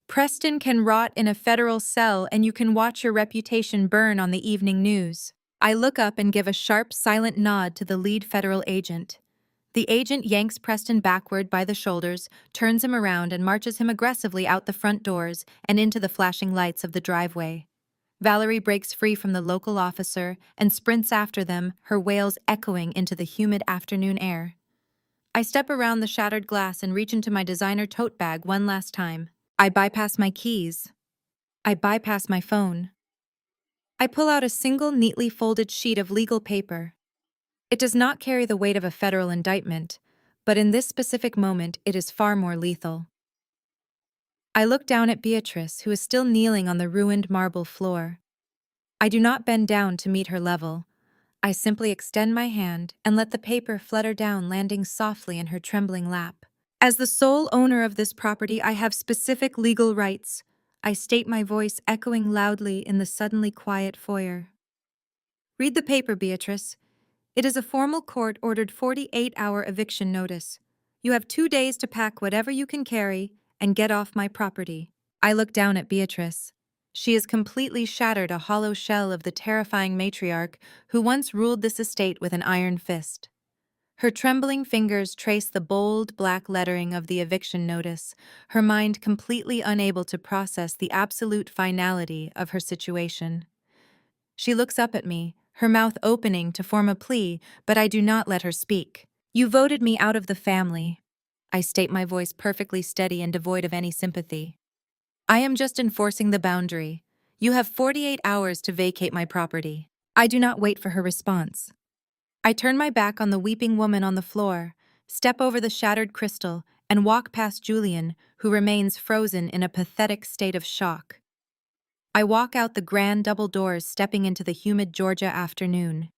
"Preston can rot in a federal cell and you can watch your reputation burn on the evening news." I look up and give a sharp, silent nod to the lead federal agent. The agent yanks Preston backward by the shoulders, turns him around, and marches him aggressively out the front doors and into the flashing lights of the driveway. Valerie breaks free from the local officer and sprints after them, her wails echoing into the humid afternoon air. I step around the shattered glass and reach into my designer tote bag one last time. I bypass my keys. I bypass my phone. I pull out a single neatly folded sheet of legal paper. It does not carry the weight of a federal indictment, but in this specific moment it is far more lethal. I look down at Beatrice, who is still kneeling on the ruined marble floor. I do not bend down to meet her level. I simply extend my hand and let the paper flutter down, landing softly in her trembling lap. "As the sole owner of this property, I have specific legal rights," I state, my voice echoing loudly in the suddenly quiet foyer. "Read the paper, Beatrice. It is a formal court-ordered 48-hour eviction notice. You have 2 days to pack whatever you can carry and get off my property." I look down at Beatrice. She is completely shattered, a hollow shell of the terrifying matriarch who once ruled this estate with an iron fist. Her trembling fingers trace the bold, black lettering of the eviction notice, her mind completely unable to process the absolute finality of her situation. She looks up at me, her mouth opening to form a plea, but I do not let her speak. "You voted me out of the family," I state, my voice perfectly steady and devoid of any sympathy. "I am just enforcing the boundary. You have 48 hours to vacate my property." I do not wait for her response. I turn my back on the weeping woman on the floor, step over the shattered crystal, and walk past Julian, who remains frozen in a pathetic state of shock. I walk out the grand double doors, stepping into the humid Georgia afternoon.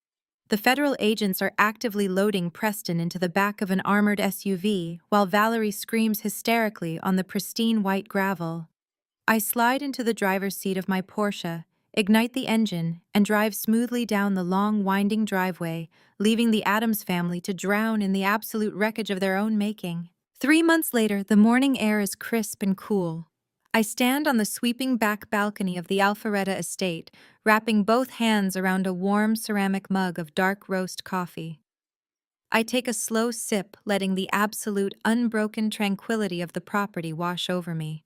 The federal agents are actively loading Preston into the back of an armored SUV while Valerie screams hysterically on the pristine white gravel. I slide into the driver's seat of my Porsche, ignite the engine, and drive smoothly down the long, winding driveway, leaving the Addams family to drown in the absolute wreckage of their own making. 3 months later, the morning air is crisp and cool. I stand on the sweeping back balcony of the Alpharetta estate, wrapping both hands around a warm ceramic mug of dark roast coffee. I take a slow sip, letting the absolute, unbroken tranquility of the property wash over me.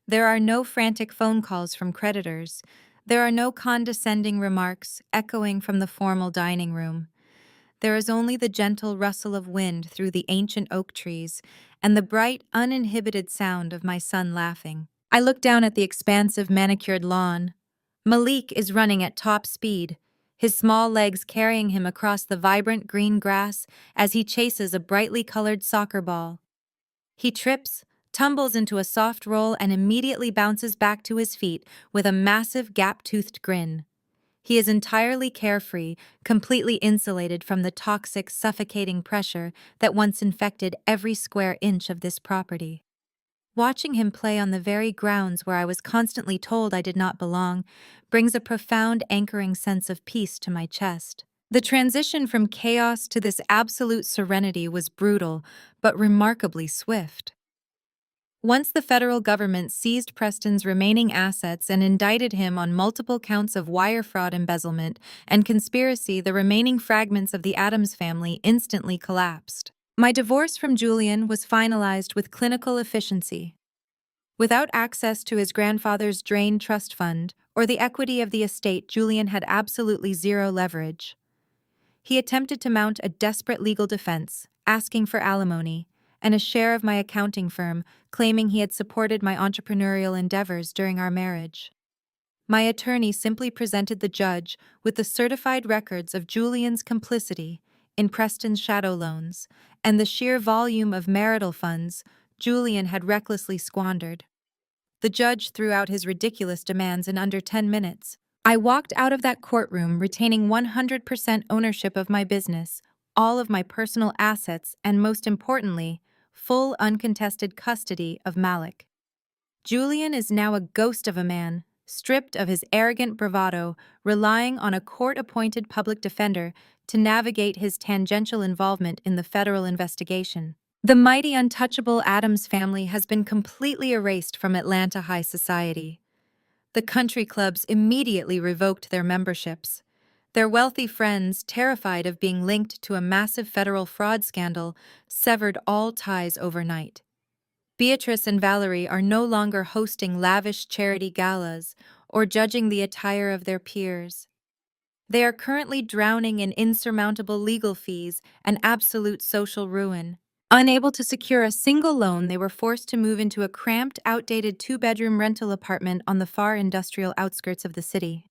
There are no frantic phone calls from creditors. There are no condescending remarks echoing from the formal dining room. There is only the gentle rustle of wind through the ancient oak trees and the bright, uninhibited sound of my son laughing. I look down at the expansive, manicured lawn. Malik is running at top speed, his small legs carrying him across the vibrant green grass as he chases a brightly colored soccer ball. He trips, tumbles into a soft roll, and immediately bounces back to his feet with a massive, gap-toothed grin. He is entirely carefree, completely insulated from the toxic, suffocating pressure that once infected every square inch of this property. Watching him play on the very grounds where I was constantly told I did not belong brings a profound, anchoring sense of peace to my chest. The transition from chaos to this absolute serenity was brutal, but remarkably swift. Once the federal government seized Preston's remaining assets and indicted him on multiple counts of wire fraud, embezzlement, and conspiracy, the remaining fragments of the Addams family instantly collapsed. My divorce from Julian was finalized with clinical efficiency. Without access to his grandfather's drained trust fund or the equity of the estate, Julian had absolutely zero leverage. He attempted to mount a desperate legal defense, asking for alimony and a share of my accounting firm, claiming he had supported my entrepreneurial endeavors during our marriage. My attorney simply presented the judge with the certified records of Julian's complicity in Preston's shadow loans and the sheer volume of marital funds Julian had recklessly squandered. The judge threw out his ridiculous demands in under 10 minutes. I walked out of that courtroom retaining 100% ownership of my business, all of my personal assets, and most importantly, full uncontested custody of Malik. Julian is now a ghost of a man, stripped of his arrogant bravado, relying on a court-appointed public defender to navigate his tangential involvement in the federal investigation. The mighty, untouchable Addams family has been completely erased from Atlanta high society. The country clubs immediately revoked their memberships. Their wealthy friends, terrified of being linked to a massive federal fraud scandal, severed all ties overnight. Beatrice and Valerie are no longer hosting lavish charity galas or judging the attire of their peers. They are currently drowning in insurmountable legal fees and absolute social ruin. Unable to secure a single loan, they were forced to move into a cramped, outdated two-bedroom rental apartment on the far industrial outskirts of the city.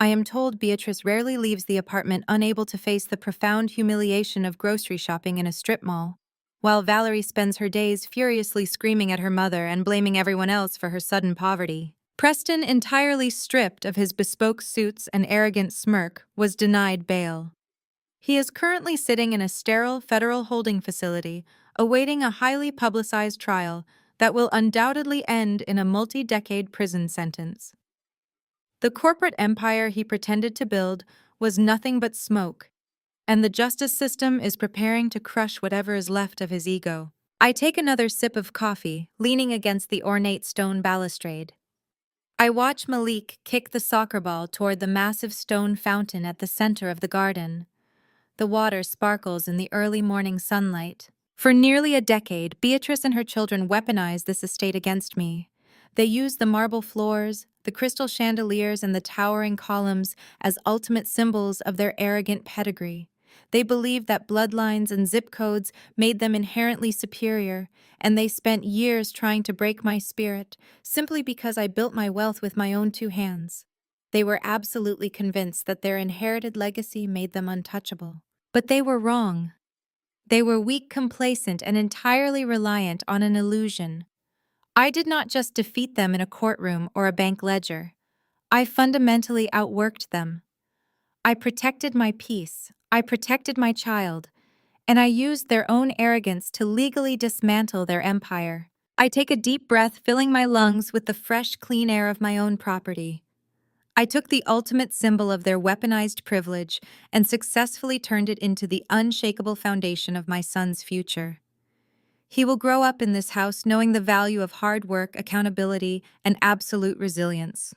I am told Beatrice rarely leaves the apartment, unable to face the profound humiliation of grocery shopping in a strip mall, while Valerie spends her days furiously screaming at her mother and blaming everyone else for her sudden poverty. Preston, entirely stripped of his bespoke suits and arrogant smirk, was denied bail. He is currently sitting in a sterile federal holding facility, awaiting a highly publicized trial that will undoubtedly end in a multi-decade prison sentence. The corporate empire he pretended to build was nothing but smoke, and the justice system is preparing to crush whatever is left of his ego. I take another sip of coffee, leaning against the ornate stone balustrade. I watch Malik kick the soccer ball toward the massive stone fountain at the center of the garden. The water sparkles in the early morning sunlight. For nearly a decade, Beatrice and her children weaponized this estate against me. They used the marble floors, the crystal chandeliers, and the towering columns as ultimate symbols of their arrogant pedigree. They believed that bloodlines and zip codes made them inherently superior, and they spent years trying to break my spirit, simply because I built my wealth with my own two hands. They were absolutely convinced that their inherited legacy made them untouchable. But they were wrong. They were weak, complacent, and entirely reliant on an illusion. I did not just defeat them in a courtroom or a bank ledger. I fundamentally outworked them. I protected my peace, I protected my child, and I used their own arrogance to legally dismantle their empire. I take a deep breath, filling my lungs with the fresh, clean air of my own property. I took the ultimate symbol of their weaponized privilege and successfully turned it into the unshakable foundation of my son's future. He will grow up in this house knowing the value of hard work, accountability, and absolute resilience.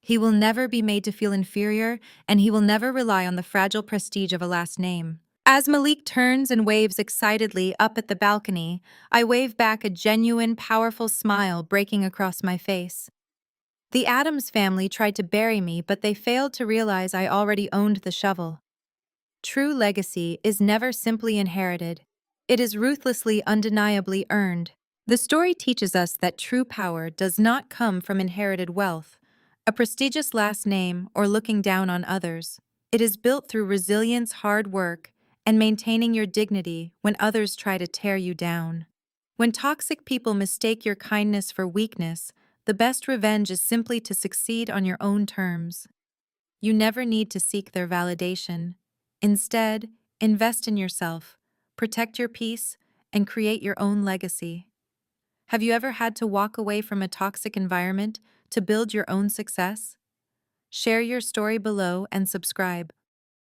He will never be made to feel inferior, and he will never rely on the fragile prestige of a last name. As Malik turns and waves excitedly up at the balcony, I wave back a genuine, powerful smile breaking across my face. The Adams family tried to bury me, but they failed to realize I already owned the shovel. True legacy is never simply inherited. It is ruthlessly, undeniably earned. The story teaches us that true power does not come from inherited wealth, a prestigious last name, or looking down on others. It is built through resilience, hard work, and maintaining your dignity when others try to tear you down. When toxic people mistake your kindness for weakness, the best revenge is simply to succeed on your own terms. You never need to seek their validation. Instead, invest in yourself, protect your peace, and create your own legacy. Have you ever had to walk away from a toxic environment to build your own success? Share your story below and subscribe.